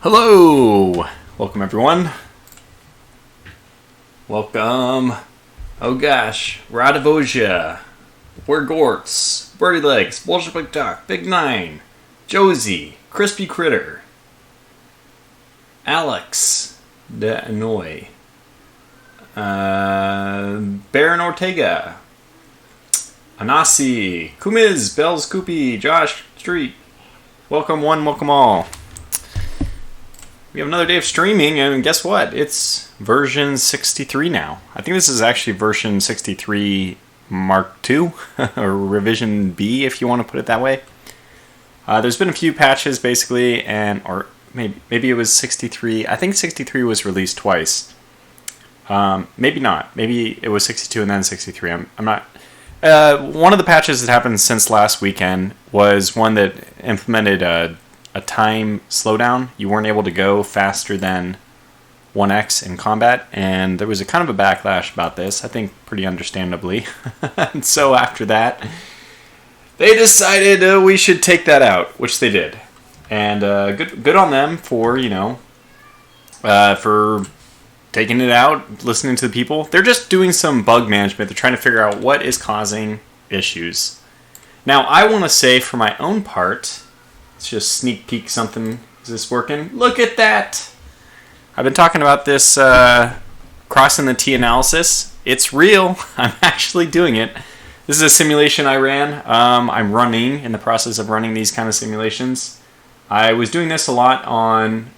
Hello! Welcome everyone. Welcome. Oh gosh. Radavosia. Wergorts. Birdie Legs. Bolshevik Duck. Big Nine. Josie. Crispy Critter. Alex. De Annoy. Baron Ortega. Anasi. Kumiz. Bells Koopy. Josh Street. Welcome one, welcome all. We have another day of streaming, and guess what? It's version 63 now. I think this is actually version 63 Mark II, or revision B, if you want to put it that way. There's been a few patches, basically, or maybe it was 63. I think 63 was released twice. Maybe not. Maybe it was 62 and then 63. I'm not. One of the patches that happened since last weekend was one that implemented a time slowdown. You weren't able to go faster than 1x in combat, and there was a kind of a backlash about this, I think pretty understandably. And so after that, they decided we should take that out, which they did. And good on them for, for taking it out, listening to the people. They're just doing some bug management. They're trying to figure out what is causing issues. Now, I want to say for my own part, let's just sneak peek something. Is this working? Look at that! I've been talking about this crossing the T analysis. It's real. I'm actually doing it. This is a simulation I ran. I'm in the process of running these kind of simulations. I was doing this a lot on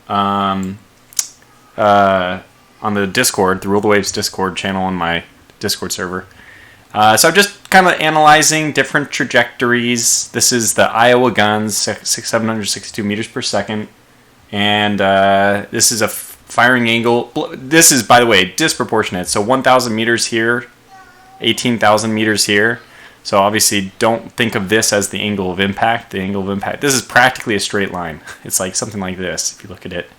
the Discord, the Rule the Waves Discord channel on my Discord server. So I'm just kind of analyzing different trajectories. This is the Iowa guns, 762 meters per second. And this is a firing angle. This is, by the way, disproportionate. So 1,000 meters here, 18,000 meters here. So obviously don't think of this as the angle of impact. The angle of impact, this is practically a straight line. It's like something like this, if you look at it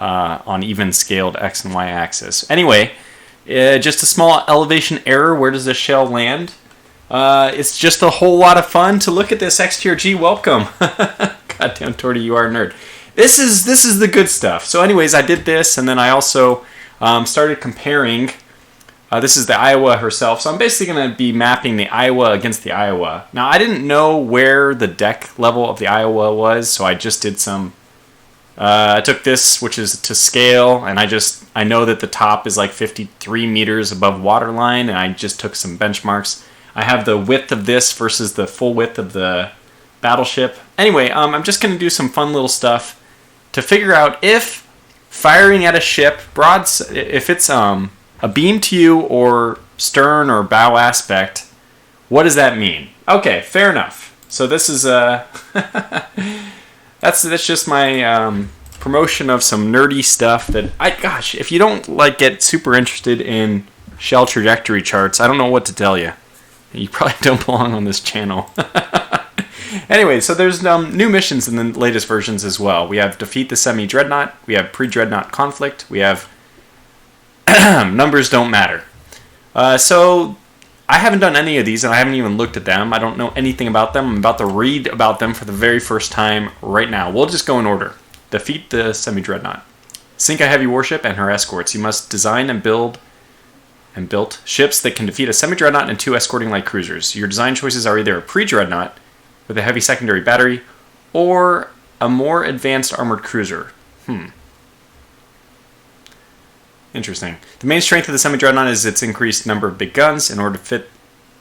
on even scaled X and Y axis. Anyway, just a small elevation error. Where does the shell land? It's just a whole lot of fun to look at this. XTRG, welcome. Goddamn Torty, you are a nerd. This is the good stuff. So anyways, I did this, and then I also started comparing This is the Iowa herself, so I'm basically going to be mapping the Iowa against the Iowa. Now, I didn't know where the deck level of the Iowa was, so I just did some... I took this, which is to scale, and I know that the top is like 53 meters above waterline, and I just took some benchmarks. I have the width of this versus the full width of the battleship. Anyway, I'm just going to do some fun little stuff to figure out if firing at a ship, if it's a beam to you or stern or bow aspect, what does that mean? Okay, fair enough. So this is that's just my promotion of some nerdy stuff that gosh, if you don't get super interested in shell trajectory charts, I don't know what to tell you. You probably don't belong on this channel. Anyway, so there's new missions in the latest versions as well. We have Defeat the Semi-Dreadnought. We have Pre-dreadnought Conflict. We have Numbers Don't Matter. So I haven't done any of these, and I haven't even looked at them. I don't know anything about them. I'm about to read about them for the very first time right now. We'll just go in order. Defeat the Semi-Dreadnought. Sink a heavy warship and her escorts. You must design and build ships that can defeat a semi-dreadnought and 2 escorting light cruisers. Your design choices are either a pre-dreadnought with a heavy secondary battery or a more advanced armored cruiser. Interesting. The main strength of the semi-dreadnought is its increased number of big guns. In order to fit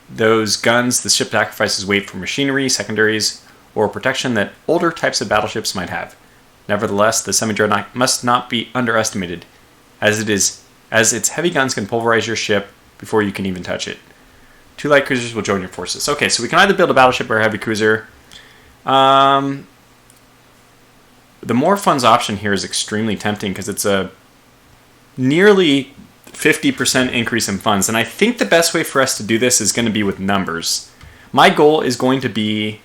those guns, the ship sacrifices weight for machinery, secondaries, or protection that older types of battleships might have. Nevertheless, the semi-dreadnought must not be underestimated, as its heavy guns can pulverize your ship before you can even touch it. 2 light cruisers will join your forces. Okay, so we can either build a battleship or a heavy cruiser. The more funds option here is extremely tempting because it's a nearly 50% increase in funds. And I think the best way for us to do this is going to be with numbers. My goal is going to be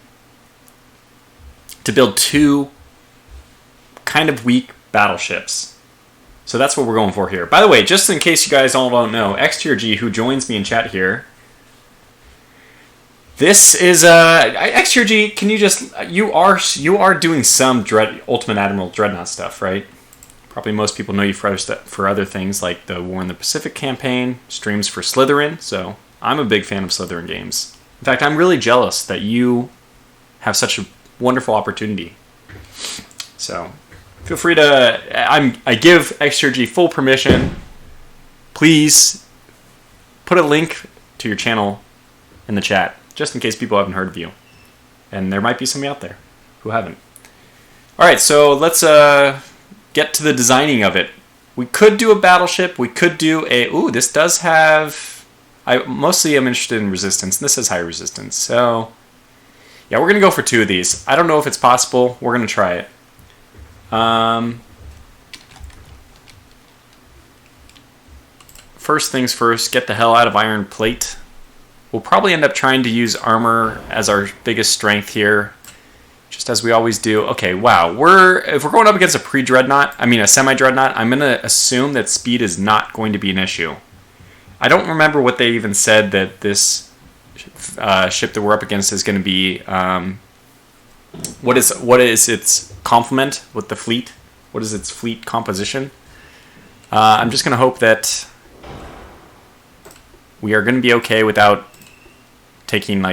to build 2 kind of weak battleships. So that's what we're going for here. By the way, just in case you guys all don't know, XTRG, who joins me in chat here, this is XTRG. Can you just you are doing some Ultimate Admiral Dreadnought stuff, right? Probably most people know you for other things like the War in the Pacific campaign, streams for Slytherin. So I'm a big fan of Slytherin games. In fact, I'm really jealous that you have such a wonderful opportunity. So feel free to. I give XTRG full permission. Please put a link to your channel in the chat, just in case people haven't heard of you. And there might be some out there who haven't. Alright, so let's get to the designing of it. We could do a battleship. We could do a... Ooh, this does have... I mostly am interested in resistance. And this has high resistance. So, yeah, we're going to go for 2 of these. I don't know if it's possible. We're going to try it. First things first, get the hell out of iron plate. We'll probably end up trying to use armor as our biggest strength here, just as we always do. Okay, wow. If we're going up against a semi-dreadnought, I'm going to assume that speed is not going to be an issue. I don't remember what they even said that this ship that we're up against is going to be. What is its complement with the fleet? What is its fleet composition? I'm just going to hope that we are going to be okay without taking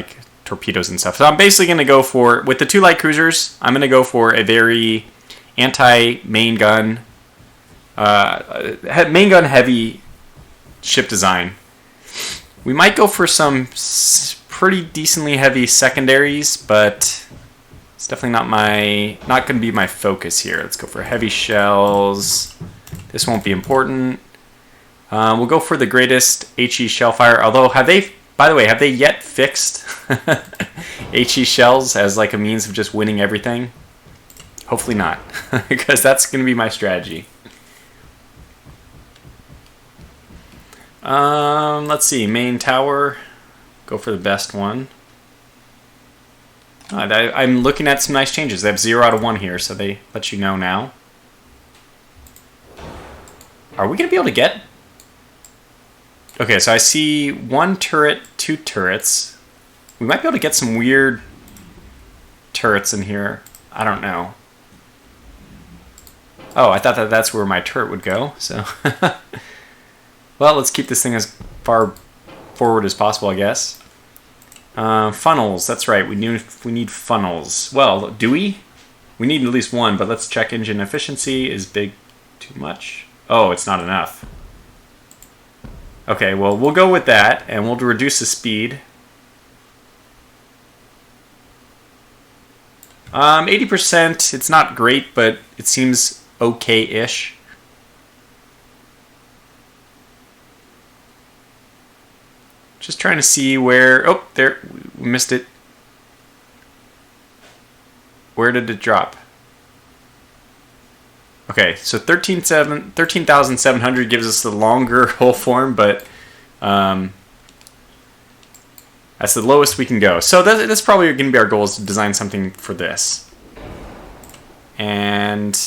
torpedoes and stuff. So I'm basically going to go for, with the 2 light cruisers, I'm going to go for a very anti-main gun, main gun heavy ship design. We might go for some pretty decently heavy secondaries, but it's definitely not going to be my focus here. Let's go for heavy shells. This won't be important. We'll go for the greatest HE shellfire. Although, have they yet fixed HE shells as a means of just winning everything? Hopefully not, because that's going to be my strategy. Let's see, main tower. Go for the best one. I'm looking at some nice changes. They have 0 out of 1 here, so they let you know now. Are we going to be able to get... Okay, so I see 1 turret, 2 turrets. We might be able to get some weird turrets in here. I don't know. Oh, I thought that's where my turret would go, so... Well, let's keep this thing as far forward as possible, I guess. Funnels, that's right. We need funnels. Well, do we? We need at least one, but let's check engine efficiency. Is big too much? Oh, it's not enough. Okay, well, we'll go with that, and we'll reduce the speed. 80%, it's not great, but it seems okay-ish. Just trying to see where... Oh, there, we missed it. Where did it drop? Okay, so 13,700 gives us the longer hull form, but that's the lowest we can go. So that's probably going to be our goal, is to design something for this. And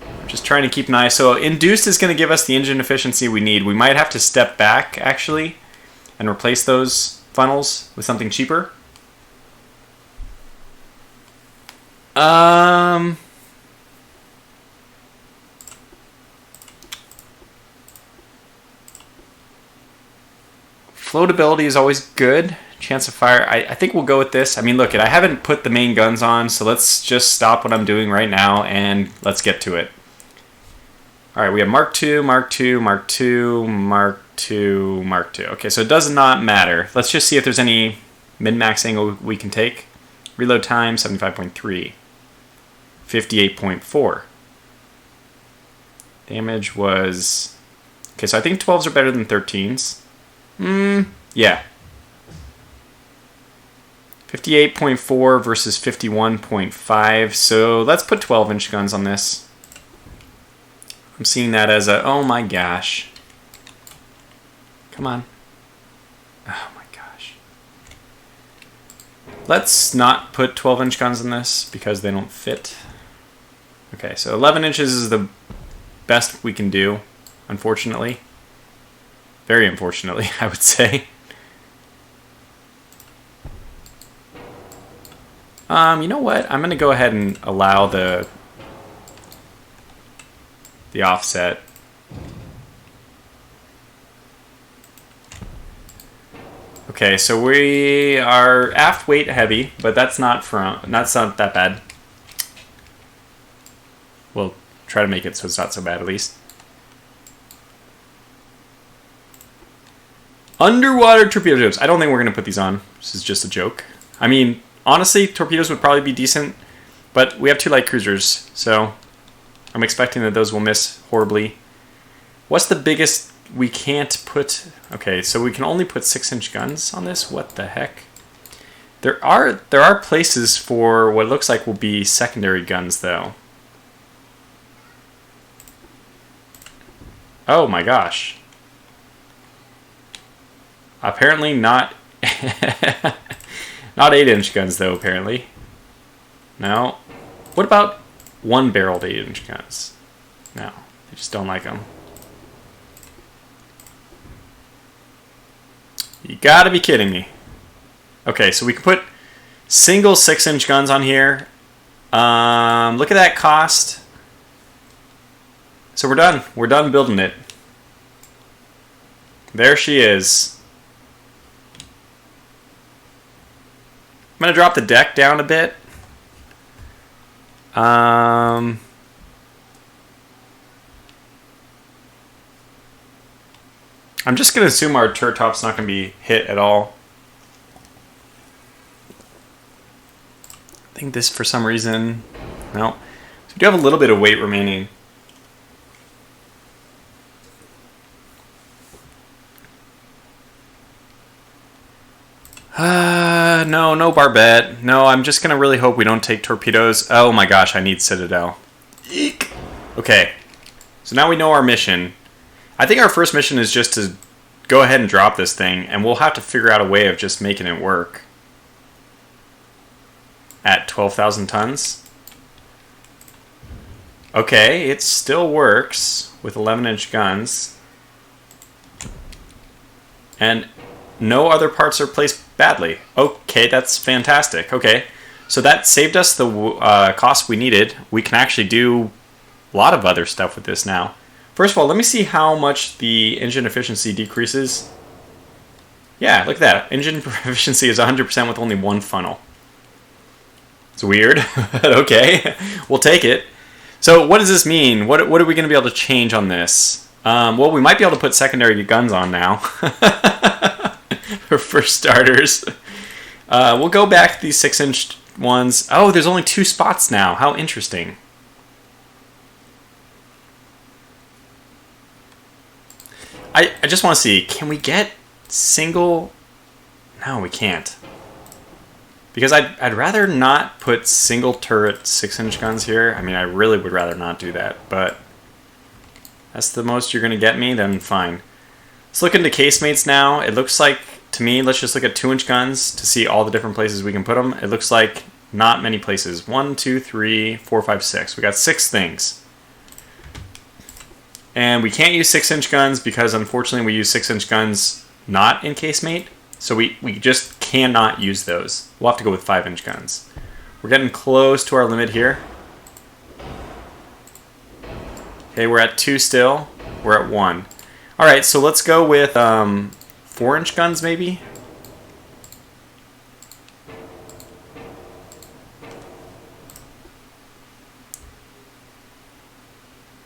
I'm just trying to keep an eye. So induced is going to give us the engine efficiency we need. We might have to step back, actually, and replace those funnels with something cheaper. Floatability is always good. Chance of fire, I think we'll go with this. I mean, look, I haven't put the main guns on, so let's just stop what I'm doing right now and let's get to it. All right, we have Mark II, Mark II, Mark II, Mark II, Mark II. Okay, so it does not matter. Let's just see if there's any min-max angle we can take. Reload time, 75.3. 58.4. Damage was... Okay, so I think 12s are better than 13s. Yeah. 58.4 versus 51.5. So let's put 12-inch guns on this. I'm seeing that as a... Oh my gosh. Come on. Oh my gosh. Let's not put 12-inch guns on this because they don't fit. Okay, so 11 inches is the best we can do, unfortunately. Very unfortunately, I would say. You know what? I'm going to go ahead and allow the offset. Okay, so we are aft weight heavy, but that's not that bad. We'll try to make it so it's not so bad, at least. Underwater torpedoes. I don't think we're going to put these on. This is just a joke. I mean, honestly, torpedoes would probably be decent, but we have 2 light cruisers, so I'm expecting that those will miss horribly. What's the biggest we can't put? Okay, so we can only put 6-inch guns on this? What the heck? There are places for what looks like will be secondary guns, though. Oh my gosh. Apparently not not 8-inch guns, though, apparently. No. What about 1-barreled 8-inch guns? No, I just don't like them. You gotta be kidding me. Okay, so we can put single 6-inch guns on here. Look at that cost. So we're done. We're done building it. There she is. I'm going to drop the deck down a bit. I'm just going to assume our turret top's not going to be hit at all. I think this, for some reason... No. So we do have a little bit of weight remaining. No barbette. No, I'm just going to really hope we don't take torpedoes. Oh my gosh, I need Citadel. Eek. Okay, so now we know our mission. I think our first mission is just to go ahead and drop this thing, and we'll have to figure out a way of just making it work. At 12,000 tons. Okay, it still works with 11-inch guns. And no other parts are placed badly. Okay, that's fantastic. Okay, so that saved us the cost we needed. We can actually do a lot of other stuff with this now. First of all, let me see how much the engine efficiency decreases. Yeah, look at that. Engine efficiency is 100% with only one funnel. It's weird, but okay. We'll take it. So what does this mean? What are we going to be able to change on this? Well, we might be able to put secondary guns on now. For starters. We'll go back to these 6-inch ones. Oh, there's only 2 spots now. How interesting. I just want to see, can we get single? No, we can't. Because I'd rather not put single turret 6-inch guns here. I mean, I really would rather not do that, but that's the most you're going to get me, then fine. Let's look into casemates now. It looks like, to me, let's just look at 2-inch guns to see all the different places we can put them. It looks like not many places. 1, 2, 3, 4, 5, 6. We got 6 things. And we can't use 6-inch guns because, unfortunately, we use 6-inch guns not in casemate. So we just cannot use those. We'll have to go with 5-inch guns. We're getting close to our limit here. Okay, we're at 2 still. We're at 1. Alright, so let's go with 4-inch guns, maybe?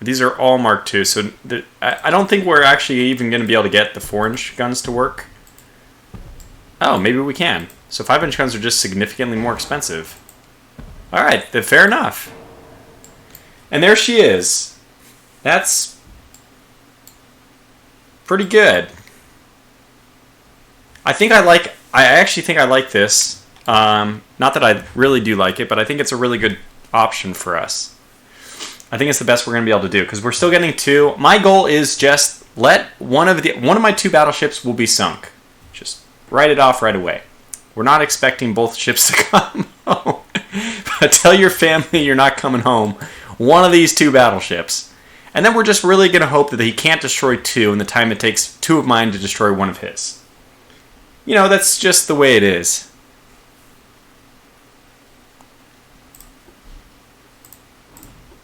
These are all Mark II, so I don't think we're actually even going to be able to get the 4-inch guns to work. Oh, maybe we can. So 5-inch guns are just significantly more expensive. Alright, then fair enough. And there she is. That's pretty good. I actually think I like this. Not that I really do like it, but I think it's a really good option for us. I think it's the best we're going to be able to do because we're still getting 2. My goal is just let one of my 2 battleships will be sunk. Just write it off right away. We're not expecting both ships to come home. But tell your family you're not coming home. One of these 2 battleships. And then we're just really going to hope that he can't destroy 2 in the time it takes 2 of mine to destroy 1 of his. You know, that's just the way it is.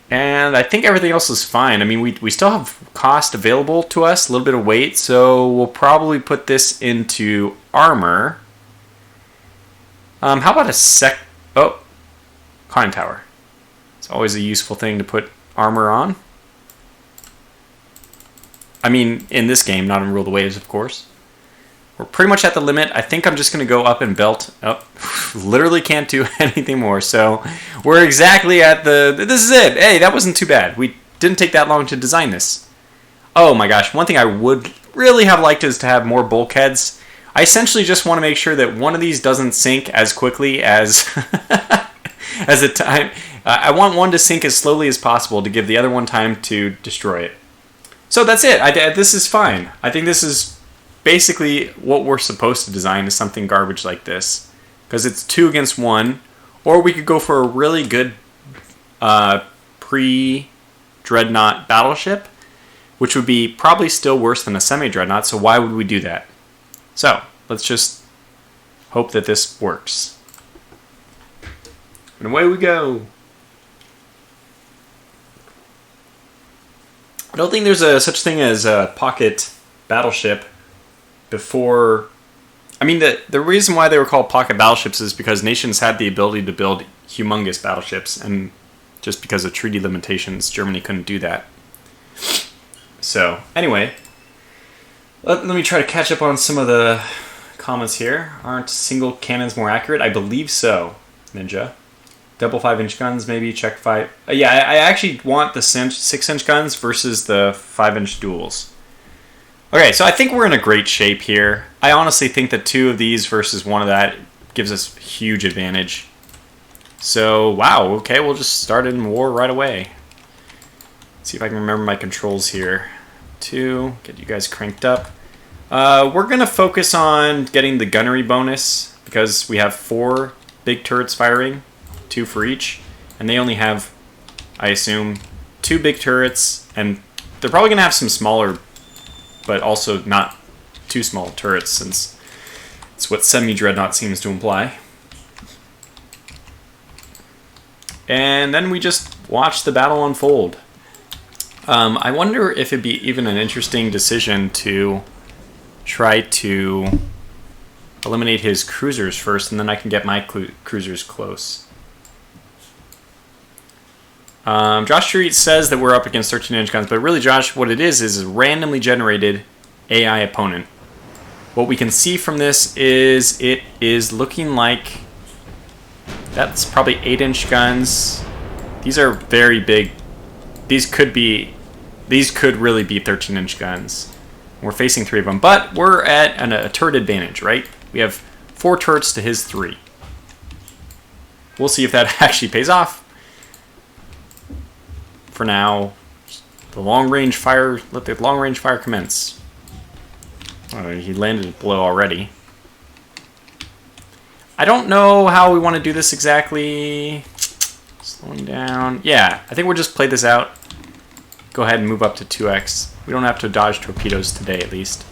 And I think everything else is fine. I mean, we still have cost available to us, a little bit of weight, so we'll probably put this into armor. How about conning tower. It's always a useful thing to put armor on. I mean, in this game, not in Rule the Waves, of course. We're pretty much at the limit. I think I'm just going to go up and belt. Oh, literally can't do anything more. So we're exactly at this is it. Hey, that wasn't too bad. We didn't take that long to design this. Oh my gosh. One thing I would really have liked is to have more bulkheads. I essentially just want to make sure that one of these doesn't sink as quickly as as the time. I want one to sink as slowly as possible to give the other one time to destroy it. So that's it. This is fine. I think this is basically what we're supposed to design is something garbage like this. Because it's 2 against 1. Or we could go for a really good pre-dreadnought battleship. Which would be probably still worse than a semi-dreadnought. So why would we do that? So, let's just hope that this works. And away we go. I don't think there's such thing as a pocket battleship before. I mean, the reason why they were called pocket battleships is because nations had the ability to build humongous battleships, and just because of treaty limitations, Germany couldn't do that. So, anyway, let me try to catch up on some of the comments here. Aren't single cannons more accurate? I believe so, Ninja. Double 5-inch guns, maybe. Check 5. Yeah, I actually want the 6-inch guns versus the 5-inch duels. Okay, so I think we're in a great shape here. I honestly think that 2 of these versus 1 of that gives us huge advantage. So, wow, okay, we'll just start in war right away. Let's see if I can remember my controls here. 2, get you guys cranked up. We're going to focus on getting the gunnery bonus because we have 4 big turrets firing. 2 for each, and they only have, I assume, 2 big turrets, and they're probably going to have some smaller, but also not too small turrets, since it's what semi-dreadnought seems to imply. And then we just watch the battle unfold. I wonder if it'd be even an interesting decision to try to eliminate his cruisers first, and then I can get my cruisers close. Josh Street says that we're up against 13-inch guns, but really, Josh, what it is a randomly generated AI opponent. What we can see from this is it is looking like that's probably 8-inch guns. These are very big. These could really be 13-inch guns. We're facing 3 of them, but we're at a turret advantage, right? We have 4 turrets to his 3. We'll see if that actually pays off. For now, the long-range fire. Let the long-range fire commence. He landed it below already. I don't know how we want to do this exactly. Slowing down. Yeah, I think we'll just play this out. Go ahead and move up to 2x. We don't have to dodge torpedoes today, at least.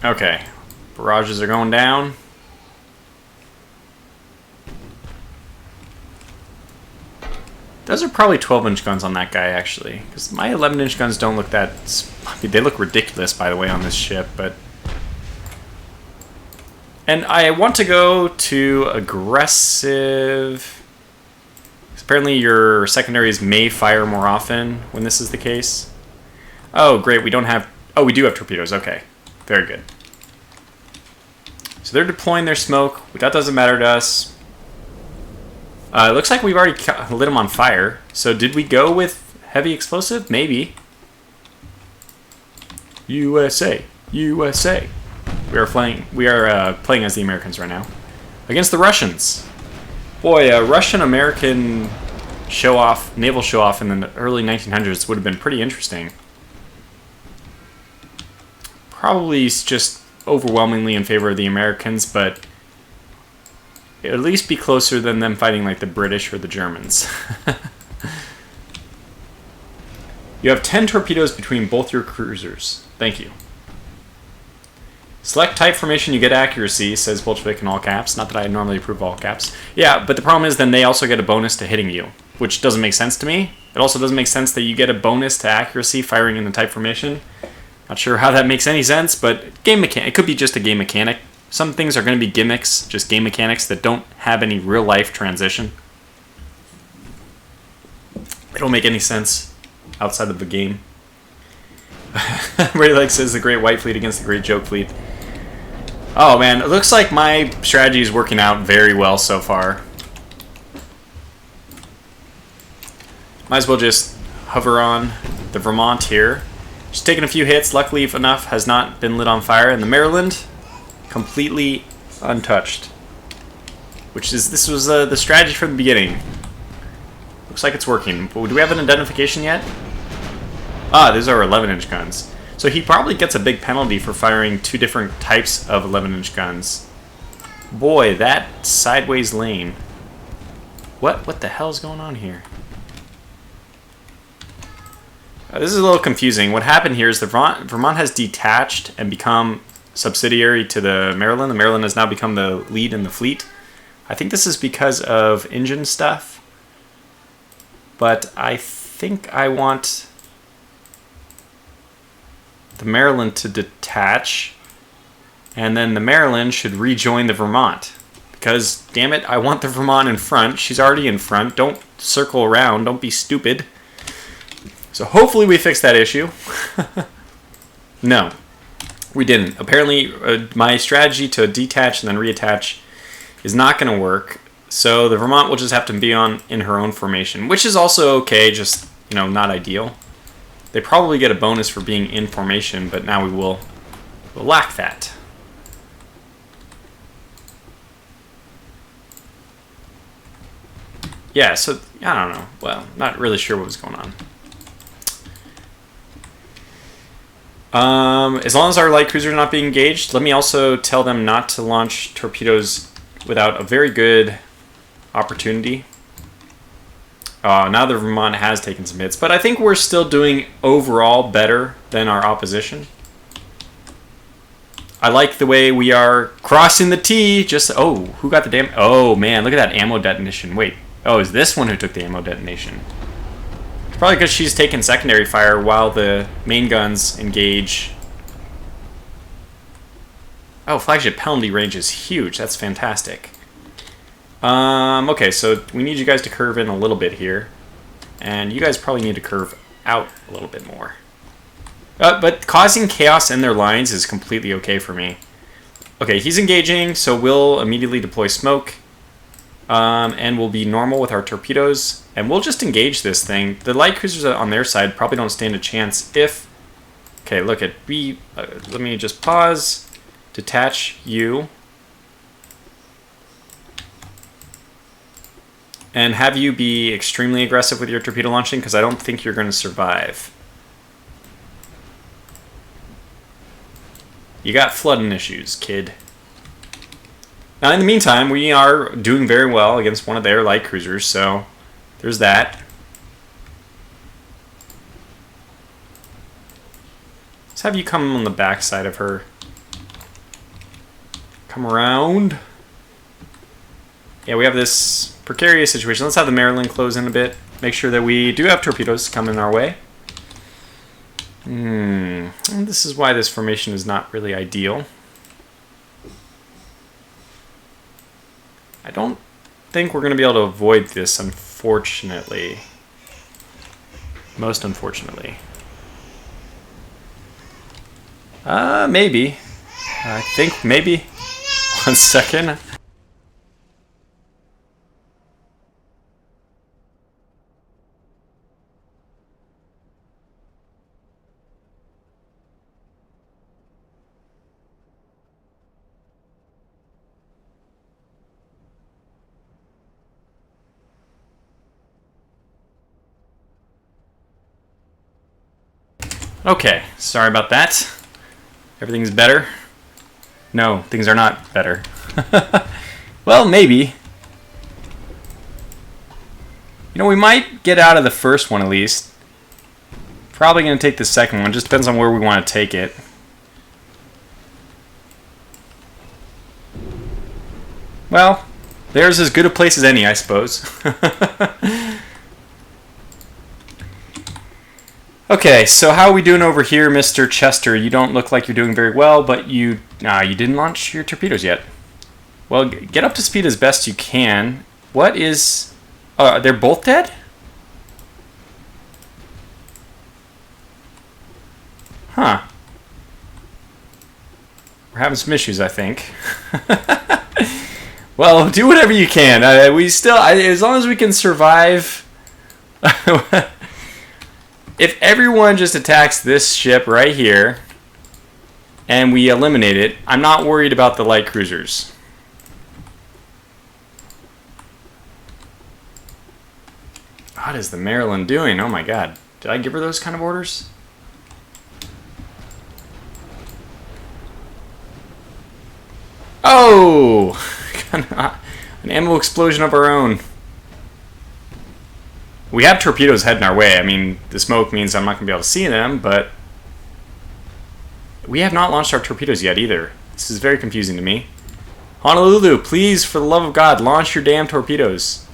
Okay, barrages are going down. Those are probably 12-inch guns on that guy, actually. Because my 11-inch guns don't look that... They look ridiculous, by the way, on this ship, but... And I want to go to aggressive... Apparently your secondaries may fire more often when this is the case. Oh, great, we don't have... Oh, we do have torpedoes, okay. Very good. So they're deploying their smoke. That doesn't matter to us. It looks like we've already lit them on fire. So did we go with heavy explosive? Maybe. USA, USA. We are playing as the Americans right now against the Russians. Boy, a Russian-American show-off, naval show-off in the early 1900s would have been pretty interesting. Probably just overwhelmingly in favor of the Americans, but it would at least be closer than them fighting like the British or the Germans. You have 10 torpedoes between both your cruisers. Thank you. Select type formation, you get accuracy, says Bolshevik in all caps. Not that I normally approve all caps. Yeah, but the problem is then they also get a bonus to hitting you, which doesn't make sense to me. It also doesn't make sense that you get a bonus to accuracy firing in the type formation. Not sure how that makes any sense, but game mechanic. It could be just a game mechanic. Some things are going to be gimmicks, just game mechanics that don't have any real-life transition. They don't make any sense outside of the game. Ray Lake says the Great White Fleet against the Great Joke Fleet. Oh man, it looks like my strategy is working out very well so far. Might as well just hover on the Vermont here. She's taken a few hits. Luckily enough, has not been lit on fire. And the Maryland, completely untouched. This was the strategy from the beginning. Looks like it's working. But do we have an identification yet? Ah, these are 11-inch guns. So he probably gets a big penalty for firing 2 different types of 11-inch guns. Boy, that sideways lane. What the hell is going on here? This is a little confusing. What happened here is the Vermont has detached and become subsidiary to the Maryland. The Maryland has now become the lead in the fleet. I think this is because of engine stuff. But I think I want the Maryland to detach, and then the Maryland should rejoin the Vermont. Because, damn it, I want the Vermont in front. She's already in front. Don't circle around. Don't be stupid. So hopefully we fix that issue. No, we didn't. Apparently my strategy to detach and then reattach is not going to work. So the Vermont will just have to be in her own formation, which is also okay, just, not ideal. They probably get a bonus for being in formation, but now we'll lack that. Yeah, so, I don't know. Well, not really sure what was going on. As long as our light cruisers are not being engaged, let me also tell them not to launch torpedoes without a very good opportunity. Now the Vermont has taken some hits, but I think we're still doing overall better than our opposition. I like the way we are crossing the T. Just, oh, who got the damn... Oh, man, look at that ammo detonation. Wait. Oh, is this one who took the ammo detonation? It's probably because she's taking secondary fire while the main guns engage. Oh, flagship penalty range is huge. That's fantastic. Okay, so we need you guys to curve in a little bit here. And you guys probably need to curve out a little bit more. But causing chaos in their lines is completely okay for me. Okay, he's engaging, so we'll immediately deploy smoke. And we'll be normal with our torpedoes. And we'll just engage this thing. The light cruisers on their side probably don't stand a chance if... Okay, look at B. Let me just pause. Detach you. And have you be extremely aggressive with your torpedo launching, because I don't think you're going to survive. You got flooding issues, kid. Now, in the meantime, we are doing very well against one of their light cruisers, so there's that. Let's have you come on the back side of her. Come around. Yeah, we have this precarious situation. Let's have the Maryland close in a bit. Make sure that we do have torpedoes coming our way. This is why this formation is not really ideal. I don't think we're going to be able to avoid this, unfortunately. Most unfortunately. Maybe. I think maybe. 1 second. Okay, sorry about that. Everything's better. No, things are not better. Well, maybe. You know, we might get out of the first one at least. Probably going to take the second one. Just depends on where we want to take it. Well, there's as good a place as any, I suppose. Okay, so how are we doing over here, Mr. Chester? You don't look like you're doing very well, but you didn't launch your torpedoes yet. Well, get up to speed as best you can. What is... they're both dead? Huh. We're having some issues, I think. Well, do whatever you can. We still... as long as we can survive... If everyone just attacks this ship right here and we eliminate it, I'm not worried about the light cruisers. What is the Maryland doing? Oh my god. Did I give her those kind of orders? Oh! An ammo explosion of our own. We have torpedoes heading our way. I mean, the smoke means I'm not going to be able to see them, but we have not launched our torpedoes yet either. This is very confusing to me. Honolulu, please, for the love of God, launch your damn torpedoes.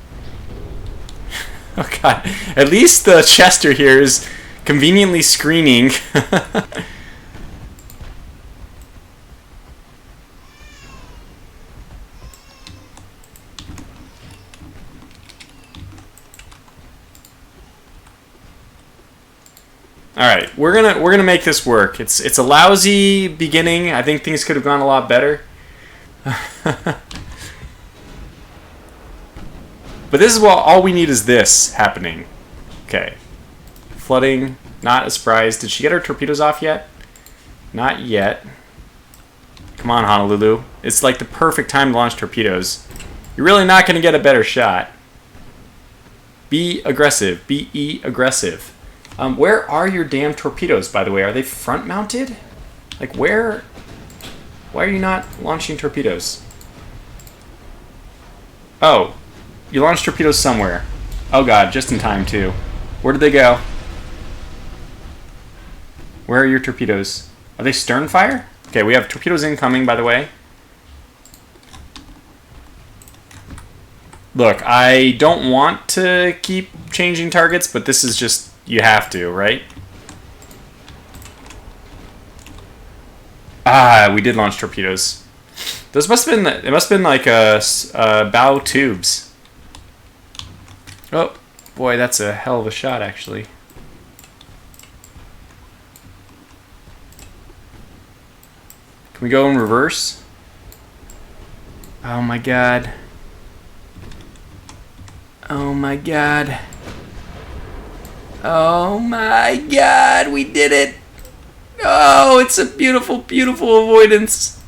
Oh god, at least the Chester here is conveniently screening. Alright, we're gonna make this work. It's a lousy beginning. I think things could have gone a lot better. But this is what all we need is this happening. Okay. Flooding, not a surprise. Did she get her torpedoes off yet? Not yet. Come on, Honolulu. It's like the perfect time to launch torpedoes. You're really not gonna get a better shot. Be aggressive. Be aggressive. Where are your damn torpedoes, by the way? Are they front-mounted? Like, where... Why are you not launching torpedoes? Oh. You launched torpedoes somewhere. Oh god, just in time, too. Where did they go? Where are your torpedoes? Are they stern fire? Okay, we have torpedoes incoming, by the way. Look, I don't want to keep changing targets, but this is just, you have to, right? Ah, we did launch torpedoes. Those must have been, it must have been like bow tubes. Oh, boy, that's a hell of a shot, actually. Can we go in reverse? Oh my god. Oh my god. Oh my god, we did it! Oh, it's a beautiful, beautiful avoidance.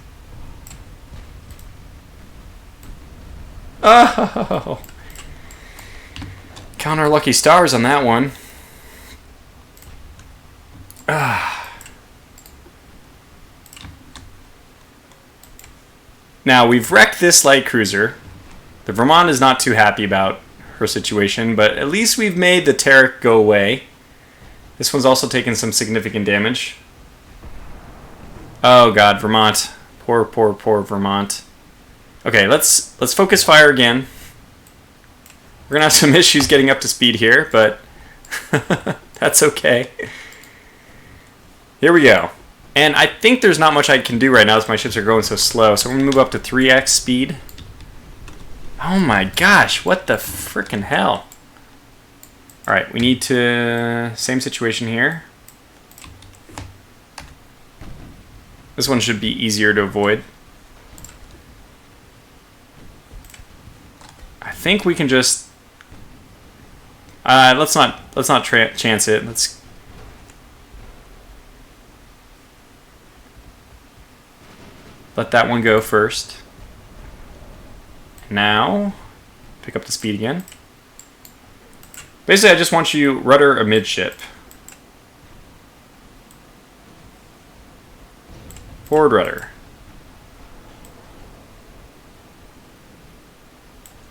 Oh. Count our lucky stars on that one. Ah. Now, we've wrecked this light cruiser. The Vermont is not too happy about her situation, but at least we've made the Terek go away. This one's also taken some significant damage. Oh god, Vermont. Poor, poor, poor Vermont. Okay, let's focus fire again. We're gonna have some issues getting up to speed here, but that's okay. Here we go. And I think there's not much I can do right now as my ships are going so slow, so we're gonna move up to 3x speed. Oh my gosh, what the frickin' hell? Alright, we need to... Same situation here. This one should be easier to avoid. I think we can just... let's not chance it. Let's... Let that one go first. Now, pick up the speed again. Basically, I just want you rudder amidship. Forward rudder.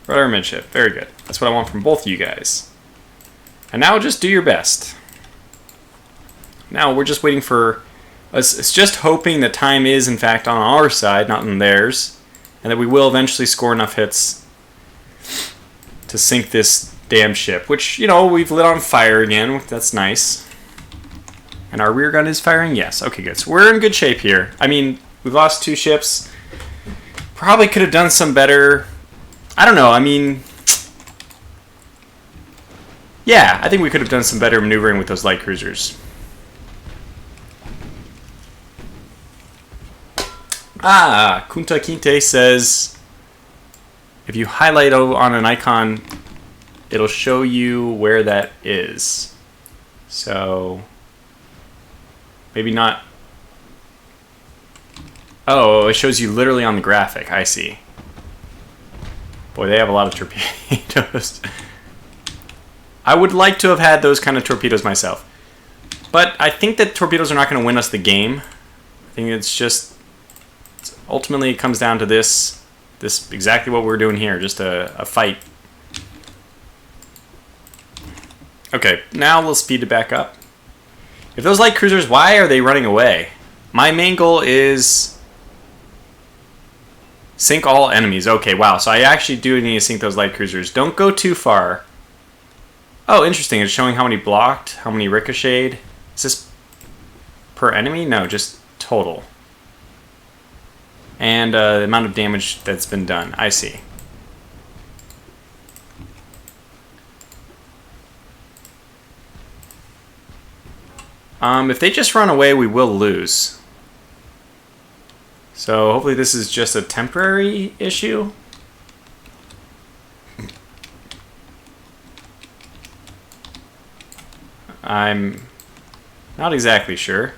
Rudder amidship. Very good. That's what I want from both of you guys. And now just do your best. Now we're just waiting for... It's just hoping that time is, in fact, on our side, not on theirs. And that we will eventually score enough hits to sink this damn ship. Which, you know, we've lit on fire again. That's nice. And our rear gun is firing? Yes. Okay, good. So we're in good shape here. I mean, we've lost 2 ships. Probably could have done some better. I don't know. I mean... Yeah, I think we could have done some better maneuvering with those light cruisers. Ah, Kunta Kinte says, if you highlight on an icon, it'll show you where that is. So, maybe not. Oh, it shows you literally on the graphic. I see. Boy, they have a lot of torpedoes. I would like to have had those kind of torpedoes myself. But I think that torpedoes are not going to win us the game. I think it's just... Ultimately, it comes down to this exactly what we're doing here, just a fight. Okay, now we'll speed it back up. If those light cruisers, why are they running away? My main goal is sink all enemies. Okay, wow, so I actually do need to sink those light cruisers. Don't go too far. Oh, interesting, it's showing how many blocked, how many ricocheted. Is this per enemy? No, just total. And the amount of damage that's been done. I see. If they just run away, we will lose. So hopefully this is just a temporary issue. I'm not exactly sure.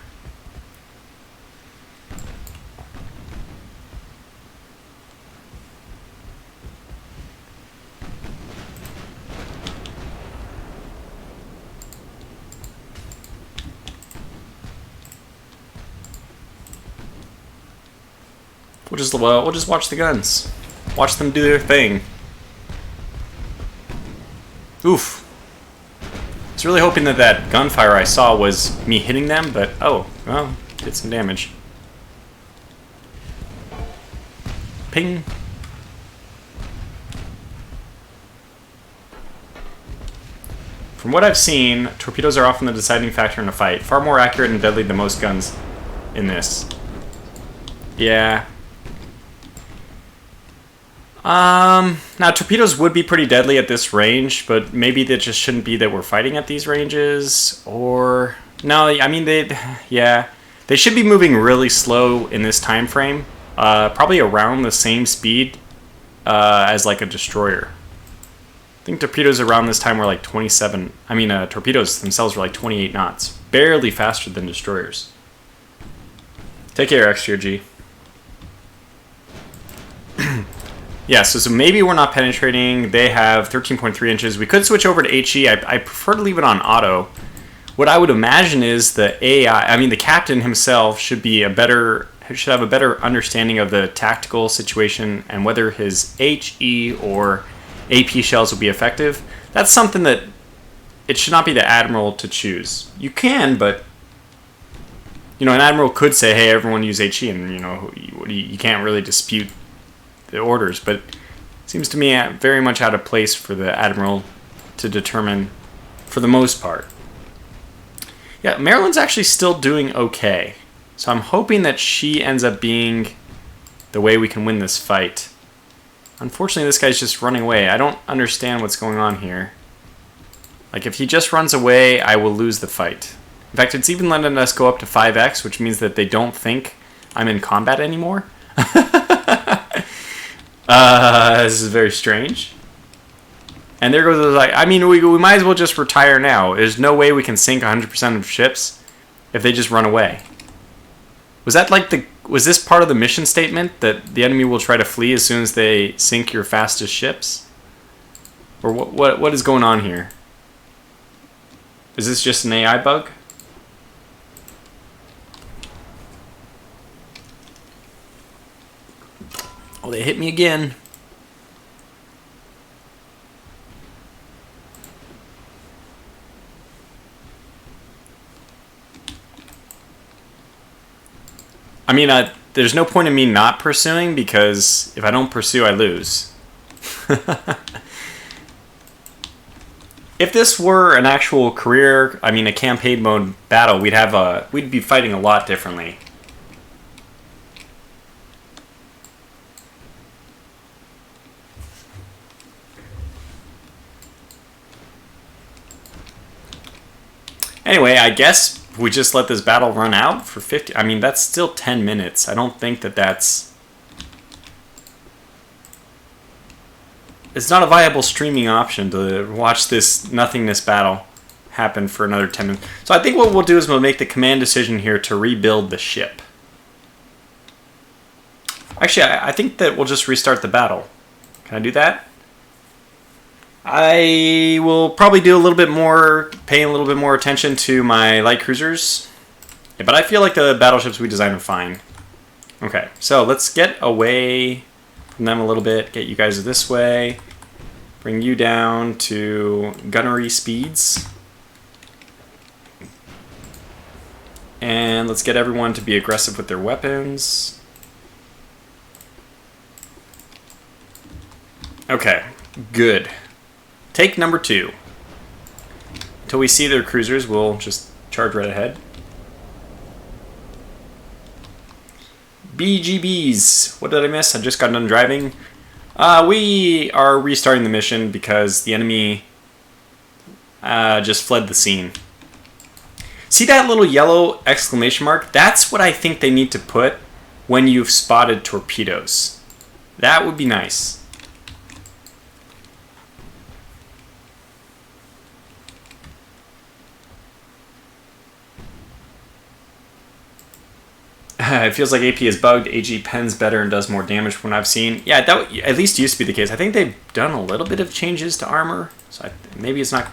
We'll just watch the guns. Watch them do their thing. Oof. I was really hoping that that gunfire I saw was me hitting them, but oh, well, did some damage. Ping. From what I've seen, torpedoes are often the deciding factor in a fight. Far more accurate and deadly than most guns in this. Yeah. Now torpedoes would be pretty deadly at this range, but maybe that just shouldn't be that we're fighting at these ranges, or... No, I mean, they should be moving really slow in this time frame. Probably around the same speed as like a destroyer. I think torpedoes around this time were like 27. I mean, torpedoes themselves were like 28 knots. Barely faster than destroyers. Take care, XGRG. Yeah, so maybe we're not penetrating. They have 13.3 inches. We could switch over to HE. I prefer to leave it on auto. What I would imagine is the AI, I mean the captain himself should have a better understanding of the tactical situation and whether his HE or AP shells will be effective. That's something that it should not be the Admiral to choose. You can, but an Admiral could say, hey, everyone use HE, and you can't really dispute the orders, but it seems to me very much out of place for the Admiral to determine for the most part. Yeah, Maryland's actually still doing okay, so I'm hoping that she ends up being the way we can win this fight. Unfortunately, this guy's just running away. I don't understand what's going on here. Like, if he just runs away, I will lose the fight. In fact, it's even letting us go up to 5x, which means that they don't think I'm in combat anymore. This is very strange. And there goes the, like, I mean, we might as well just retire now. There's no way we can sink 100% of ships if they just run away. Was that like was this part of the mission statement that the enemy will try to flee as soon as they sink your fastest ships? Or what is going on here? Is this just an AI bug? Oh, they hit me again. I mean, there's no point in me not pursuing, because if I don't pursue, I lose. If this were an actual career, I mean a campaign mode battle, we'd be fighting a lot differently. Anyway, I guess we just let this battle run out for 50. I mean, that's still 10 minutes. I don't think that's... It's not a viable streaming option to watch this nothingness battle happen for another 10 minutes. So I think what we'll do is we'll make the command decision here to rebuild the ship. Actually, I think that we'll just restart the battle. Can I do that? I will probably do a little bit more, pay a little bit more attention to my light cruisers. Yeah, but I feel like the battleships we designed are fine. Okay, so let's get away from them a little bit. Get you guys this way. Bring you down to gunnery speeds. And let's get everyone to be aggressive with their weapons. Okay, good. Take number 2. Until we see their cruisers, we'll just charge right ahead. BGBs. What did I miss? I just got done driving. We are restarting the mission because the enemy just fled the scene. See that little yellow exclamation mark? That's what I think they need to put when you've spotted torpedoes. That would be nice. It feels like AP is bugged. AG pens better and does more damage from what I've seen. Yeah, that at least used to be the case. I think they've done a little bit of changes to armor, so maybe it's not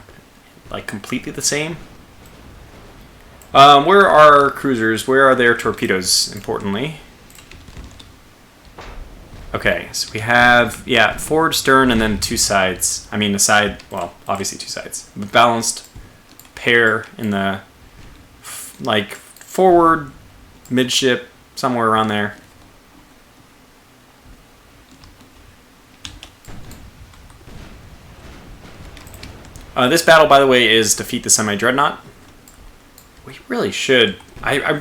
like completely the same. Where are our cruisers? Where are their torpedoes, importantly? Okay, so we have, yeah, forward, stern, and then 2 sides. I mean, a side, well, obviously 2 sides. A balanced pair in the, like, forward, midship, somewhere around there. This battle, by the way, is defeat the semi-dreadnought. We really should. I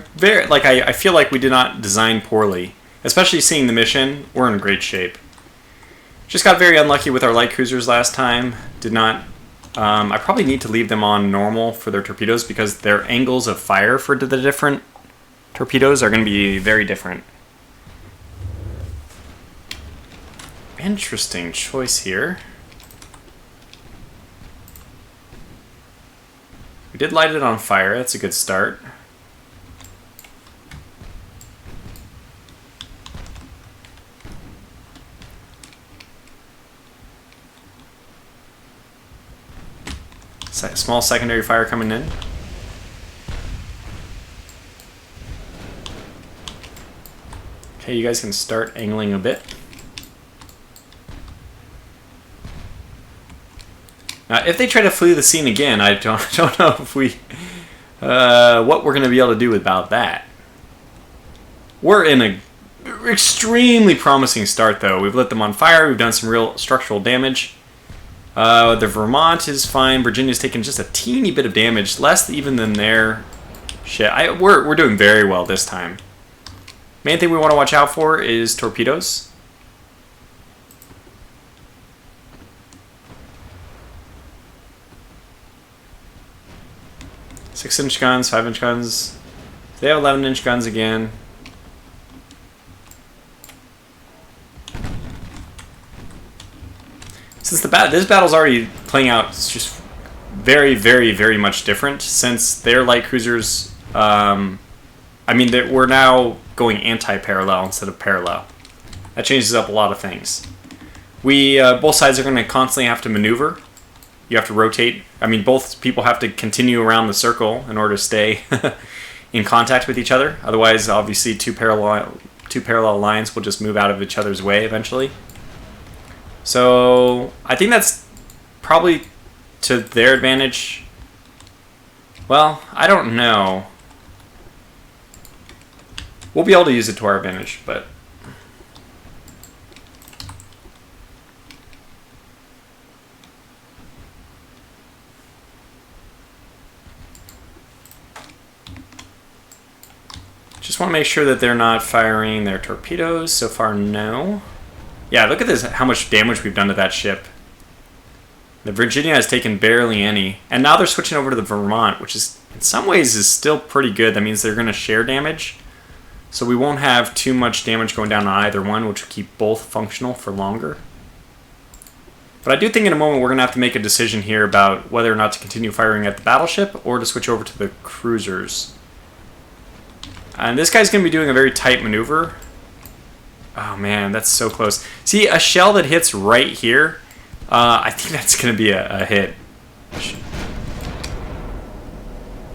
feel like we did not design poorly. Especially seeing the mission, we're in great shape. Just got very unlucky with our light cruisers last time. Did not... I probably need to leave them on normal for their torpedoes because their angles of fire for the different torpedoes are going to be very different. Interesting choice here. We did light it on fire. That's a good start. Small secondary fire coming in. Okay, you guys can start angling a bit. Now, if they try to flee the scene again, I don't know if we what we're going to be able to do about that. We're in a extremely promising start, though. We've lit them on fire. We've done some real structural damage. The Vermont is fine. Virginia's taken just a teeny bit of damage, less even than their shit. We're doing very well this time. Main thing we want to watch out for is torpedoes. Six-inch guns, 5-inch guns. They have 11-inch guns again. Since this battle's already playing out, it's just very, very, very much different. Since their light cruisers, we're now going anti-parallel instead of parallel. That changes up a lot of things. Both sides are going to constantly have to maneuver. You have to rotate. Both people have to continue around the circle in order to stay in contact with each other. Otherwise, obviously, two parallel lines will just move out of each other's way eventually. So I think that's probably to their advantage. Well, I don't know. We'll be able to use it to our advantage, but... Just want to make sure that they're not firing their torpedoes. So far, no. Yeah, look at this, how much damage we've done to that ship. The Virginia has taken barely any. And now they're switching over to the Vermont, which is, in some ways, is still pretty good. That means they're going to share damage. So we won't have too much damage going down on either one, which will keep both functional for longer. But I do think in a moment we're going to have to make a decision here about whether or not to continue firing at the battleship or to switch over to the cruisers. And this guy's going to be doing a very tight maneuver. Oh man, that's so close. See, a shell that hits right here, I think that's going to be a hit.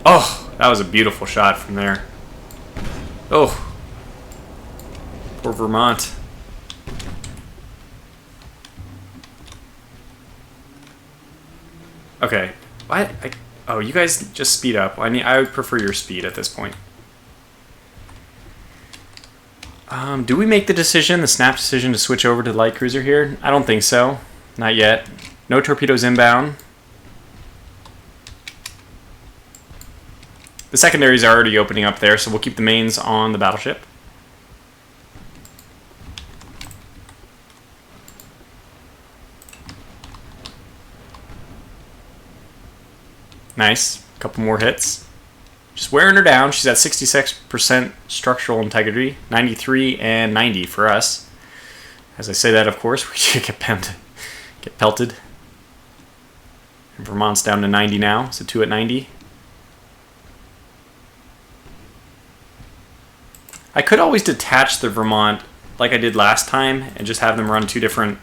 Oh, that was a beautiful shot from there. Oh, poor Vermont. Okay, oh, you guys just speed up. I would prefer your speed at this point. Do we make the snap decision to switch over to the light cruiser here? I don't think so. Not yet. No torpedoes inbound. The secondaries are already opening up there, so we'll keep the mains on the battleship. Nice. A couple more hits. Just wearing her down. She's at 66% structural integrity, 93 and 90 for us. As I say that, of course, we should get pelted. And Vermont's down to 90 now, so 2 at 90. I could always detach the Vermont like I did last time and just have them run two different...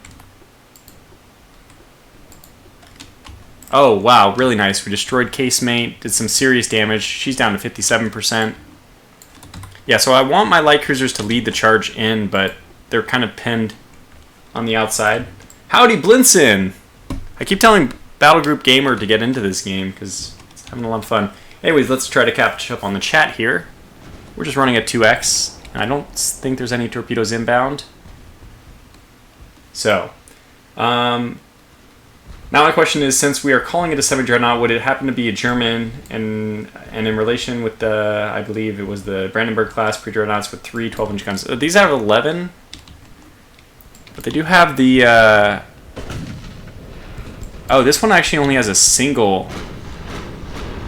Oh, wow, really nice. We destroyed casemate, did some serious damage. She's down to 57%. Yeah, so I want my light cruisers to lead the charge in, but they're kind of pinned on the outside. Howdy, Blinson! I keep telling Battle Group Gamer to get into this game because it's having a lot of fun. Anyways, let's try to catch up on the chat here. We're just running at 2x, and I don't think there's any torpedoes inbound. So, Now my question is, since we are calling it a semi-dreadnought, would it happen to be a German and in relation with the, I believe it was the Brandenburg class pre-dreadnoughts with 3 12-inch guns. These have 11, but they do have the, oh, this one actually only has a single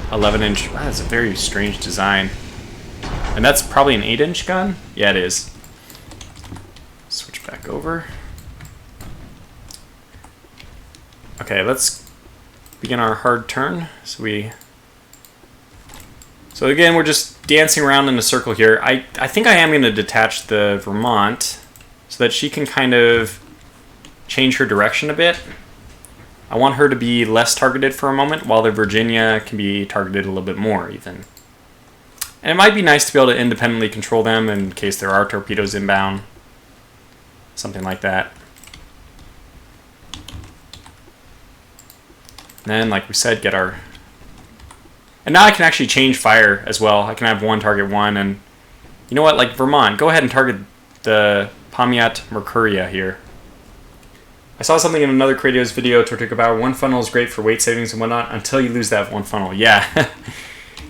11-inch. Wow, that's a very strange design. And that's probably an 8-inch gun? Yeah, it is. Switch back over. Okay, let's begin our hard turn. So again, we're just dancing around in a circle here. I think I am going to detach the Vermont so that she can kind of change her direction a bit. I want her to be less targeted for a moment, while the Virginia can be targeted a little bit more, even. And it might be nice to be able to independently control them in case there are torpedoes inbound. Something like that. And then, like we said, get our... And now I can actually change fire as well. I can have one target one, and... You know what, like Vermont, go ahead and target the Pomiat Mercuria here. I saw something in another Kratos video talking about one funnel is great for weight savings and whatnot until you lose that one funnel. Yeah.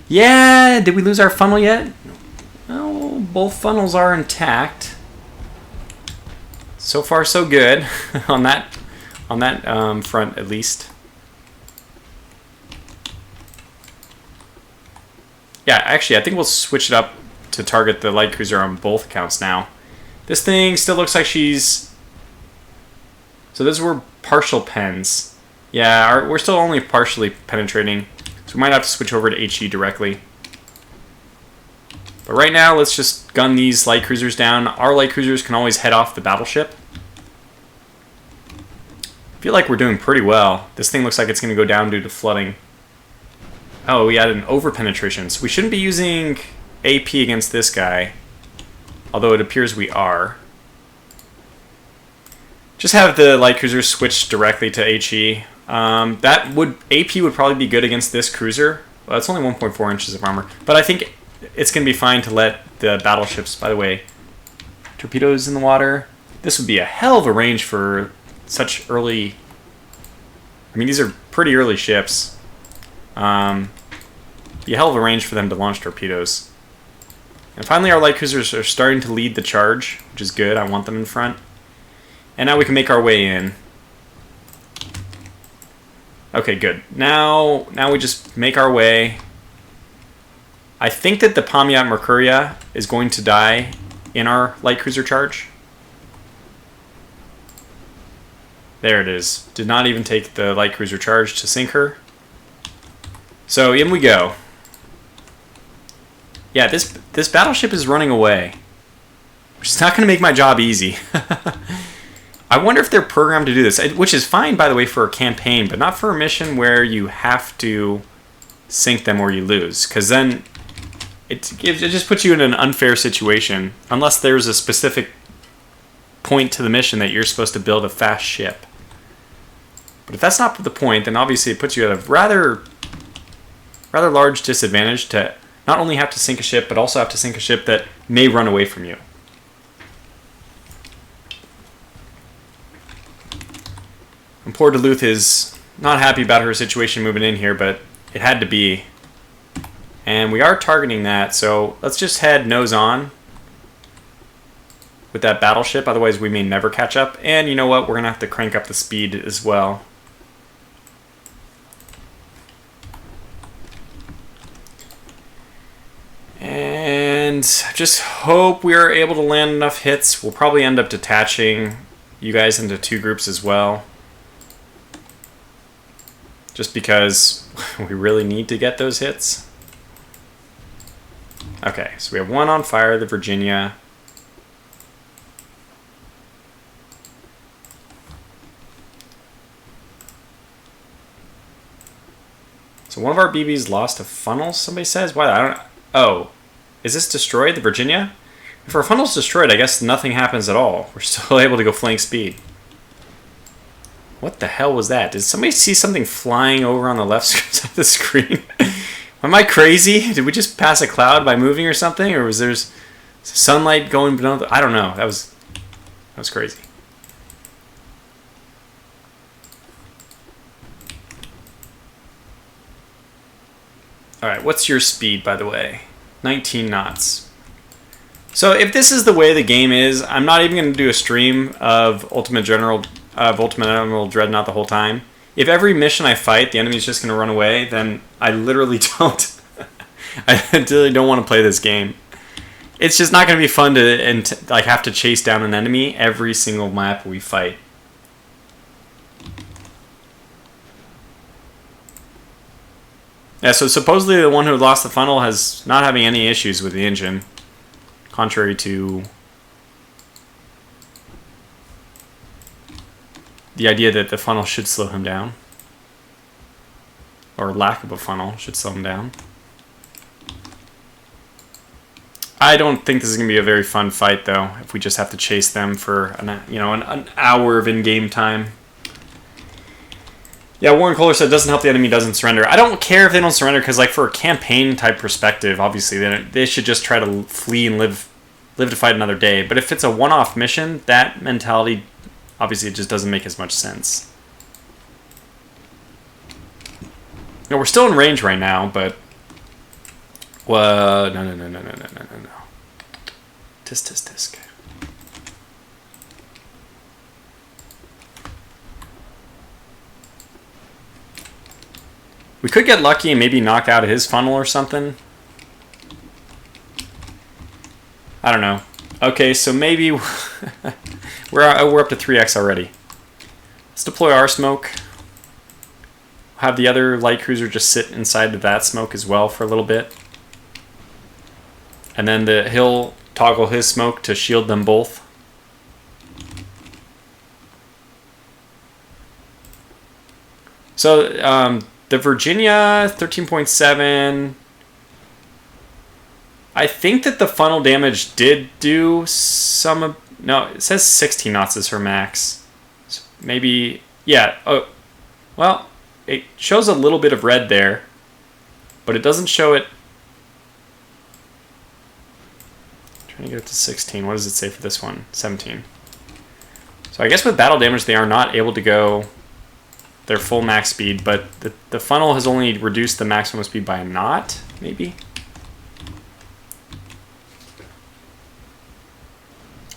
Yeah, did we lose our funnel yet? No, both funnels are intact. So far, so good on that front, at least. Yeah, actually, I think we'll switch it up to target the light cruiser on both accounts now. This thing still looks like she's... So those were partial pens. Yeah, we're still only partially penetrating, so we might have to switch over to HE directly. But right now, let's just gun these light cruisers down. Our light cruisers can always head off the battleship. I feel like we're doing pretty well. This thing looks like it's going to go down due to flooding. Oh, we had an over-penetration. So we shouldn't be using AP against this guy, although it appears we are. Just have the light cruisers switch directly to HE. AP would probably be good against this cruiser. Well, that's only 1.4 inches of armor, but I think it's going to be fine to let the battleships, by the way, torpedoes in the water. This would be a hell of a range for such early... I mean, these are pretty early ships. Be a hell of a range for them to launch torpedoes. And finally, our light cruisers are starting to lead the charge, which is good. I want them in front. And now we can make our way in. Okay, good. Now we just make our way. I think that the Pomiat Mercuria is going to die in our light cruiser charge. There it is. Did not even take the light cruiser charge to sink her. So in we go. Yeah, this battleship is running away, which is not going to make my job easy. I wonder if they're programmed to do this, which is fine, by the way, for a campaign, but not for a mission where you have to sink them or you lose, because then it just puts you in an unfair situation, unless there's a specific point to the mission that you're supposed to build a fast ship. But if that's not the point, then obviously it puts you at a rather large disadvantage to not only have to sink a ship, but also have to sink a ship that may run away from you. And poor Duluth is not happy about her situation moving in here, but it had to be. And we are targeting that, so let's just head nose on with that battleship, otherwise we may never catch up. And you know what, we're going to have to crank up the speed as well. And just hope we are able to land enough hits. We'll probably end up detaching you guys into 2 groups as well, just because we really need to get those hits. Okay, so we have one on fire, the Virginia. So one of our BBs lost a funnel, somebody says? Why? I don't... Oh, is this destroyed, the Virginia? If our funnel's destroyed, I guess nothing happens at all. We're still able to go flank speed. What the hell was that? Did somebody see something flying over on the left side of the screen? Am I crazy? Did we just pass a cloud by moving or something? Or was there sunlight going below? I don't know. That was crazy. Alright, what's your speed, by the way? 19 knots. So if this is the way the game is, I'm not even going to do a stream of Ultimate Admiral Dreadnought the whole time. If every mission I fight, the enemy's just going to run away, then I literally don't. I literally don't want to play this game. It's just not going to be fun to like have to chase down an enemy every single map we fight. Yeah, so supposedly the one who lost the funnel has not having any issues with the engine, contrary to the idea that the funnel should slow him down, or lack of a funnel should slow him down. I don't think this is going to be a very fun fight, though, if we just have to chase them for an hour of in-game time. Yeah, Warren Kohler said it doesn't help the enemy doesn't surrender. I don't care if they don't surrender, because like for a campaign-type perspective, obviously, they should just try to flee and live to fight another day. But if it's a one-off mission, that mentality, obviously, it just doesn't make as much sense. You know, we're still in range right now, but... Well, no. Tisk. We could get lucky and maybe knock out his funnel or something. I don't know. Okay, so maybe we're up to 3x already. Let's deploy our smoke. Have the other light cruiser just sit inside of that smoke as well for a little bit. And then he'll toggle his smoke to shield them both. So the Virginia 13.7. I think that the funnel damage did do some. No, it says 16 knots is her max. So maybe, yeah. Oh, well, it shows a little bit of red there, but it doesn't show it. Trying to get it to 16. What does it say for this one? 17. So I guess with battle damage, they are not able to go their full max speed, but the funnel has only reduced the maximum speed by a knot, maybe.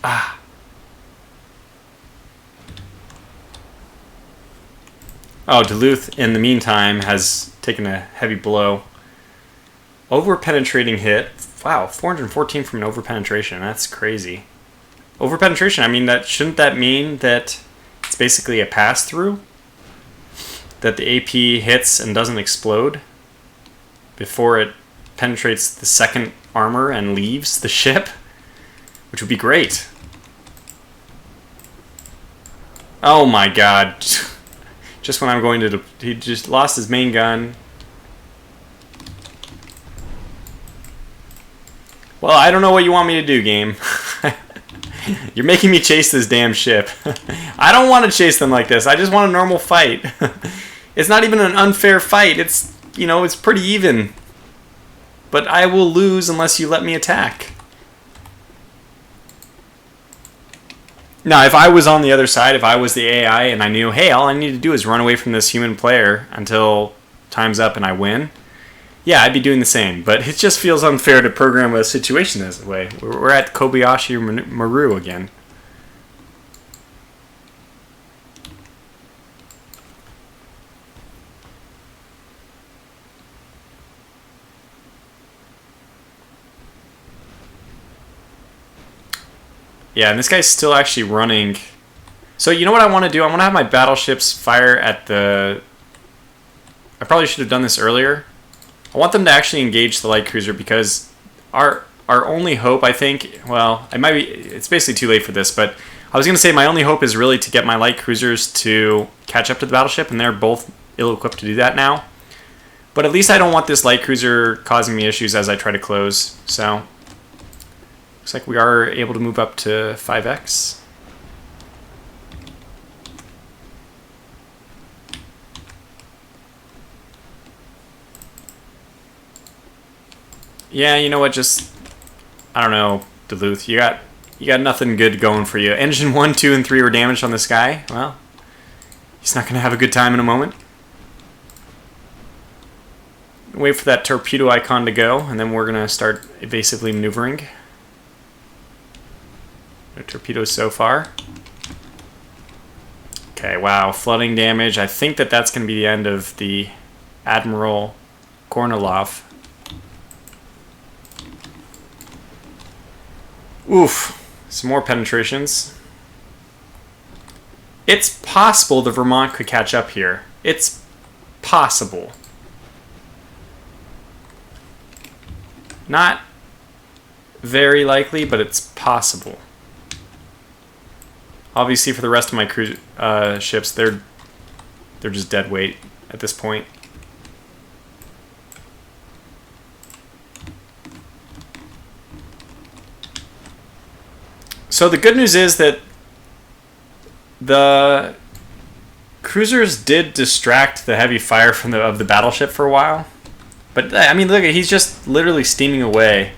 Ah. Oh, Duluth, in the meantime, has taken a heavy blow. Over-penetrating hit. Wow, 414 from an over-penetration. That's crazy. Over-penetration, I mean, shouldn't that mean that it's basically a pass-through? That the AP hits and doesn't explode before it penetrates the second armor and leaves the ship? Which would be great. Oh my god. Just when I'm going to... He just lost his main gun. Well, I don't know what you want me to do, game. You're making me chase this damn ship. I don't want to chase them like this. I just want a normal fight. It's not even an unfair fight. It's, it's pretty even. But I will lose unless you let me attack. Now, if I was on the other side, if I was the AI and I knew, hey, all I need to do is run away from this human player until time's up and I win, yeah, I'd be doing the same. But it just feels unfair to program a situation this way. We're at Kobayashi Maru again. Yeah, and this guy's still actually running. So you know what I want to do? I want to have my battleships fire at the... I probably should have done this earlier. I want them to actually engage the light cruiser because our only hope, I think... Well, it's basically too late for this, but I was going to say my only hope is really to get my light cruisers to catch up to the battleship, and they're both ill-equipped to do that now. But at least I don't want this light cruiser causing me issues as I try to close, so... Looks like we are able to move up to 5x. Yeah, you know what? Just I don't know, Duluth. You got nothing good going for you. Engine 1, 2, and 3 were damaged on this guy. Well, he's not going to have a good time in a moment. wait for that torpedo icon to go, and then we're going to start evasively maneuvering. No torpedoes so far. Okay, wow, flooding damage. I think that that's going to be the end of the Admiral Kornilov. Oof, some more penetrations. It's possible the Vermont could catch up here. It's possible. Not very likely, but it's possible. Obviously, for the rest of my cruise ships, they're just dead weight at this point. So the good news is that the cruisers did distract the heavy fire of the battleship for a while. But, I mean, look, he's just literally steaming away.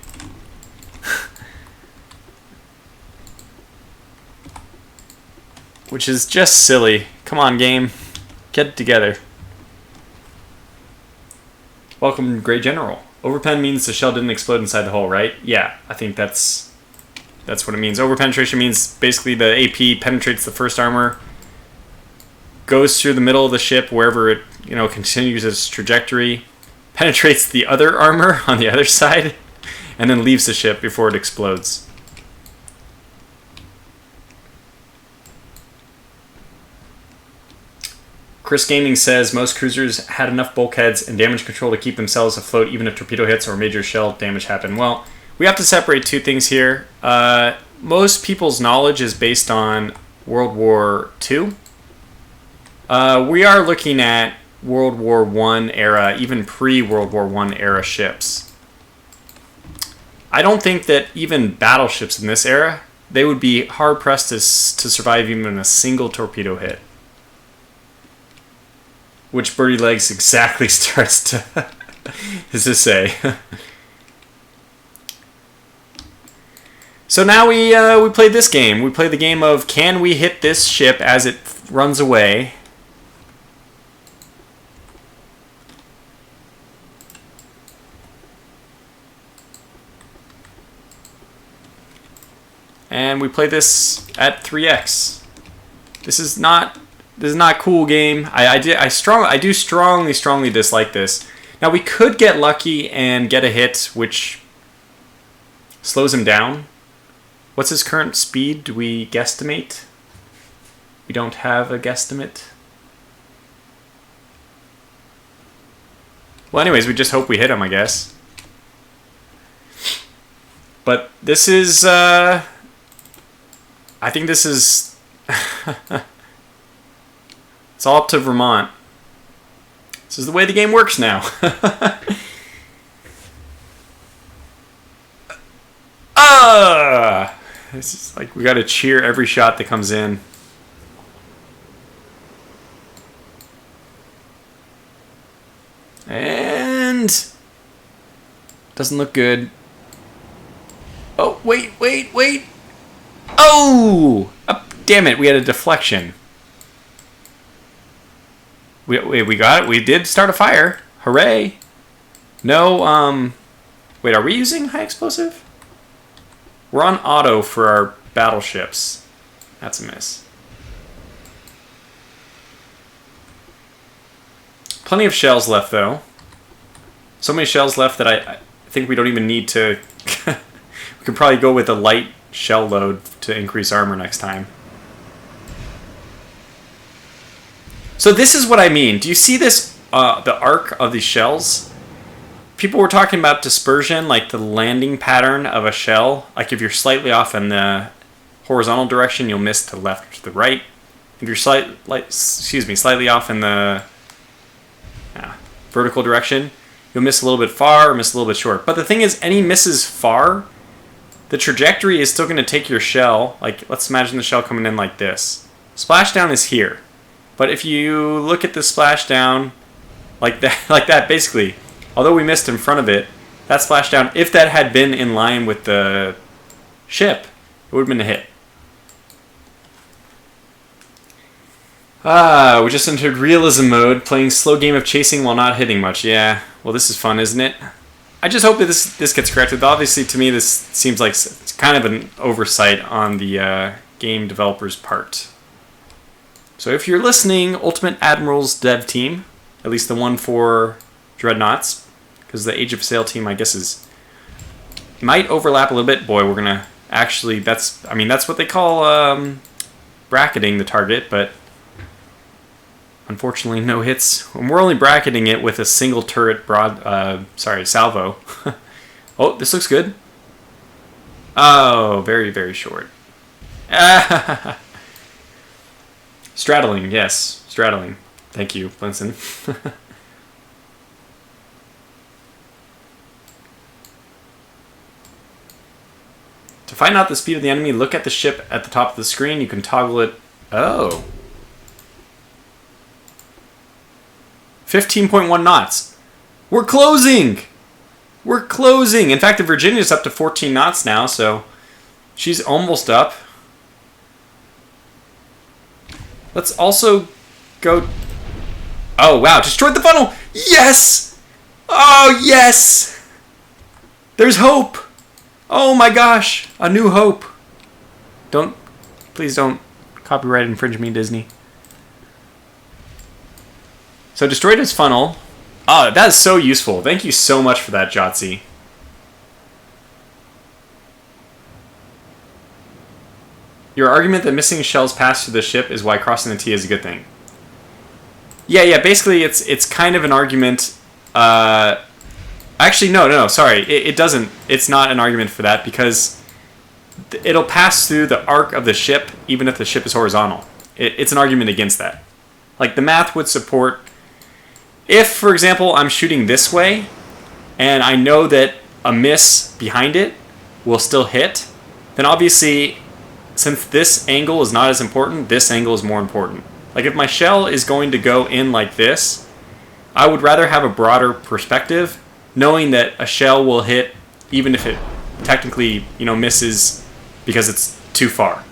Which is just silly. Come on, game. Get it together. Welcome, Grey General. Overpen means the shell didn't explode inside the hull, right? Yeah, I think that's what it means. Overpenetration means basically the AP penetrates the first armor, goes through the middle of the ship wherever it continues its trajectory, penetrates the other armor on the other side, and then leaves the ship before it explodes. Chris Gaming says most cruisers had enough bulkheads and damage control to keep themselves afloat even if torpedo hits or major shell damage happen. Well, we have to separate two things here. Most people's knowledge is based on World War II. We are looking at World War I era, even pre-World War I era ships. I don't think that even battleships in this era, they would be hard-pressed to survive even a single torpedo hit. Which Birdie Legs exactly starts to say. So now we play this game. We play the game of can we hit this ship as it runs away? And we play this at 3x. This is not cool, game. I do strongly dislike this. Now we could get lucky and get a hit, which slows him down. What's his current speed? Do we guesstimate? We don't have a guesstimate. Well, anyways, we just hope we hit him, I guess. But this is, I think this is, it's all up to Vermont. This is the way the game works now. It's just like we gotta cheer every shot that comes in. And doesn't look good. Oh, wait. Oh! Damn it, we had a deflection. We got it. We did start a fire. Hooray. No, wait, are we using high explosive? We're on auto for our battleships. That's a miss. Plenty of shells left, though. So many shells left that I think we don't even need to... We could probably go with a light shell load to increase armor next time. So this is what I mean. Do you see this, the arc of these shells? People were talking about dispersion, like the landing pattern of a shell. Like if you're slightly off in the horizontal direction, you'll miss to the left or to the right. If you're slightly off in the vertical direction, you'll miss a little bit far or miss a little bit short. But the thing is, any misses far, the trajectory is still going to take your shell. Like, let's imagine the shell coming in like this. Splashdown is here. But if you look at the splashdown like that, basically, although we missed in front of it, that splashdown, if that had been in line with the ship, it would have been a hit. We just entered realism mode, playing slow game of chasing while not hitting much. Yeah, well, this is fun, isn't it? I just hope that this gets corrected. Obviously, to me, this seems like it's kind of an oversight on the game developer's part. So if you're listening, Ultimate Admiral's dev team, at least the one for Dreadnoughts, because the Age of Sail team, I guess, might overlap a little bit. Boy, we're gonna actually. That's what they call bracketing the target, but unfortunately, no hits. And we're only bracketing it with a single turret salvo. Oh, this looks good. Oh, very, very short. Straddling, yes. Straddling. Thank you, Blinson. To find out the speed of the enemy, look at the ship at the top of the screen. You can toggle it. Oh. 15.1 knots. We're closing! We're closing! In fact, the Virginia's up to 14 knots now, so she's almost up. Let's also go... Oh, wow. Destroyed the funnel! Yes! Oh, yes! There's hope! Oh, my gosh. A new hope. Please don't copyright infringe me, Disney. So destroyed his funnel. Oh, that is so useful. Thank you so much for that, Jotzi. Your argument that missing shells passed through the ship is why crossing the T is a good thing. Yeah. Basically, it's kind of an argument. Actually, no. Sorry, it doesn't. It's not an argument for that because it'll pass through the arc of the ship even if the ship is horizontal. It's an argument against that. Like the math would support. If, for example, I'm shooting this way and I know that a miss behind it will still hit, then obviously, since this angle is not as important, this angle is more important. Like if my shell is going to go in like this, I would rather have a broader perspective, knowing that a shell will hit even if it technically, misses because it's too far.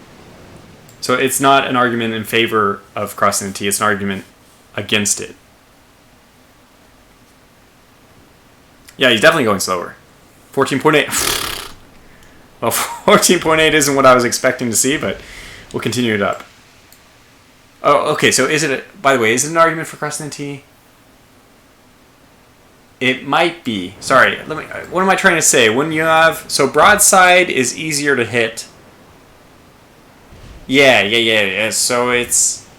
So it's not an argument in favor of crossing the T, it's an argument against it. Yeah, he's definitely going slower. 14.8. Well, 14.8 isn't what I was expecting to see, but we'll continue it up. Oh, okay, so by the way, is it an argument for crossing the T? It might be. Sorry, what am I trying to say? When you have... So broadside is easier to hit. Yeah. So it's...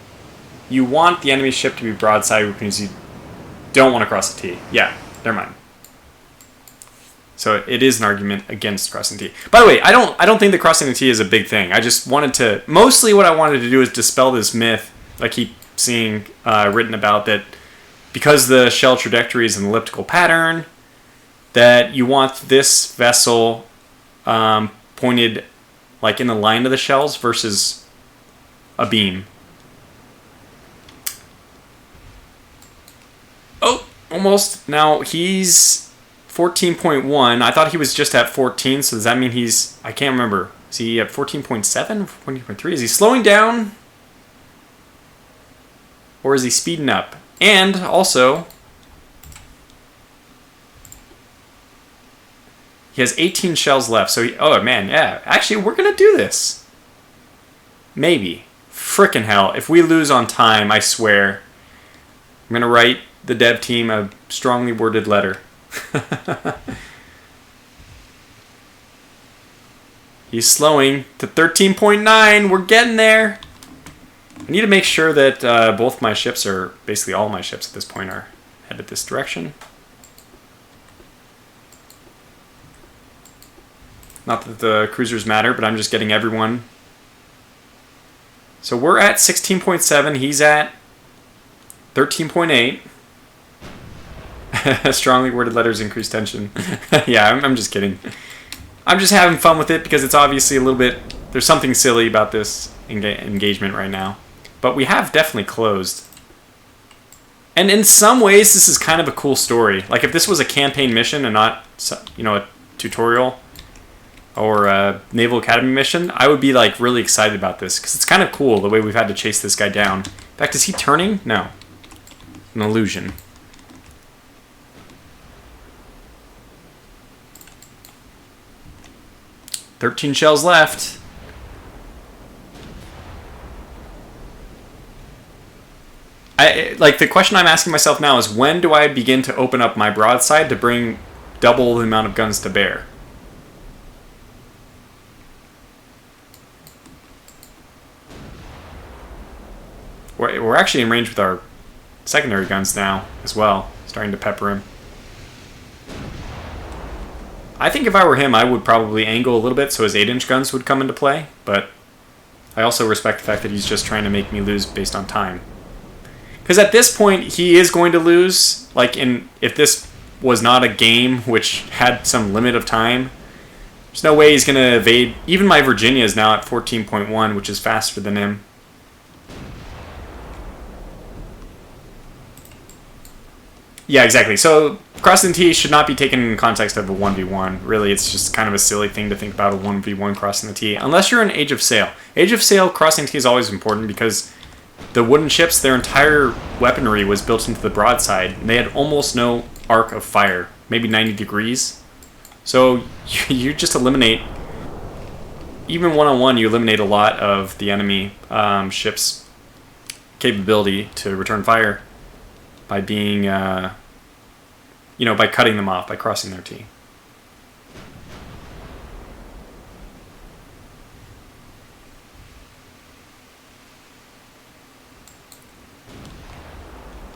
You want the enemy ship to be broadside because you don't want to cross the T. Yeah, never mind. So it is an argument against crossing the T. By the way, I don't think that crossing the T is a big thing. I just wanted to... Mostly what I wanted to do is dispel this myth I keep seeing written about that because the shell trajectory is an elliptical pattern, that you want this vessel pointed like in the line of the shells versus a beam. Oh, almost. Now he's 14.1. I thought he was just at 14, so does that mean he's... I can't remember. Is he at 14.7? 14.3? Is he slowing down? Or is he speeding up? And also, he has 18 shells left. So, oh man, yeah. Actually, we're going to do this. Maybe. Frickin' hell. If we lose on time, I swear, I'm going to write the dev team a strongly worded letter. He's slowing to 13.9. We're getting there. I need to make sure that both my ships are, basically all my ships at this point, are headed this direction. Not that the cruisers matter, but I'm just getting everyone. So we're at 16.7. He's at 13.8. Strongly worded letters increase tension. Yeah, I'm just kidding. I'm just having fun with it because it's obviously a little bit... There's something silly about this engagement right now. But we have definitely closed. And in some ways, this is kind of a cool story. Like if this was a campaign mission and not, a tutorial or a Naval Academy mission, I would be like really excited about this because it's kind of cool the way we've had to chase this guy down In fact, is he turning? No. An illusion. "13 shells left." Like, the question I'm asking myself now is, when do I begin to open up my broadside to bring double the amount of guns to bear? We're actually in range with our secondary guns now as well, starting to pepper him. I think if I were him, I would probably angle a little bit so his 8-inch guns would come into play, but I also respect the fact that he's just trying to make me lose based on time. Because at this point, he is going to lose. Like, if this was not a game which had some limit of time, there's no way he's going to evade. Even my Virginia is now at 14.1, which is faster than him. Yeah, exactly. So crossing the T should not be taken in context of a 1v1. Really, it's just kind of a silly thing to think about a 1v1 crossing the T. Unless you're in Age of Sail. Age of Sail crossing T is always important because the wooden ships, their entire weaponry was built into the broadside. And they had almost no arc of fire. Maybe 90 degrees. So you just eliminate... Even one-on-one, you eliminate a lot of the enemy ship's capability to return fire by being, by cutting them off, by crossing their T.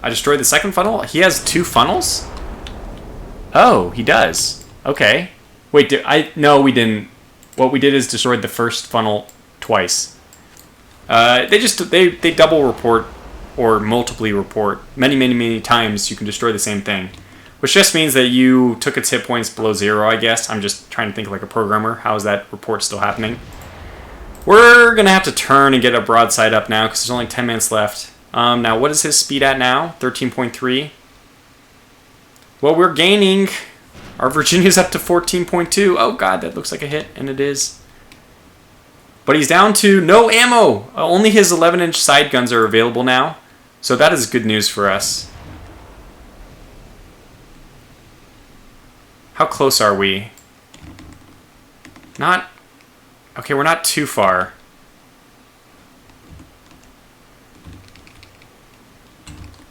I destroyed the second funnel? He has 2 funnels? Oh, he does. Okay. Wait, no, we didn't. What we did is destroyed the first funnel twice. They double report or multiply report. Many times you can destroy the same thing. Which just means that you took its hit points below 0, I guess. I'm just trying to think like a programmer. How is that report still happening? We're going to have to turn and get a broadside up now because there's only 10 minutes left. Now, what is his speed at now? 13.3. Well, we're gaining. Our Virginia's up to 14.2. Oh, God, that looks like a hit, and it is. But he's down to no ammo. Only his 11-inch side guns are available now. So that is good news for us. How close are we? Not... Okay, we're not too far.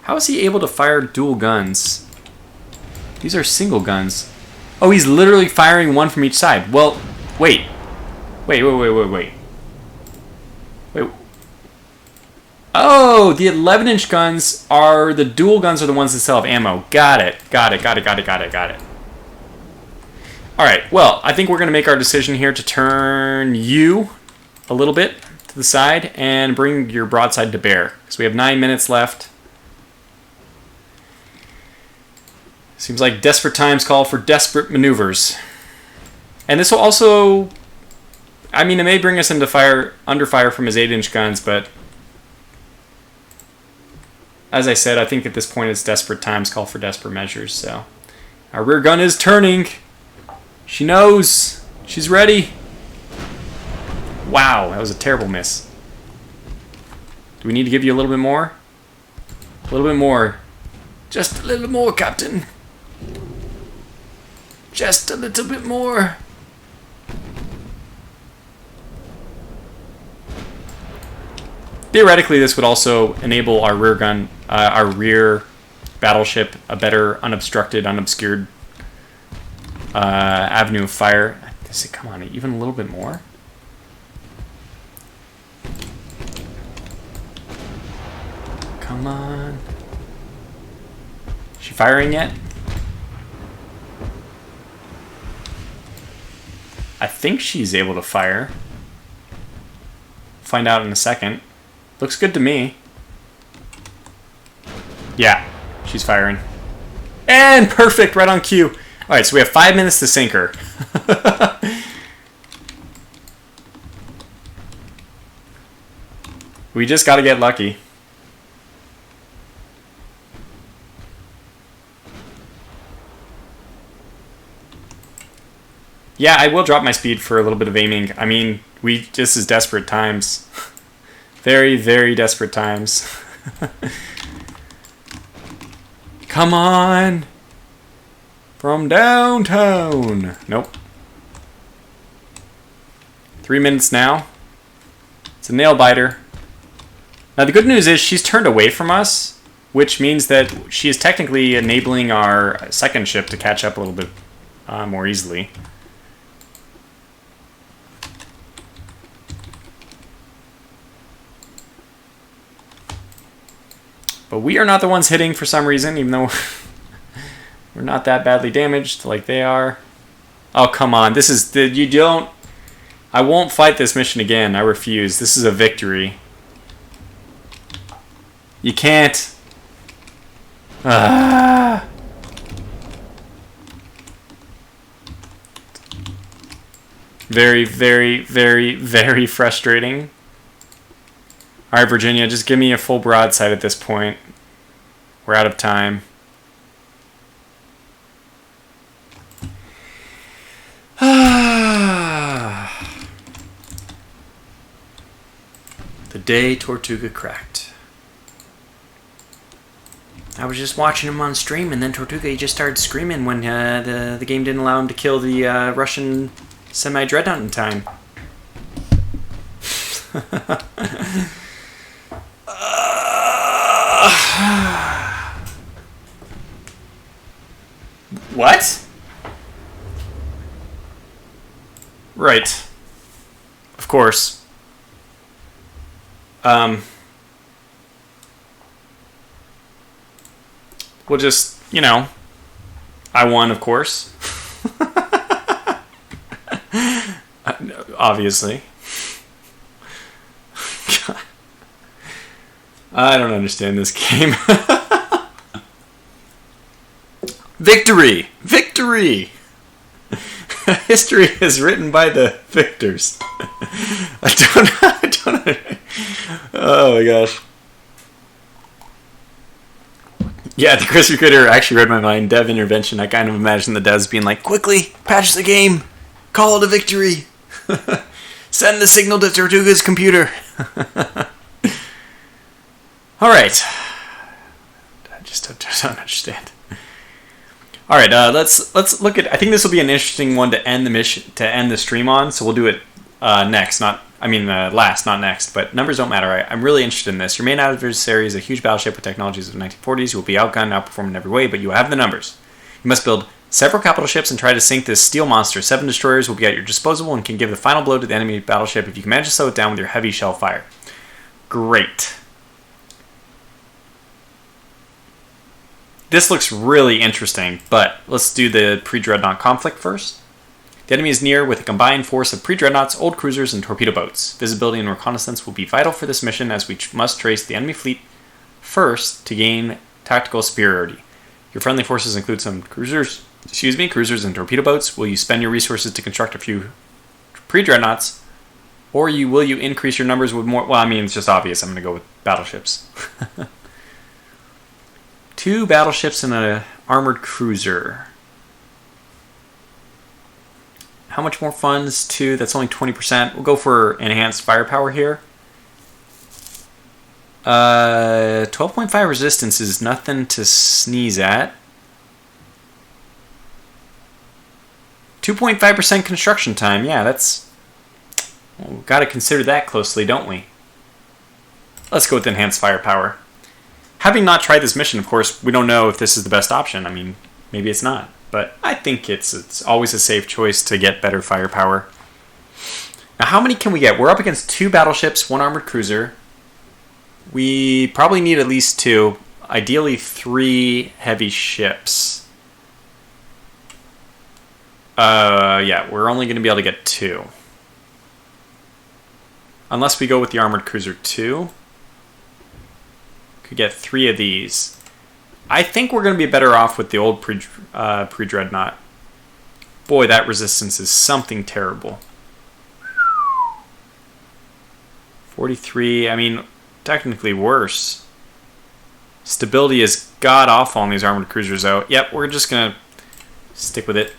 How is he able to fire dual guns? These are single guns. Oh, he's literally firing one from each side. Well, wait. Wait. Oh, the 11-inch guns are... The dual guns are the ones that still have ammo. Got it. Alright, well, I think we're going to make our decision here to turn you a little bit to the side and bring your broadside to bear. Because we have 9 minutes left. Seems like desperate times call for desperate maneuvers. And this will also... I mean, it may bring us into under fire from his 8-inch guns, but... As I said, I think at this point it's desperate times call for desperate measures, so... Our rear gun is turning! She knows! She's ready! Wow, that was a terrible miss. Do we need to give you a little bit more? A little bit more. Just a little more, Captain. Just a little bit more. Theoretically, this would also enable our rear gun, our rear battleship, a better unobstructed, unobscured avenue of fire. Come on, even a little bit more. Come on. Is she firing yet? I think she's able to fire. Find out in a second. Looks good to me. Yeah, she's firing. And perfect, right on cue. Alright, so we have 5 minutes to sink her. We just gotta get lucky. Yeah, I will drop my speed for a little bit of aiming. I mean, this is desperate times. Very, very desperate times. Come on! From downtown! Nope. 3 minutes now. It's a nail biter. Now the good news is she's turned away from us, which means that she is technically enabling our second ship to catch up a little bit more easily. But we are not the ones hitting for some reason, even though we're not that badly damaged like they are. Oh, come on. This is... You don't... I won't fight this mission again. I refuse. This is a victory. You can't... Ah. Very, very, very, very frustrating. Alright, Virginia, just give me a full broadside at this point. We're out of time. The day Tortuga cracked. I was just watching him on stream, and then Tortuga he just started screaming when the game didn't allow him to kill the Russian semi-dreadnought in time. What? Right. Of course. We'll just, you know, I won, of course. Obviously. God. I don't understand this game. Victory! Victory! History is written by the victors. I don't. Oh my gosh. Yeah, the Crispy Critter actually read my mind. Dev intervention. I kind of imagine the devs being like, quickly, patch the game. Call it a victory. Send the signal to Tortuga's computer. Alright. I just don't understand. Alright, let's look at... I think this will be an interesting one to end the mission, to end the stream on, so we'll do it next, last, not next, but numbers don't matter. I'm really interested in this. Your main adversary is a huge battleship with technologies of the 1940s. You will be outgunned, outperformed in every way, but you have the numbers. You must build several capital ships and try to sink this steel monster. 7 destroyers will be at your disposal and can give the final blow to the enemy battleship if you can manage to slow it down with your heavy shell fire. Great. This looks really interesting, but let's do the pre-dreadnought conflict first. The enemy is near with a combined force of pre-dreadnoughts, old cruisers, and torpedo boats. Visibility and reconnaissance will be vital for this mission as we must trace the enemy fleet first to gain tactical superiority. Your friendly forces include some cruisers and torpedo boats. Will you spend your resources to construct a few pre-dreadnoughts, or will you increase your numbers with more? Well, I mean, it's just obvious. I'm going to go with battleships. 2 battleships and an armored cruiser. How much more funds? 2. That's only 20%. We'll go for enhanced firepower here. 12.5 resistance is nothing to sneeze at. 2.5% construction time. Yeah, that's... Well, we've got to consider that closely, don't we? Let's go with enhanced firepower. Having not tried this mission, of course, we don't know if this is the best option. I mean, maybe it's not. But I think it's always a safe choice to get better firepower. Now, how many can we get? We're up against 2 battleships, 1 armored cruiser. We probably need at least 2. Ideally, 3 heavy ships. Yeah, we're only going to be able to get 2. Unless we go with the armored cruiser 2. Could get 3 of these. I think we're going to be better off with the old pre-dreadnought. Boy, that resistance is something terrible. 43, I mean, technically worse. Stability is god-awful on these armored cruisers out. Yep, we're just going to stick with it.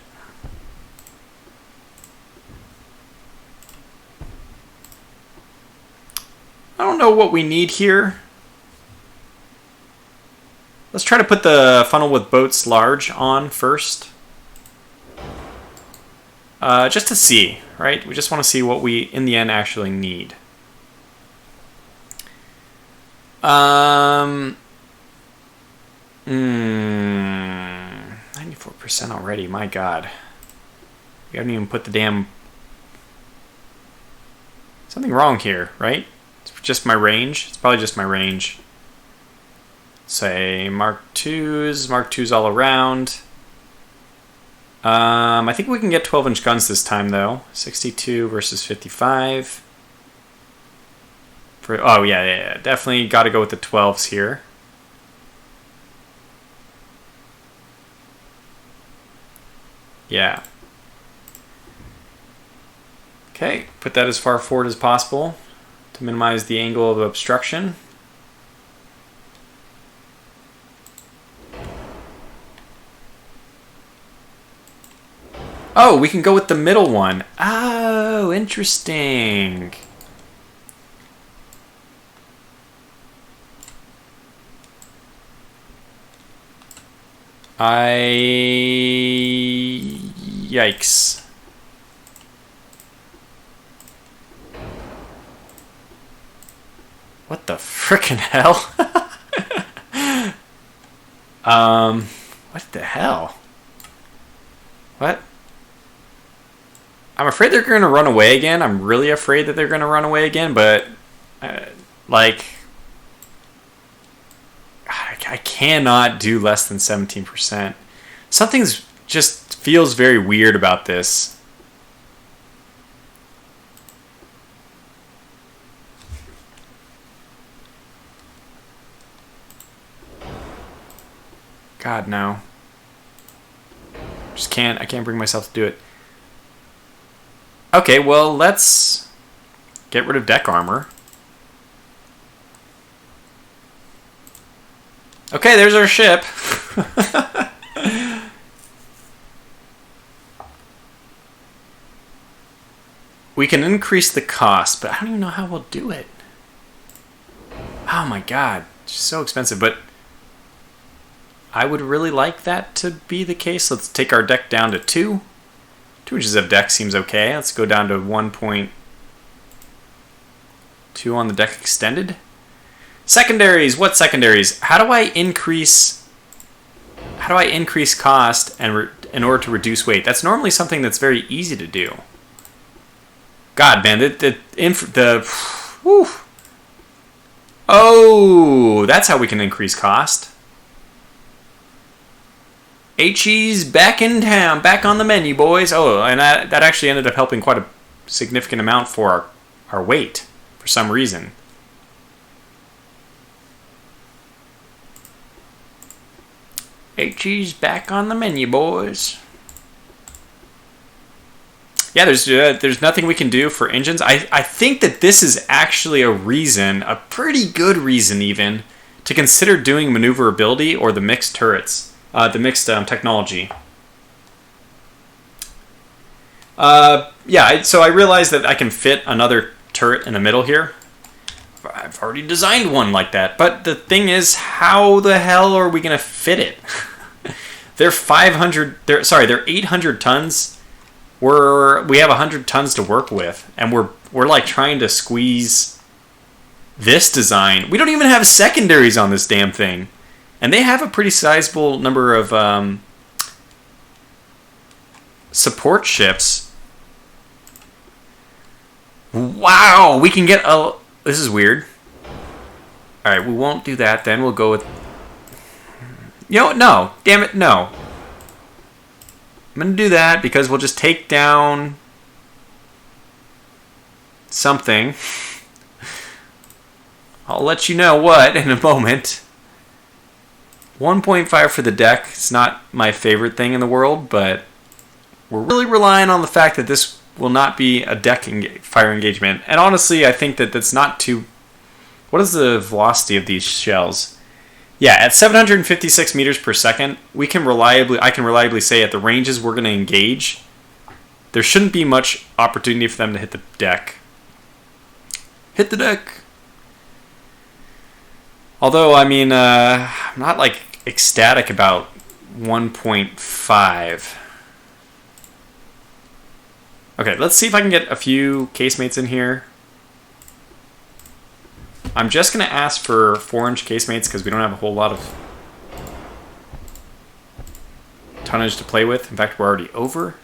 I don't know what we need here. Let's try to put the funnel with boats large on first. Just to see, right? We just want to see what we, in the end, actually need. 94% already, my god. We haven't even put the damn... Something wrong here, right? It's just my range. It's probably just my range. Say Mark IIs all around. I think we can get 12-inch guns this time, though. 62 versus 55. Oh, yeah. Definitely got to go with the 12s here. Yeah. Okay, put that as far forward as possible to minimize the angle of obstruction. Oh, we can go with the middle one. Oh, interesting. Yikes. What the frickin' hell? What the hell? What? I'm afraid they're going to run away again. I'm really afraid that they're going to run away again, but like I cannot do less than 17%. Something's just feels very weird about this. God, no. I can't bring myself to do it. Okay, well, let's get rid of deck armor. Okay, there's our ship. We can increase the cost, but I don't even know how we'll do it. Oh my god, it's so expensive, but I would really like that to be the case. Let's take our deck down to 2. 2 inches of deck seems okay. Let's go down to 1.2 on the deck extended. Secondaries. What secondaries? How do I increase cost and in order to reduce weight? That's normally something that's very easy to do. God, man, whew. Oh, that's how we can increase cost. HE's back in town, back on the menu, boys. Oh, and that actually ended up helping quite a significant amount for our weight for some reason. HE's back on the menu, boys. Yeah, there's nothing we can do for engines. I think that this is actually a reason, a pretty good reason even, to consider doing maneuverability or the mixed turrets. The mixed technology. Yeah, so I realized that I can fit another turret in the middle here. I've already designed one like that, but the thing is, how the hell are we gonna fit it? They're 800 tons. We have 100 tons to work with, and we're like trying to squeeze this design. We don't even have secondaries on this damn thing. And they have a pretty sizable number of support ships. Wow, we can get a... This is weird. Alright, we won't do that then. We'll go with... No. Damn it, no. I'm going to do that because we'll just take down something. I'll let you know what in a moment. 1.5 for the deck. It's not my favorite thing in the world, but we're really relying on the fact that this will not be a deck fire engagement. And honestly, I think that that's not too... What is the velocity of these shells? Yeah, at 756 meters per second, I can reliably say at the ranges we're going to engage, there shouldn't be much opportunity for them to hit the deck. Hit the deck! Although, I mean, I'm not like ecstatic about 1.5. Okay, let's see if I can get a few casemates in here. I'm just going to ask for 4-inch casemates because we don't have a whole lot of tonnage to play with. In fact, we're already over.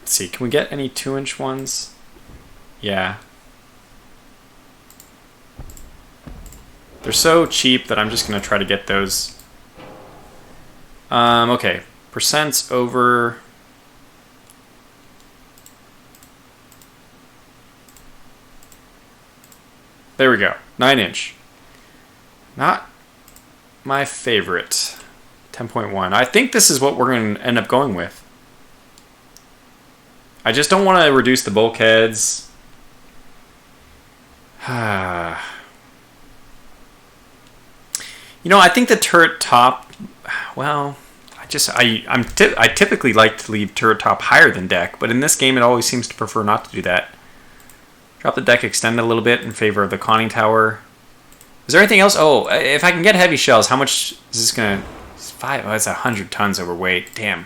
Let's see, can we get any 2-inch ones? Yeah. They're so cheap that I'm just going to try to get those. Okay, percents over. There we go, 9-inch. Not my favorite. 10.1. I think this is what we're going to end up going with. I just don't want to reduce the bulkheads. You know, I think the turret top, well, I typically like to leave turret top higher than deck, but in this game it always seems to prefer not to do that. Drop the deck extend a little bit in favor of the conning tower. Is there anything else? Oh, if I can get heavy shells, how much is this going to... Oh, that's 100 tons overweight. Damn.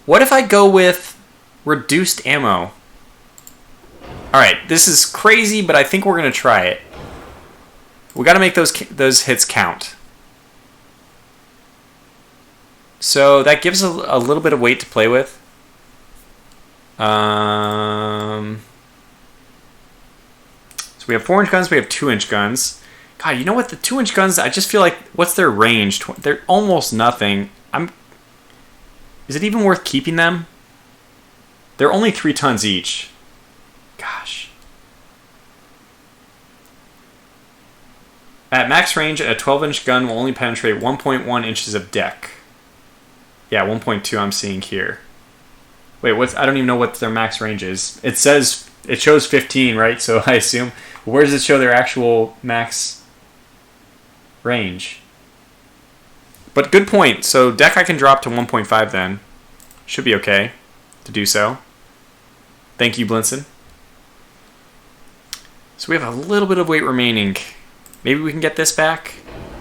What if I go with reduced ammo? Alright, this is crazy, but I think we're going to try it. We got to make those hits count. So that gives a little bit of weight to play with. So we have 4-inch guns, we have 2-inch guns. God, you know what? The 2-inch guns, I just feel like, what's their range? They're almost nothing. Is it even worth keeping them? They're only 3 tons each. Gosh. At max range, a 12-inch gun will only penetrate 1.1 inches of deck. Yeah, 1.2 I'm seeing here. Wait, I don't even know what their max range is. It shows 15, right? So I assume, where does it show their actual max range? But good point. So deck I can drop to 1.5 then. Should be okay to do so. Thank you, Blinson. So we have a little bit of weight remaining. Maybe we can get this back?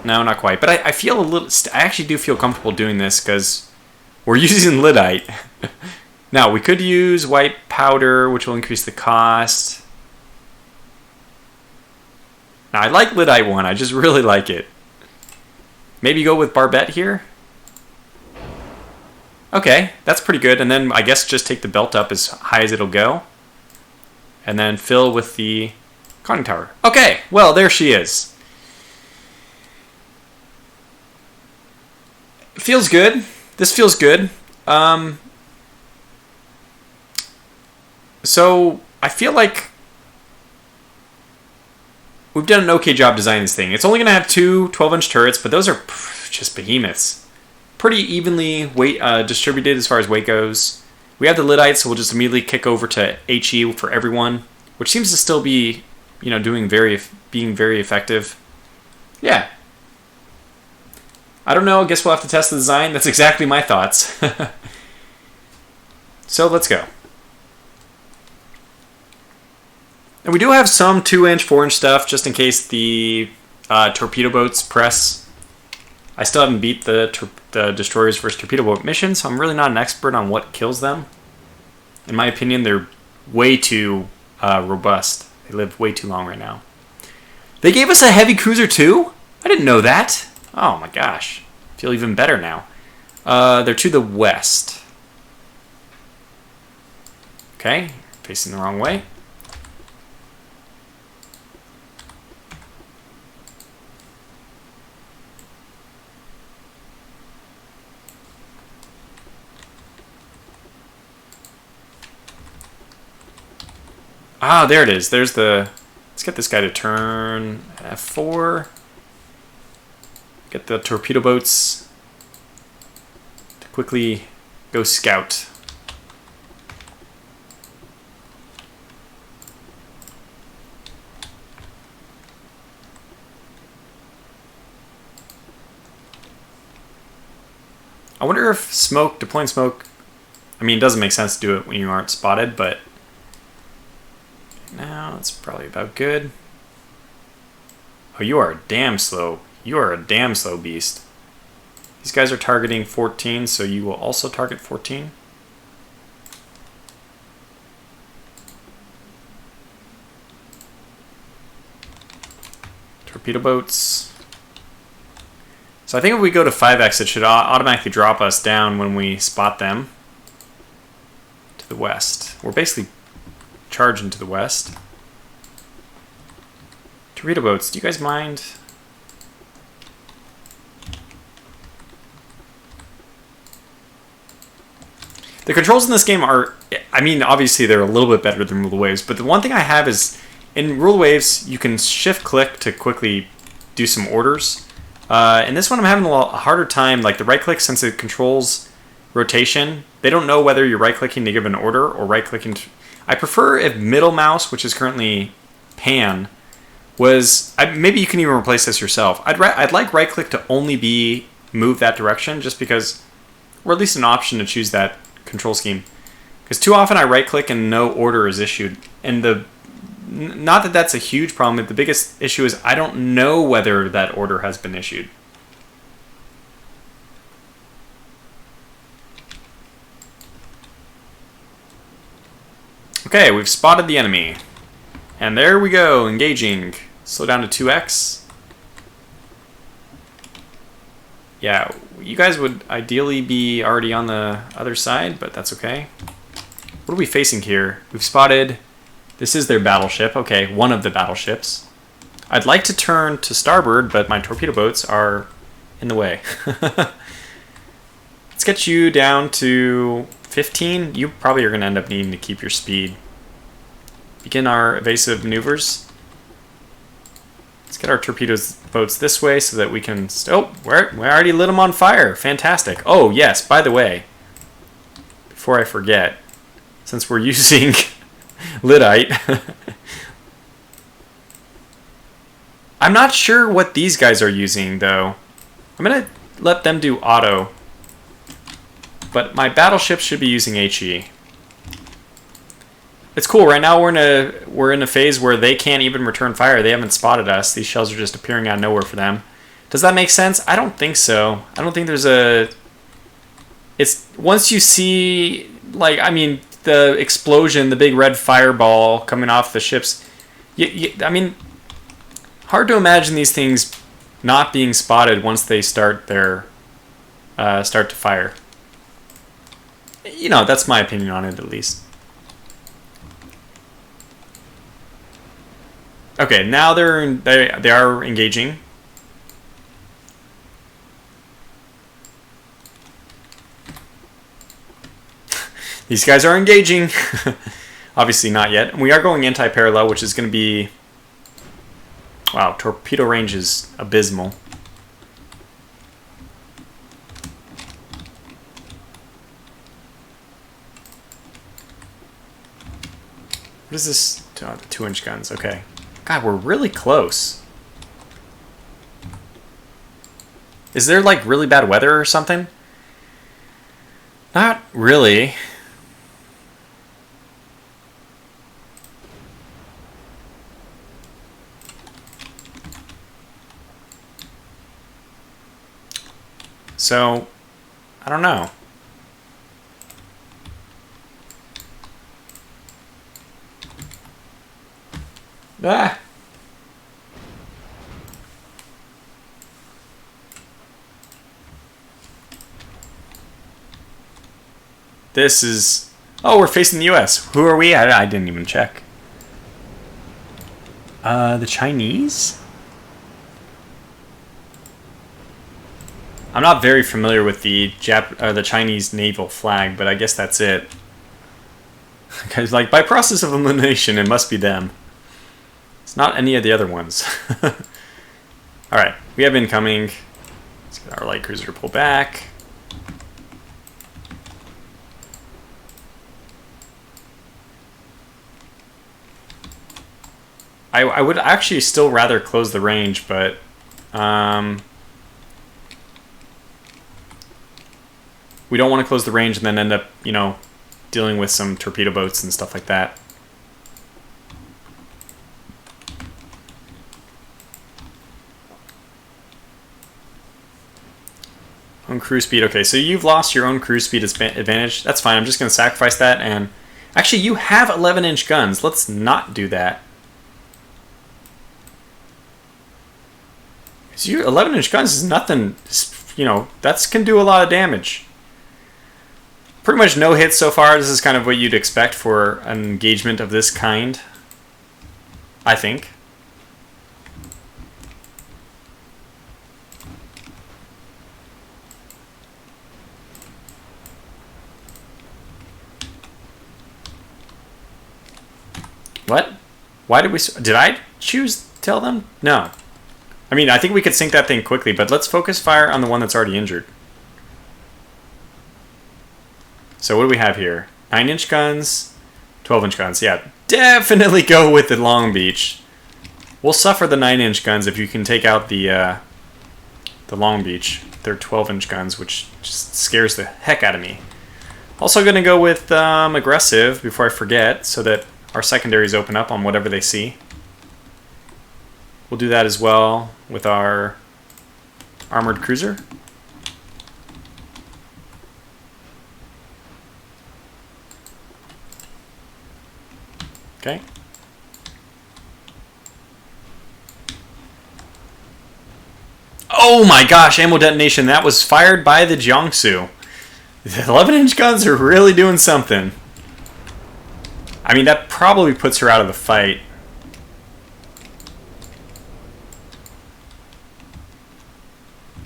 No, not quite. But I feel a little... I actually do feel comfortable doing this because we're using Lyddite. Now, we could use white powder, which will increase the cost. Now, I like Lyddite 1. I just really like it. Maybe go with Barbette here? Okay, that's pretty good. And then I guess just take the belt up as high as it'll go. And then fill with the conning tower. Okay, well, there she is. It feels good. This feels good. So I feel like we've done an okay job designing this thing. It's only going to have 2 12-inch turrets, but those are just behemoths. Pretty evenly distributed as far as weight goes. We have the Lyddite, so we'll just immediately kick over to HE for everyone, which seems to still be, being very effective. Yeah. I don't know. I guess we'll have to test the design. That's exactly my thoughts. So let's go. And we do have some 2-inch, 4-inch stuff, just in case the torpedo boats press. I still haven't beat the destroyers versus torpedo boat mission, so I'm really not an expert on what kills them. In my opinion, they're way too robust. They live way too long right now. They gave us a heavy cruiser too? I didn't know that. Oh my gosh. I feel even better now. They're to the west. Okay, facing the wrong way. Ah, there it is. There's the... Let's get this guy to turn F4. Get the torpedo boats to quickly go scout. I wonder if deploying smoke... I mean, it doesn't make sense to do it when you aren't spotted, but... about good. Oh, you are damn slow. You are a damn slow beast. These guys are targeting 14, so you will also target 14. Torpedo boats. So I think if we go to 5x, it should automatically drop us down when we spot them to the west. We're basically charging to the west. Torpedo boats, do you guys mind? The controls in this game are, I mean, obviously they're a little bit better than Rule of Waves, but the one thing I have is, in Rule of Waves, you can shift-click to quickly do some orders. In this one, I'm having a harder time. Like, the right-click, since it controls rotation, they don't know whether you're right-clicking to give an order or right-clicking to... I prefer if middle mouse, which is currently pan, was... maybe you can even replace this yourself. I'd like right-click to only be move that direction, just because... Or at least an option to choose that control scheme. Because too often I right-click and no order is issued. And the... Not that that's a huge problem, but the biggest issue is I don't know whether that order has been issued. Okay, we've spotted the enemy. And there we go, engaging. Slow down to 2x. Yeah, you guys would ideally be already on the other side, but that's okay. What are we facing here? We've spotted... This is their battleship. Okay, one of the battleships. I'd like to turn to starboard, but my torpedo boats are in the way. Let's get you down to 15. You probably are going to end up needing to keep your speed. Begin our evasive maneuvers. Let's get our torpedo boats this way so that we can... Oh, we already lit them on fire. Fantastic. Oh, yes, by the way, before I forget, since we're using... Lyddite. I'm not sure what these guys are using, though. I'm going to let them do auto. But my battleship should be using HE. It's cool. Right now we're in a phase where they can't even return fire. They haven't spotted us. These shells are just appearing out of nowhere for them. Does that make sense? I don't think so. I don't think there's a... It's... Once you see... Like, I mean... The explosion, the big red fireball coming off the ships. I mean, hard to imagine these things not being spotted once they start their start to fire. You know, that's my opinion on it, at least. Okay, now they are engaging. These guys are engaging. Obviously not yet. We are going anti-parallel, which is going to be... Wow, torpedo range is abysmal. What is this? Oh, the 2-inch guns, okay. God, we're really close. Is there like really bad weather or something? Not really. So, I don't know. Ah! This is... Oh, we're facing the US. Who are we? I didn't even check. The Chinese? I'm not very familiar with the Chinese naval flag, but I guess that's it. Because, like, by process of elimination, it must be them. It's not any of the other ones. Alright, we have incoming. Let's get our light cruiser to pull back. I would actually still rather close the range, but... we don't want to close the range and then end up, you know, dealing with some torpedo boats and stuff like that. Own cruise speed. Okay, so you've lost your own cruise speed advantage. That's fine. I'm just going to sacrifice that. And actually, you have 11-inch guns. Let's not do that. So 11-inch guns is nothing. You know, that can do a lot of damage. Pretty much no hits so far. This is kind of what you'd expect for an engagement of this kind, I think. What? Why did we... Did I choose to tell them? No. I mean, I think we could sink that thing quickly, but let's focus fire on the one that's already injured. So what do we have here? 9-inch guns, 12-inch guns. Yeah, definitely go with the Long Beach. We'll suffer the 9-inch guns if you can take out the Long Beach. They're 12-inch guns, which just scares the heck out of me. Also going to go with aggressive before I forget, so that our secondaries open up on whatever they see. We'll do that as well with our armored cruiser. Okay. Oh my gosh, ammo detonation. That was fired by the Jiangsu. The 11-inch guns are really doing something. I mean, that probably puts her out of the fight.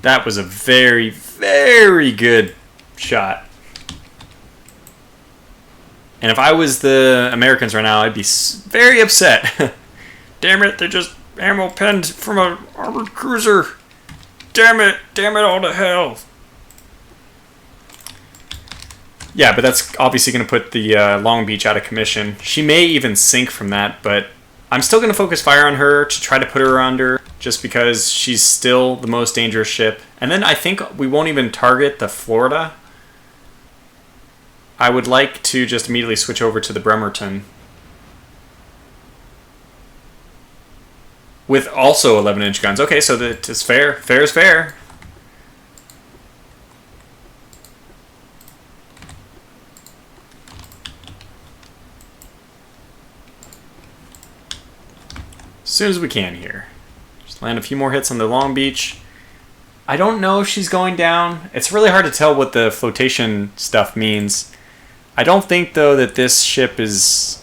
That was a very, very good shot. And if I was the Americans right now, I'd be very upset. Damn it, they just ammo penned from an armored cruiser. Damn it all to hell. Yeah, but that's obviously going to put the Long Beach out of commission. She may even sink from that, but I'm still going to focus fire on her to try to put her under, just because she's still the most dangerous ship. And then I think we won't even target the Florida. I would like to just immediately switch over to the Bremerton. With also 11-inch guns. Okay, so that is fair. Fair is fair. As soon as we can here. Just land a few more hits on the Long Beach. I don't know if she's going down. It's really hard to tell what the flotation stuff means. I don't think, though, that this ship is...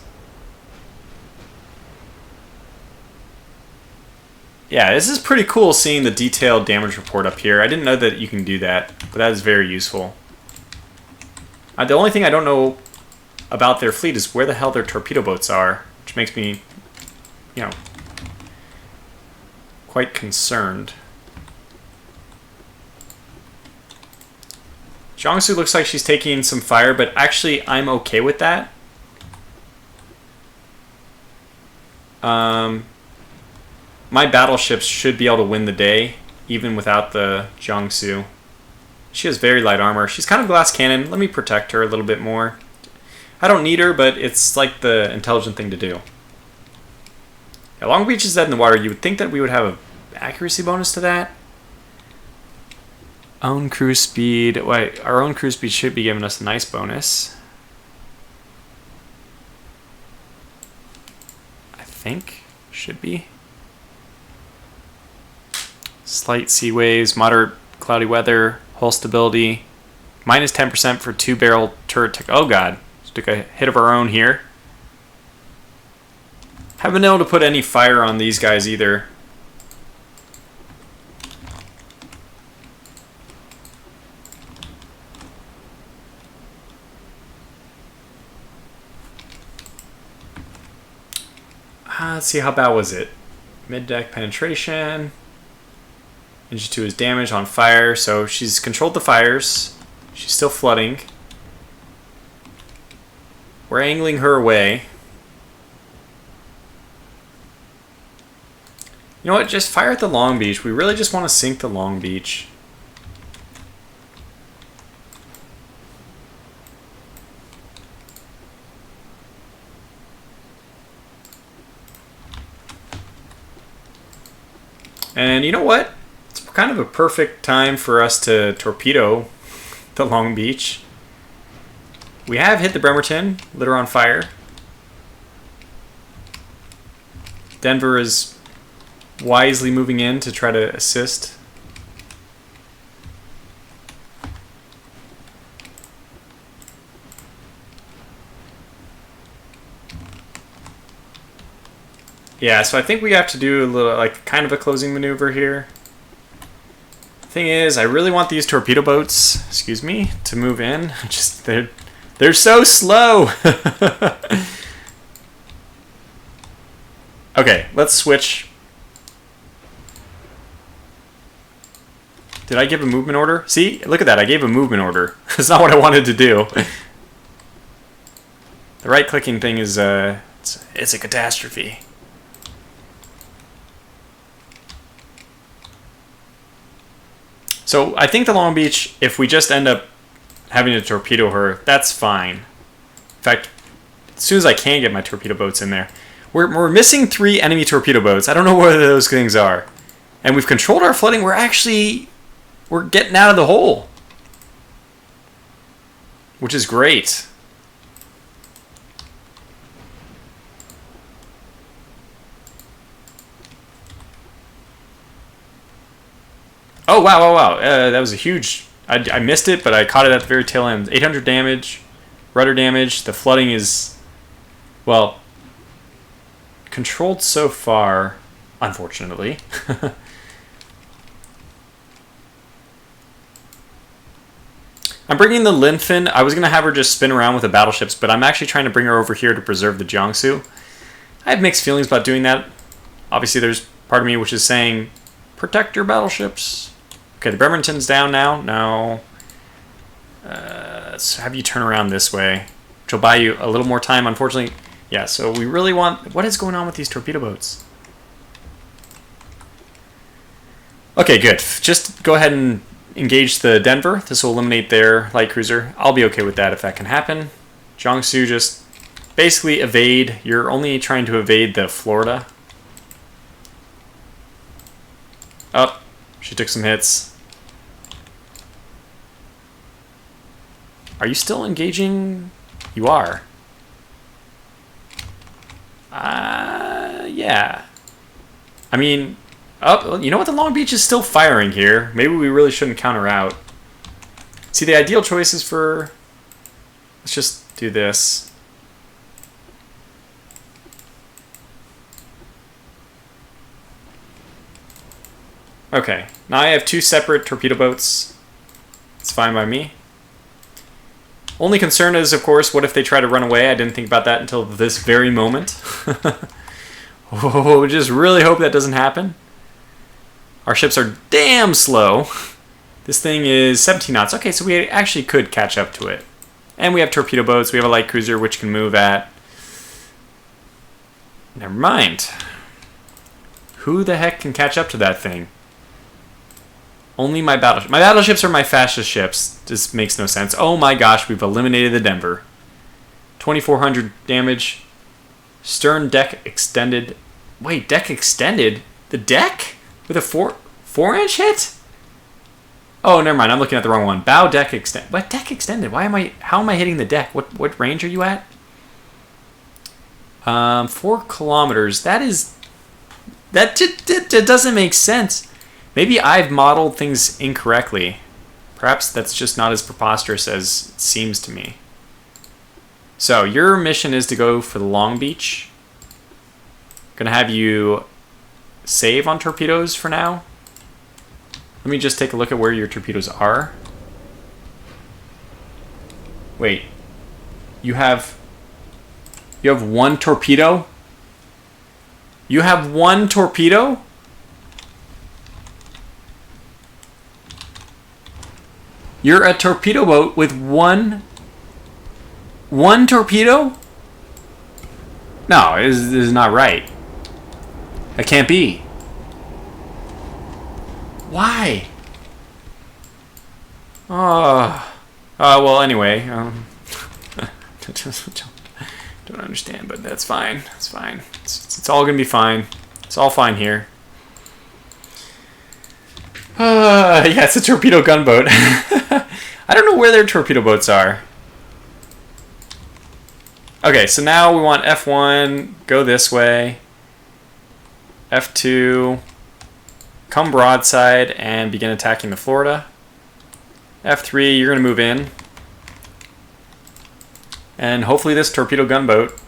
Yeah, this is pretty cool seeing the detailed damage report up here. I didn't know that you can do that, but that is very useful. The only thing I don't know about their fleet is where the hell their torpedo boats are, which makes me, you know, quite concerned. Jiangsu looks like she's taking some fire, but actually I'm okay with that. My battleships should be able to win the day, even without the Jiangsu. She has very light armor. She's kind of glass cannon. Let me protect her a little bit more. I don't need her, but it's like the intelligent thing to do. Yeah, Long Beach is dead in the water. You would think that we would have an accuracy bonus to that. Own cruise speed. Wait, our own cruise speed should be giving us a nice bonus. I think. Should be. Slight sea waves, moderate cloudy weather, hull stability, minus 10% for 2-barrel turret tech. Oh god, just took a hit of our own here. Haven't been able to put any fire on these guys either. Let's see, how bad was it? Mid-deck penetration. Engine 2 is damaged on fire, so she's controlled the fires. She's still flooding. We're angling her away. You know what? Just fire at the Long Beach. We really just want to sink the Long Beach. And you know what? kind of a perfect time for us to torpedo the Long Beach. We have hit the Bremerton, lit her on fire. Denver is wisely moving in to try to assist. Yeah, so I think we have to do a little, like, kind of a closing maneuver here. Thing is, I really want these torpedo boats, excuse me, to move in. Just they're so slow. Okay, let's switch. Did I give a movement order? See, look at that. I gave a movement order. That's not what I wanted to do. The right-clicking thing is it's a catastrophe. So I think the Long Beach, if we just end up having to torpedo her, that's fine. In fact, as soon as I can get my torpedo boats in there. We're missing 3 enemy torpedo boats. I don't know where those things are. And we've controlled our flooding. We're getting out of the hole. Which is great. Oh, wow. That was a huge... I missed it, but I caught it at the very tail end. 800 damage, rudder damage. The flooding is, well, controlled so far, unfortunately. I'm bringing the Linfin. I was going to have her just spin around with the battleships, but I'm actually trying to bring her over here to preserve the Jiangsu. I have mixed feelings about doing that. Obviously, there's part of me which is saying, protect your battleships. Okay, the Bremerton's down now. No. Let's have you turn around this way, which will buy you a little more time, unfortunately. Yeah, so we really want... What is going on with these torpedo boats? Okay, good. Just go ahead and engage the Denver. This will eliminate their light cruiser. I'll be okay with that if that can happen. Jiangsu, just basically evade. You're only trying to evade the Florida. Oh, she took some hits. Are you still engaging? You are. Yeah. I mean, oh, you know what? The Long Beach is still firing here. Maybe we really shouldn't counter out. See, the ideal choice is for... Let's just do this. Okay. Now I have 2 separate torpedo boats. It's fine by me. Only concern is, of course, what if they try to run away? I didn't think about that until this very moment. Oh, just really hope that doesn't happen. Our ships are damn slow. This thing is 17 knots. Okay, so we actually could catch up to it. And we have torpedo boats. We have a light cruiser which can move at... Never mind. Who the heck can catch up to that thing? Only my battleships. My battleships are my fastest ships. This makes no sense. Oh my gosh, we've eliminated the Denver. 2,400 damage. Stern deck extended. Wait, deck extended? The deck? With a 4-inch hit? Oh, never mind. I'm looking at the wrong one. Bow deck extended. What deck extended? How am I hitting the deck? What range are you at? 4 kilometers. That doesn't make sense. Maybe I've modeled things incorrectly. Perhaps that's just not as preposterous as it seems to me. So, your mission is to go for the Long Beach. Gonna have you save on torpedoes for now. Let me just take a look at where your torpedoes are. Wait. You have 1 torpedo? You have 1 torpedo? You're a torpedo boat with one torpedo? No, this is not right. That can't be. Why? Well, anyway. Don't understand, but that's fine. That's fine. It's all going to be fine. It's all fine here. Yeah, it's a torpedo gunboat. I don't know where their torpedo boats are. Okay, so now we want F1, go this way. F2, come broadside and begin attacking the Florida. F3, you're going to move in. And hopefully this torpedo gunboat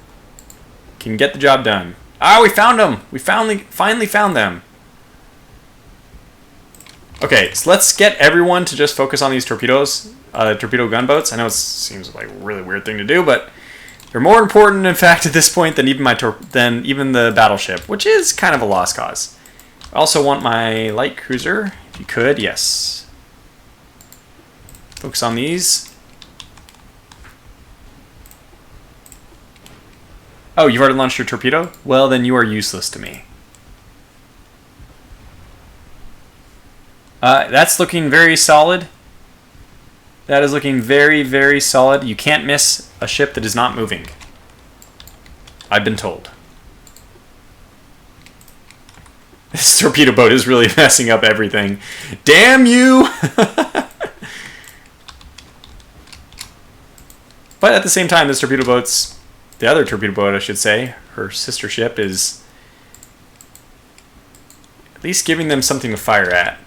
can get the job done. Ah, we found them! We finally found them. Okay, so let's get everyone to just focus on these torpedoes, torpedo gunboats. I know it seems like a really weird thing to do, but they're more important, in fact, at this point than even the battleship, which is kind of a lost cause. I also want my light cruiser, if you could, yes. Focus on these. Oh, you've already launched your torpedo? Well, then you are useless to me. That's looking very solid. That is looking very, very solid. You can't miss a ship that is not moving. I've been told. This torpedo boat is really messing up everything. Damn you! But at the same time, this torpedo boat's... The other torpedo boat, I should say, her sister ship, is at least giving them something to fire at.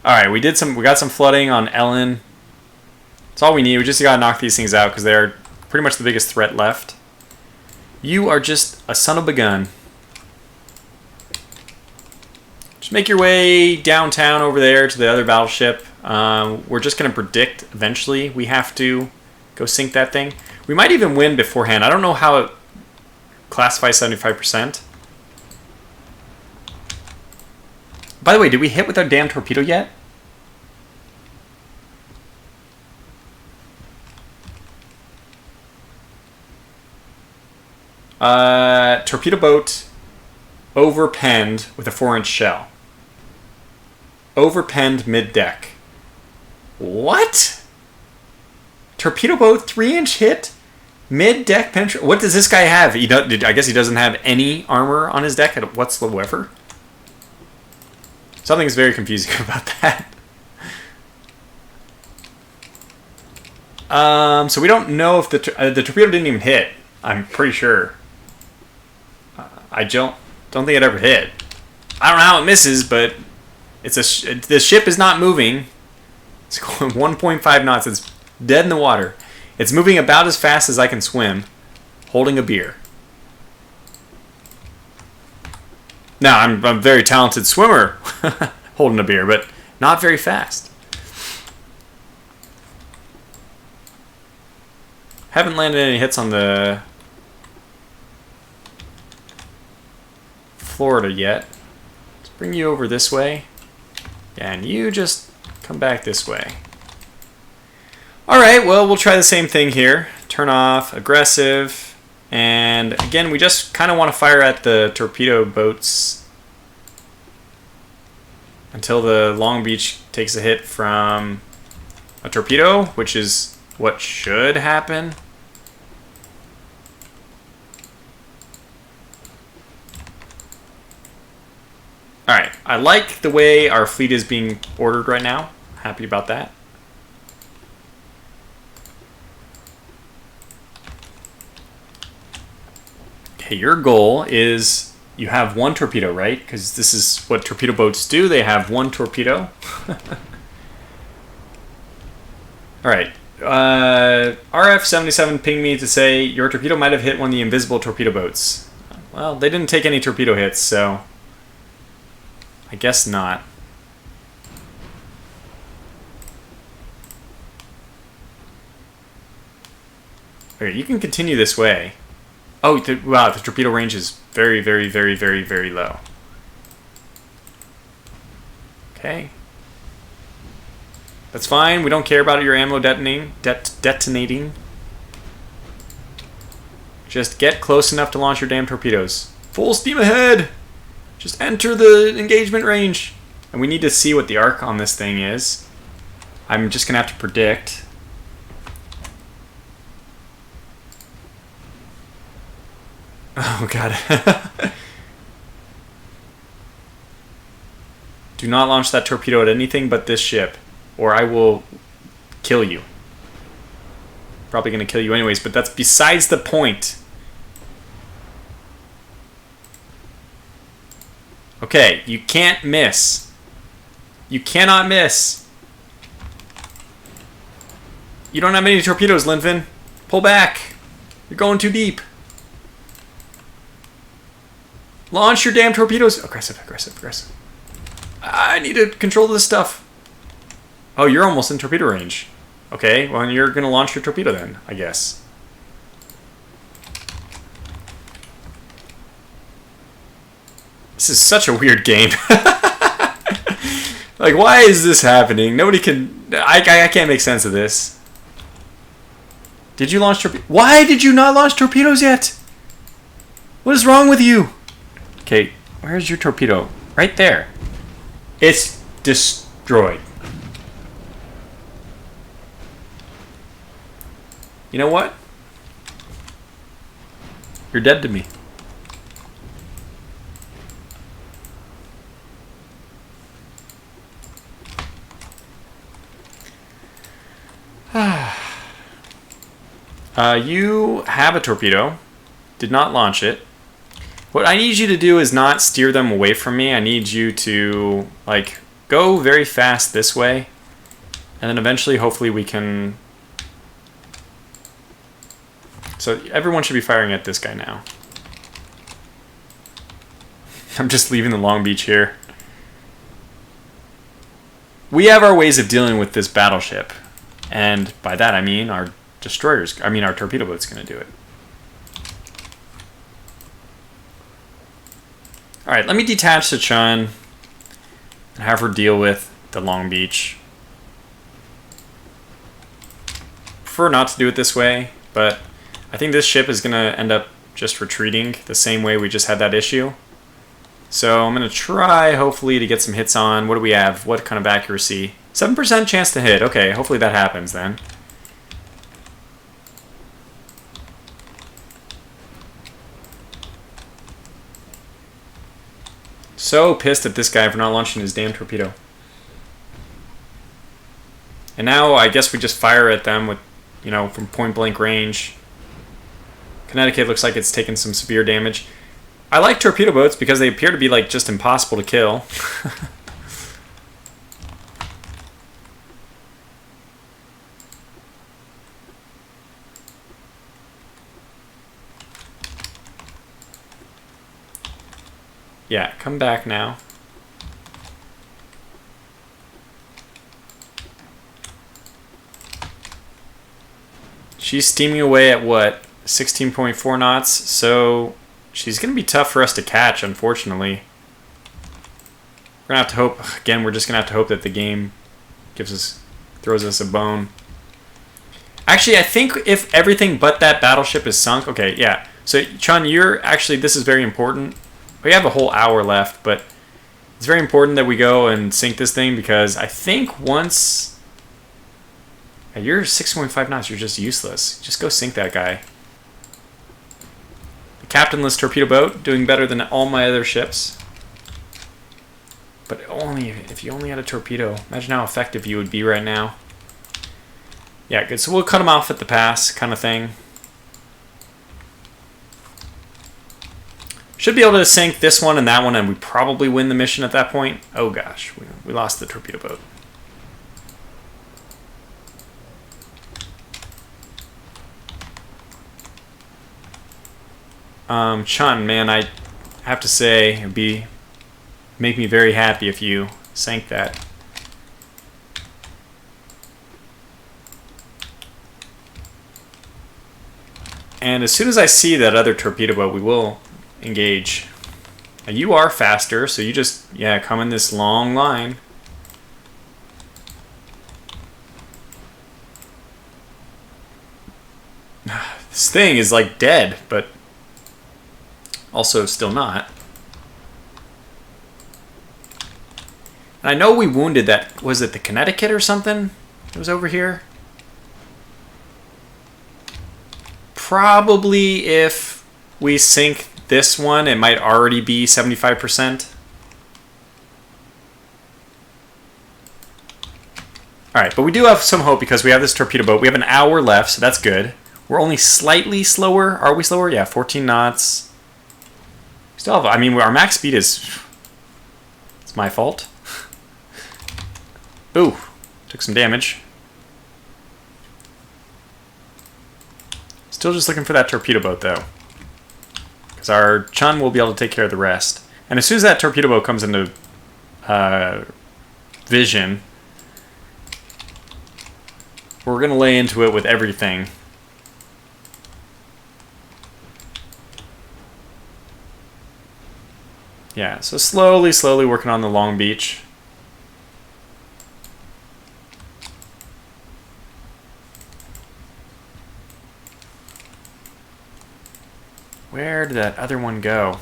Alright, we got some flooding on Ellen. That's all we need. We just gotta knock these things out because they're pretty much the biggest threat left. You are just a son of a gun. Just make your way downtown over there to the other battleship. We're just gonna predict eventually we have to go sink that thing. We might even win beforehand. I don't know how it classifies 75%. By the way, did we hit with our damn torpedo yet? Torpedo boat overpenned with a 4-inch shell. Overpenned mid-deck. What? Torpedo boat 3-inch hit? Mid-deck penetrate? What does this guy have? I guess he doesn't have any armor on his deck whatsoever. Something's very confusing about that. So we don't know if the torpedo didn't even hit. I'm pretty sure. I don't think it ever hit. I don't know how it misses, but the ship is not moving. It's going 1.5 knots. It's dead in the water. It's moving about as fast as I can swim, holding a beer. Now, I'm a very talented swimmer holding a beer, but not very fast. Haven't landed any hits on the Florida yet. Let's bring you over this way. Yeah, and you just come back this way. Alright, well, we'll try the same thing here. Turn off, aggressive, and again, we just kind of want to fire at the torpedo boats until the Long Beach takes a hit from a torpedo, which is what should happen. Alright, I like the way our fleet is being ordered right now. Happy about that. Okay, your goal is you have one torpedo, right? Because this is what torpedo boats do. They have one torpedo. Alright. RF-77 pinged me to say your torpedo might have hit one of the invisible torpedo boats. Well, they didn't take any torpedo hits, so I guess not. Okay, you can continue this way. Oh, wow, the torpedo range is very, very, very, very, very low. Okay. That's fine. We don't care about your ammo detonating. Just get close enough to launch your damn torpedoes. Full steam ahead! Just enter the engagement range. And we need to see what the arc on this thing is. I'm just going to have to predict. Oh, God. Do not launch that torpedo at anything but this ship, or I will kill you. Probably going to kill you anyways, but that's besides the point. Okay, you can't miss. You cannot miss. You don't have any torpedoes, Linfin. Pull back. You're going too deep. Launch your damn torpedoes. Aggressive, aggressive, aggressive. I need to control this stuff. Oh, you're almost in torpedo range. Okay, well, you're going to launch your torpedo then, I guess. This is such a weird game. Like, why is this happening? Nobody can... I can't make sense of this. Did you launch torpedoes? Why did you not launch torpedoes yet? What is wrong with you? Okay, where's your torpedo? Right there. It's destroyed. You know what? You're dead to me. You have a torpedo. Did not launch it. What I need you to do is not steer them away from me. I need you to, like, go very fast this way. And then eventually, hopefully, we can... So everyone should be firing at this guy now. I'm just leaving the Long Beach here. We have our ways of dealing with this battleship. And by that I mean our destroyers, our torpedo boat's going to do it. Alright, let me detach the Chun and have her deal with the Long Beach. Prefer not to do it this way, but I think this ship is going to end up just retreating the same way we just had that issue. So I'm going to try, hopefully, to get some hits on. What do we have? What kind of accuracy? 7% chance to hit. Okay, hopefully that happens then. So pissed at this guy for not launching his damn torpedo. And now I guess we just fire at them with, from point blank range. Connecticut looks like it's taken some severe damage. I like torpedo boats because they appear to be like just impossible to kill. Yeah, come back now. She's steaming away at what? 16.4 knots, so she's going to be tough for us to catch, unfortunately. We're going to have to hope, again, we're just going to have to hope that the game throws us a bone. Actually, I think if everything but that battleship is sunk, okay, yeah. So, Chun, this is very important. We have a whole hour left, but it's very important that we go and sink this thing because I think once... Yeah, you're 6.5 knots, you're just useless. Just go sink that guy. The captainless torpedo boat, doing better than all my other ships. But if you only had a torpedo, imagine how effective you would be right now. Yeah, good. So we'll cut him off at the pass, kind of thing. Should be able to sink this one and that one, and we probably win the mission at that point. Oh gosh, we lost the torpedo boat. Chun, man, I have to say, it'd make me very happy if you sank that. And as soon as I see that other torpedo boat, we will engage. Now you are faster, so you just, come in this long line. This thing is like dead, but also still not. And I know we wounded that, was it the Connecticut or something? It was over here. Probably if we sink this one, it might already be 75%. Alright, but we do have some hope because we have this torpedo boat. We have an hour left, so that's good. We're only slightly slower. Are we slower? Yeah, 14 knots. Still have, I mean, our max speed is... It's my fault. Ooh, took some damage. Still just looking for that torpedo boat, though. Because our Chun will be able to take care of the rest. And as soon as that torpedo boat comes into vision, we're going to lay into it with everything. Yeah, so slowly working on the Long Beach. Where did that other one go?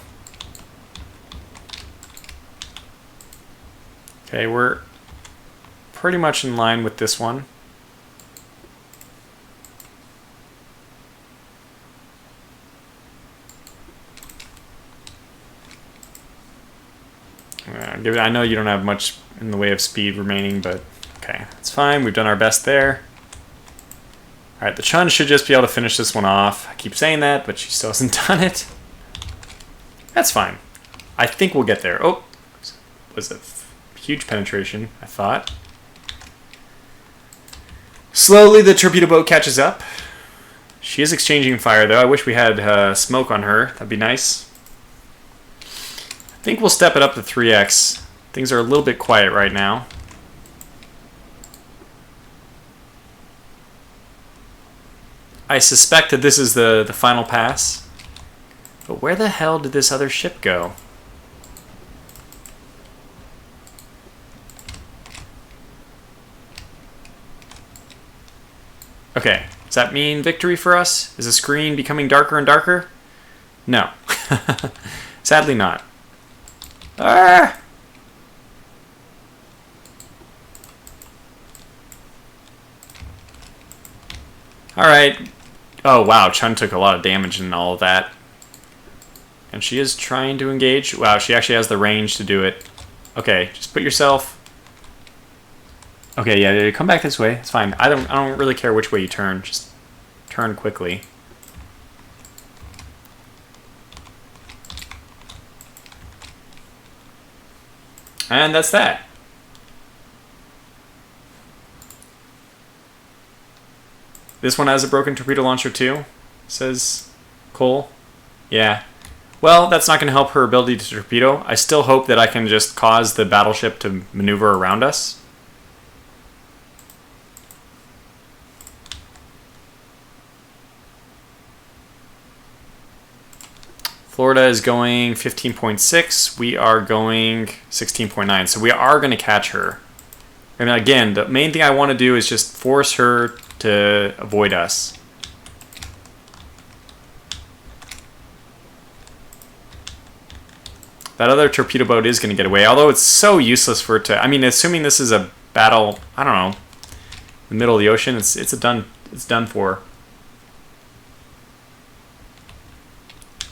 Okay, we're pretty much in line with this one. I know you don't have much in the way of speed remaining, but okay, it's fine. We've done our best there. Alright, the Chun should just be able to finish this one off. I keep saying that, but she still hasn't done it. That's fine. I think we'll get there. Oh, was a huge penetration, I thought. Slowly, the torpedo boat catches up. She is exchanging fire, though. I wish we had smoke on her. That'd be nice. I think we'll step it up to 3x. Things are a little bit quiet right now. I suspect that this is the final pass. But where the hell did this other ship go? Okay, does that mean victory for us? Is the screen becoming darker and darker? No. Sadly not. Ah! Alright. Oh wow, Chun took a lot of damage in all of that. And she is trying to engage. Wow, she actually has the range to do it. Okay, just put yourself... Okay, yeah, come back this way. It's fine. I don't really care which way you turn. Just turn quickly. And that's that. This one has a broken torpedo launcher too, says Cole. Yeah. Well, that's not going to help her ability to torpedo. I still hope that I can just cause the battleship to maneuver around us. Florida is going 15.6. We are going 16.9. So we are going to catch her. And again, the main thing I want to do is just force her to avoid us. That other torpedo boat is going to get away, although it's so useless for it to... I mean, assuming this is a battle, I don't know, in the middle of the ocean, it's done for.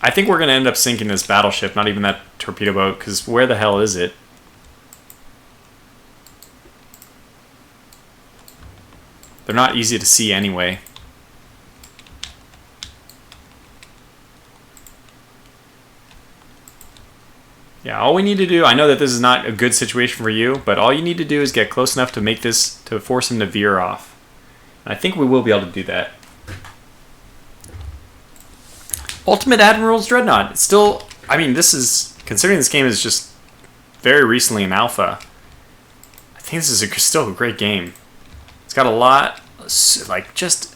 I think we're going to end up sinking this battleship, not even that torpedo boat, because where the hell is it? They're not easy to see anyway. Yeah, all we need to do, I know that this is not a good situation for you, but all you need to do is get close enough to make this, to force him to veer off. And I think we will be able to do that. Ultimate Admiral's Dreadnought. It's still, I mean, this is, considering this game is just very recently in alpha, I think this is still a great game. It's got a lot, like, just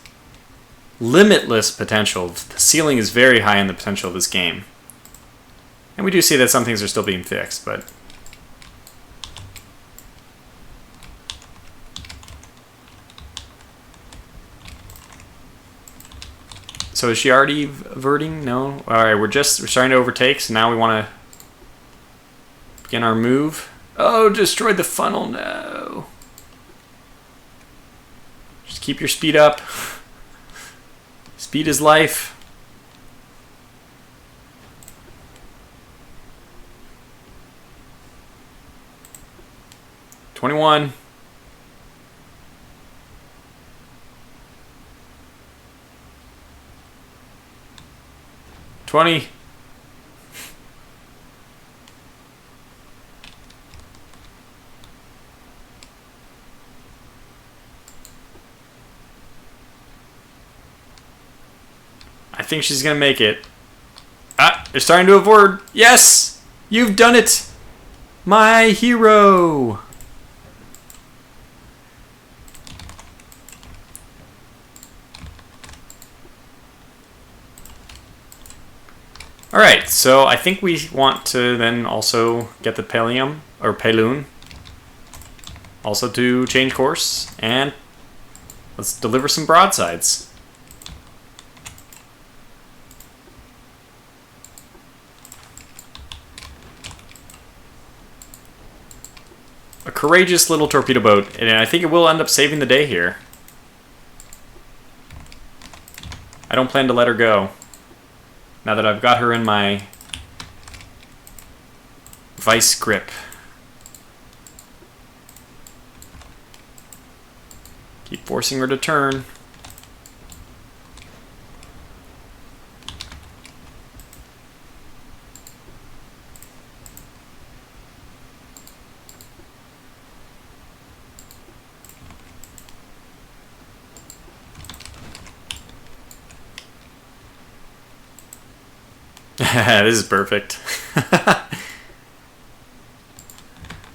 limitless potential. The ceiling is very high in the potential of this game. And we do see that some things are still being fixed, but... So is she already averting? No? Alright, we're starting to overtake, so now we want to begin our move. Oh, destroyed the funnel, no. Just keep your speed up. Speed is life. 20. I think she's gonna make it. Ah, they're starting to avoid. Yes! You've done it! My hero! Alright, so I think we want to then also get the Pelium, or Peloon, also to change course, and let's deliver some broadsides. A courageous little torpedo boat, and I think it will end up saving the day here. I don't plan to let her go. Now that I've got her in my vice grip. Keep forcing her to turn. This is perfect.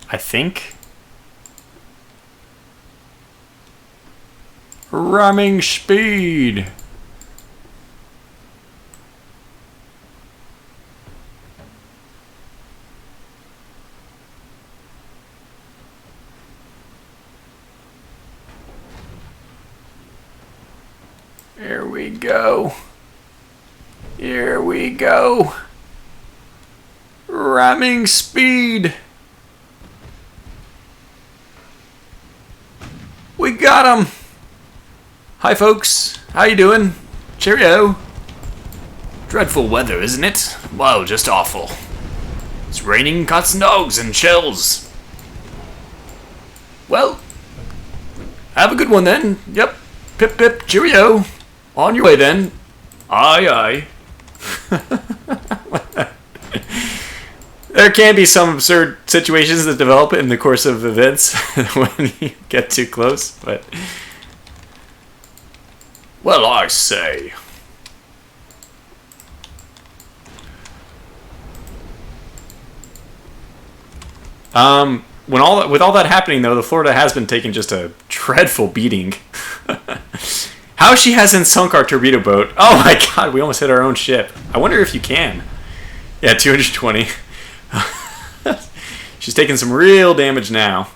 I think. Ramming speed. Here we go. Here we go. Ramming speed. We got him. Hi folks, how you doing? Cheerio. Dreadful weather, isn't it? Well, just awful. It's raining cats and dogs and shells. Well, have a good one then. Yep. Pip pip, cheerio. On your way then. Aye aye. There can be some absurd situations that develop in the course of events when you get too close, but... Well, I say. With all that happening, though, the Florida has been taking just a dreadful beating. How she hasn't sunk our torpedo boat. Oh my god, we almost hit our own ship. I wonder if you can. Yeah, 220. She's taking some real damage now.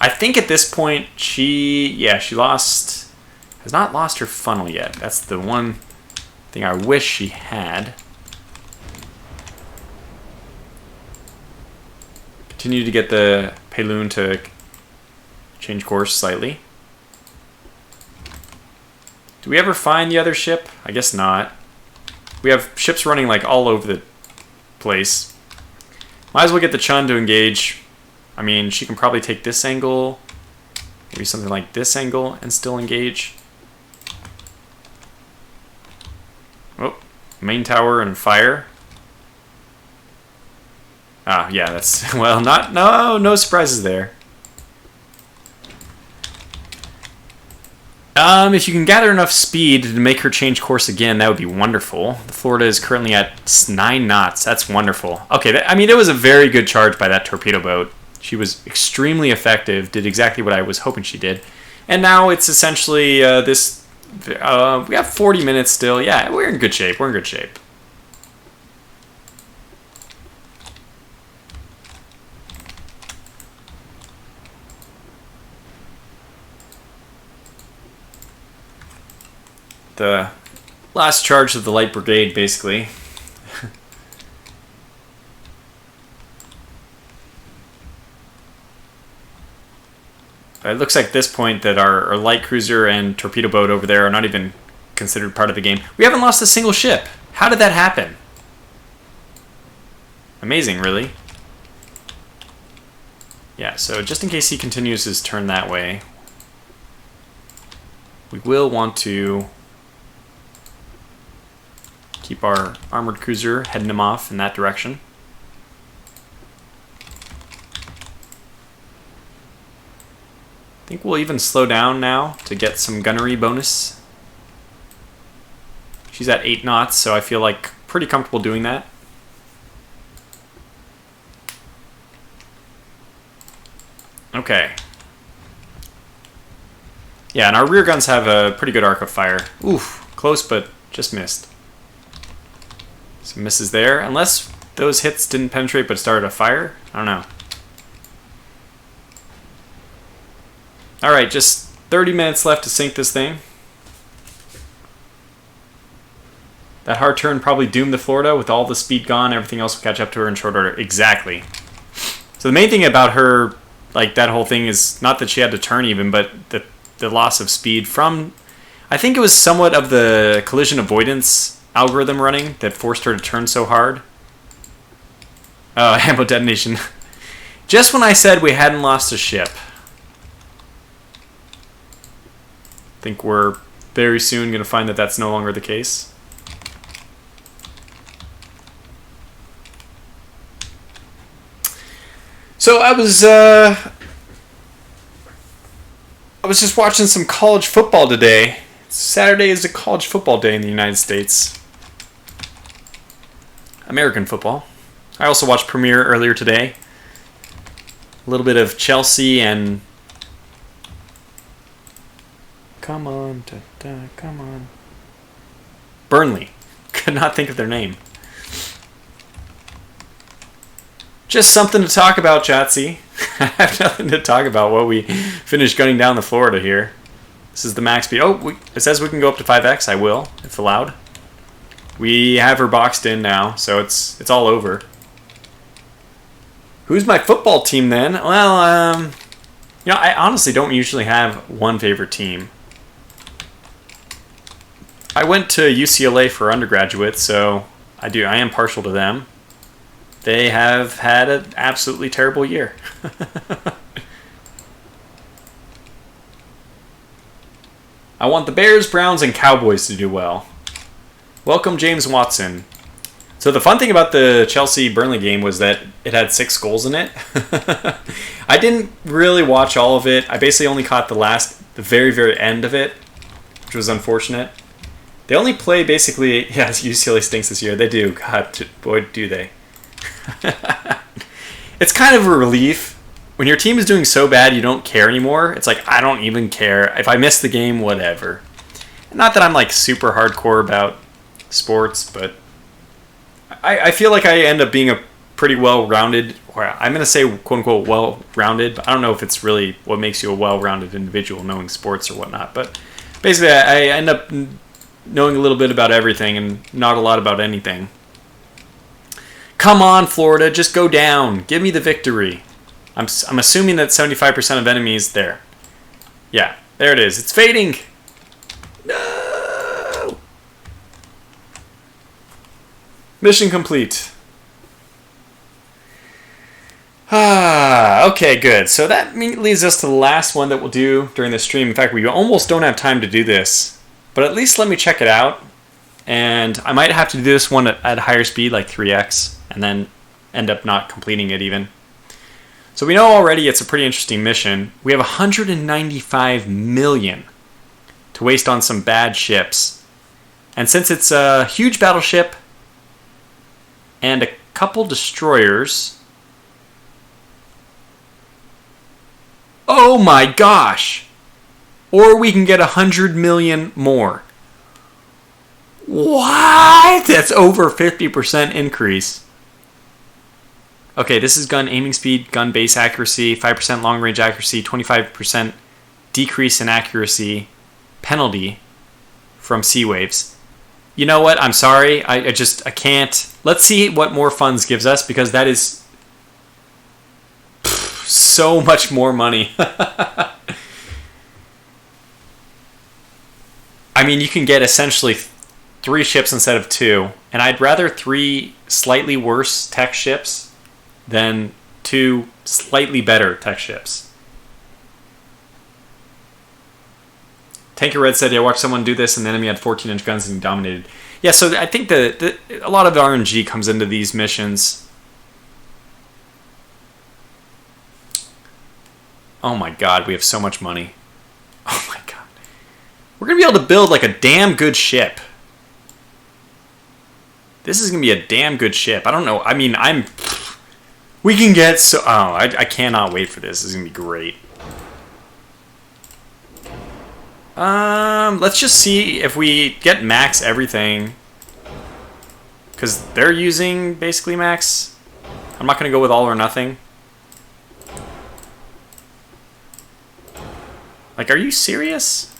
I think at this point she has not lost her funnel yet. That's the one thing I wish she had. Continue to get the Peloon to change course slightly. Do we ever find the other ship? I guess not. We have ships running like all over the place. Might as well get the Chun to engage. I mean, she can probably take this angle, maybe something like this angle, and still engage. Oh, main tower and fire. Ah, yeah, that's, well, no surprises there. If you can gather enough speed to make her change course again, that would be wonderful. The Florida is currently at 9 knots. That's wonderful. Okay, I mean, it was a very good charge by that torpedo boat. She was extremely effective, did exactly what I was hoping she did. And now it's essentially we have 40 minutes still. Yeah, we're in good shape. We're in good shape. The last charge of the light brigade, basically. It looks like at this point that our light cruiser and torpedo boat over there are not even considered part of the game. We haven't lost a single ship. How did that happen? Amazing, really. Yeah, so just in case he continues his turn that way, we will want to Keep our armored cruiser heading him off in that direction. I think we'll even slow down now to get some gunnery bonus. She's at 8 knots, so I feel like pretty comfortable doing that. Okay. Yeah, and our rear guns have a pretty good arc of fire. Oof, close, but just missed. Some misses there. Unless those hits didn't penetrate but started a fire. I don't know. Alright, just 30 minutes left to sink this thing. That hard turn probably doomed the Florida. With all the speed gone, everything else will catch up to her in short order. Exactly. So the main thing about her, like that whole thing, is not that she had to turn even, but the loss of speed from, I think it was somewhat of the collision avoidance algorithm running that forced her to turn so hard. Ammo detonation. Just when I said we hadn't lost a ship. I think we're very soon going to find that that's no longer the case. So I was just watching some college football today. Saturday is a college football day in the United States. American football. I also watched Premiere earlier today. A little bit of Chelsea and... Come on, come on. Burnley. Could not think of their name. Just something to talk about, Chatsy. I have nothing to talk about while we finish gunning down the Florida here. This is the max speed. Oh, it says we can go up to 5x. I will, if allowed. We have her boxed in now, so it's all over. Who's my football team then? Well, you know, I honestly don't usually have one favorite team. I went to UCLA for undergraduate, so I am partial to them. They have had an absolutely terrible year. I want the Bears, Browns, and Cowboys to do well. Welcome, James Watson. So the fun thing about the Chelsea-Burnley game was that it had 6 goals in it. I didn't really watch all of it. I basically only caught the very, very end of it, which was unfortunate. They only play basically... Yeah, UCLA stinks this year. They do. God, boy, do they. It's kind of a relief. When your team is doing so bad you don't care anymore, it's like, I don't even care. If I miss the game, whatever. Not that I'm like super hardcore about sports, but I feel like I end up being a pretty well-rounded, or I'm going to say quote-unquote well-rounded, but I don't know if it's really what makes you a well-rounded individual, knowing sports or whatnot. But basically I end up knowing a little bit about everything and not a lot about anything. Come on, Florida, just go down. Give me the victory. I'm assuming that 75% of enemies there. Yeah, there it is. It's fading. No. Mission complete. Okay, good. So that leads us to the last one that we'll do during the stream. In fact, we almost don't have time to do this, but at least let me check it out. And I might have to do this one at higher speed, like 3x, and then end up not completing it even. So we know already it's a pretty interesting mission. We have 195 million to waste on some bad ships. And since it's a huge battleship and a couple destroyers... Oh my gosh! Or we can get 100 million more. What? That's over 50% increase. Okay, this is gun aiming speed, gun base accuracy, 5% long range accuracy, 25% decrease in accuracy, penalty from sea waves. You know what? I'm sorry. I can't. Let's see what more funds gives us, because that is so much more money. I mean, you can get essentially 3 ships instead of 2, and I'd rather 3 slightly worse tech ships than 2 slightly better tech ships. Tanker Red said, yeah, I watched someone do this and the enemy had 14-inch guns and he dominated. Yeah, so I think a lot of the RNG comes into these missions. Oh my god, we have so much money. Oh my god. We're going to be able to build like a damn good ship. This is going to be a damn good ship. I don't know. I mean, we can get so... Oh, I cannot wait for this. This is going to be great. Let's just see if we get max everything. Because they're using basically max. I'm not going to go with all or nothing. Like, are you serious?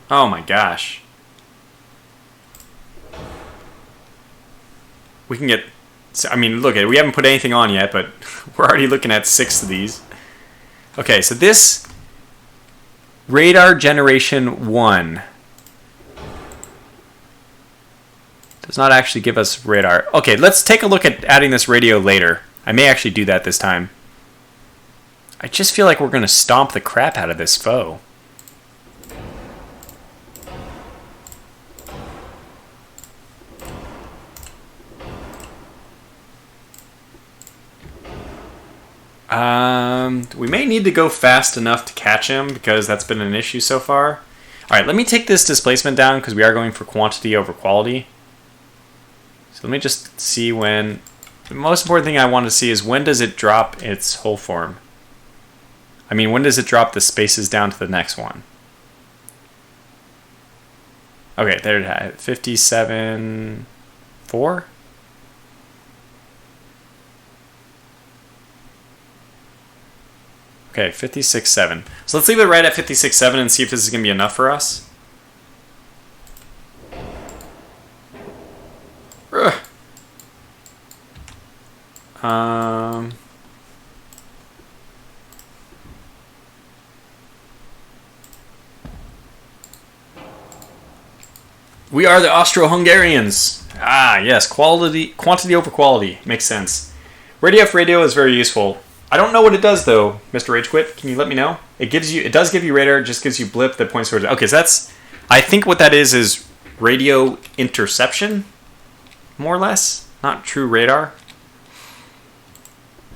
Oh my gosh. We can get... I mean, look, we haven't put anything on yet, but we're already looking at 6 of these. Okay, so this... Radar Generation 1... does not actually give us radar. Okay, let's take a look at adding this radio later. I may actually do that this time. I just feel like we're going to stomp the crap out of this foe. We may need to go fast enough to catch him because that's been an issue so far. Alright, let me take this displacement down because we are going for quantity over quality. So let me just see when... The most important thing I want to see is when does it drop its hull form? I mean, when does it drop the spaces down to the next one? Okay, there it is. 57.4? Okay, 56.7. So let's leave it right at 56.7 and see if this is going to be enough for us. Ugh. We are the Austro-Hungarians. Ah, yes, quantity over quality. Makes sense. Radio F radio is very useful. I don't know what it does though, Mr. Ragequit. Can you let me know? It does give you radar, it just gives you blip that points towards... Okay, so that's... I think what that is radio interception, more or less. Not true radar.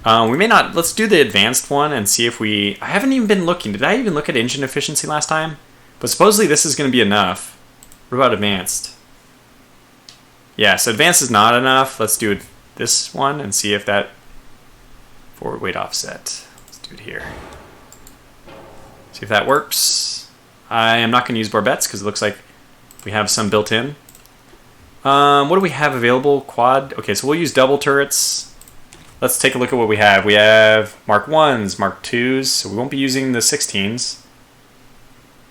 We may not... Let's do the advanced one and see if we... I haven't even been looking. Did I even look at engine efficiency last time? But supposedly this is going to be enough. What about advanced? Yeah, so advanced is not enough. Let's do this one and see if that... Forward weight offset. Let's do it here. See if that works. I am not going to use barbettes because it looks like we have some built in. What do we have available? Quad. Okay, so we'll use double turrets. Let's take a look at what we have. We have Mark 1s, Mark 2s, so we won't be using the 16s.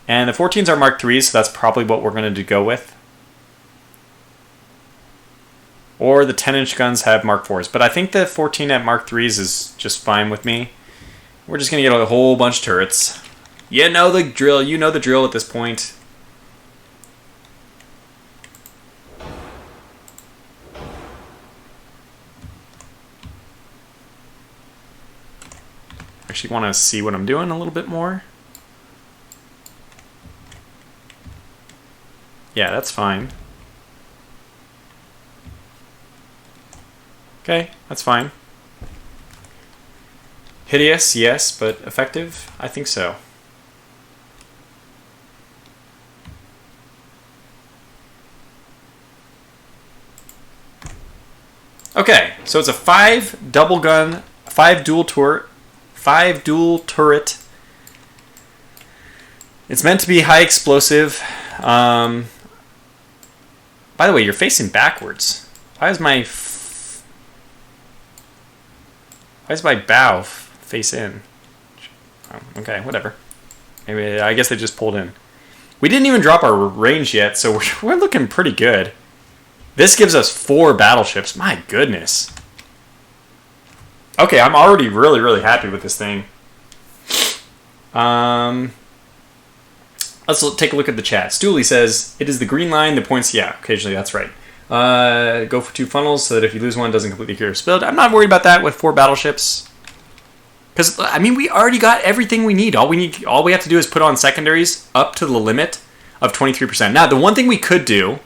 And the 14s are Mark 3s, so that's probably what we're going to go with. Or the 10-inch guns have Mark 4s. But I think the 14 at Mark 3s is just fine with me. We're just going to get a whole bunch of turrets. You know the drill. You know the drill at this point. Actually want to see what I'm doing a little bit more. Yeah, that's fine. Okay, that's fine. Hideous, yes, but effective? I think so. Okay, so it's a 5 double gun, 5 dual turret. It's meant to be high explosive. By the way, you're facing backwards. Why is my bow face in? Oh, okay, whatever. Maybe I guess they just pulled in. We didn't even drop our range yet, so we're looking pretty good. This gives us 4 battleships. My goodness. Okay, I'm already really, really happy with this thing. Let's take a look at the chat. Stooley says, it is the green line that points... Yeah, occasionally that's right. Go for 2 funnels so that if you lose one, it doesn't completely cure your build. I'm not worried about that with 4 battleships. Because, I mean, we already got everything we need. All we have to do is put on secondaries up to the limit of 23%. Now, the one thing we could do,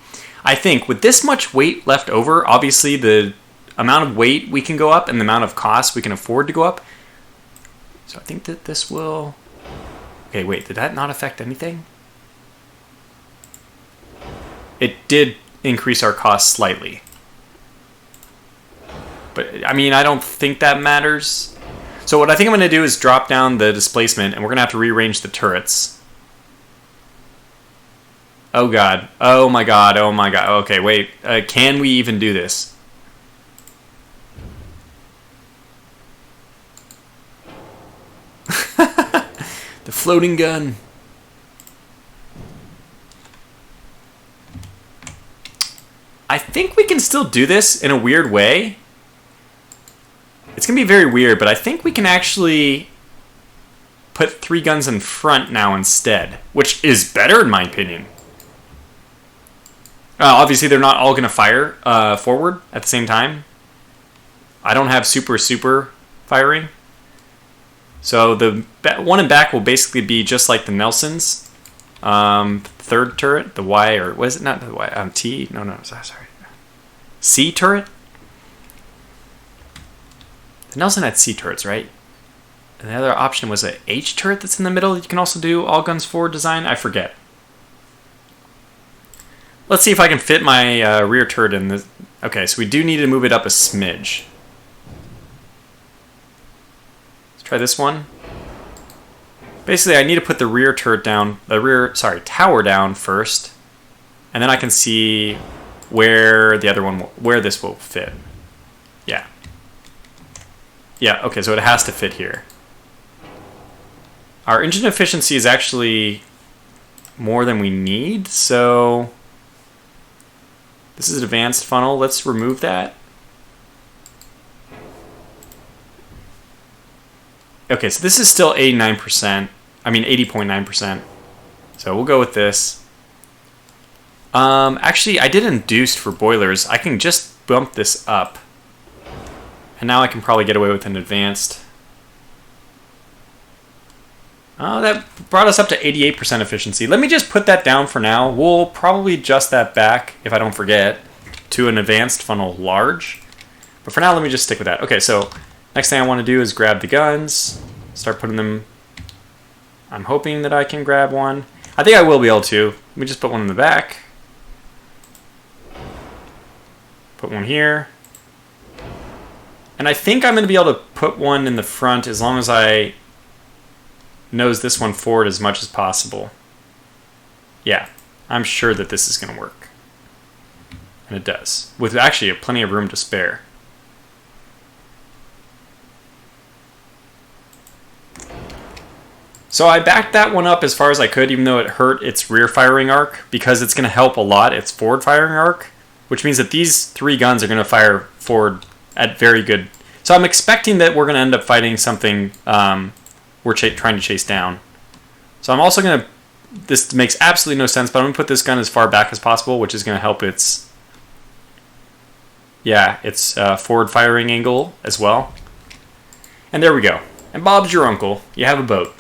I think, with this much weight left over, obviously the amount of weight we can go up and the amount of cost we can afford to go up. So I think that this will... Okay, wait, did that not affect anything? It did increase our cost slightly. But, I mean, I don't think that matters. So what I think I'm going to do is drop down the displacement, and we're going to have to rearrange the turrets. Oh, God. Oh, my God. Oh, my God. Okay, wait. Can we even do this? The floating gun. I think we can still do this in a weird way. It's going to be very weird, but I think we can actually put 3 guns in front now instead, which is better in my opinion. Obviously, they're not all going to fire forward at the same time. I don't have super firing. So the one in back will basically be just like the Nelson's third turret, the Y, or was it not the Y? T? No, sorry. C turret? The Nelson had C turrets, right? And the other option was a H turret that's in the middle. You can also do all guns forward design. I forget. Let's see if I can fit my rear turret in this. Okay, so we do need to move it up a smidge. Try this one. Basically, I need to put the rear turret down, tower down first, and then I can see where the other one, where this will fit. Yeah. Yeah, okay, so it has to fit here. Our engine efficiency is actually more than we need, so this is an advanced funnel. Let's remove that. Okay, so this is still 89%. I mean 80.9%. So we'll go with this. Actually, I did induced for boilers. I can just bump this up. And now I can probably get away with an advanced. Oh, that brought us up to 88% efficiency. Let me just put that down for now. We'll probably adjust that back, if I don't forget, to an advanced funnel large. But for now, let me just stick with that. Okay, so next thing I want to do is grab the guns, start putting them. I'm hoping that I can grab one. I think I will be able to. Let me just put one in the back. Put one here. And I think I'm going to be able to put one in the front as long as I nose this one forward as much as possible. Yeah, I'm sure that this is going to work. And it does. With actually plenty of room to spare. So I backed that one up as far as I could, even though it hurt its rear firing arc, because it's going to help a lot its forward firing arc, which means that these 3 guns are going to fire forward at very good. So I'm expecting that we're going to end up fighting something we're trying to chase down. So I'm also going to, this makes absolutely no sense, but I'm going to put this gun as far back as possible, which is going to help its, forward firing angle as well. And there we go. And Bob's your uncle. You have a boat.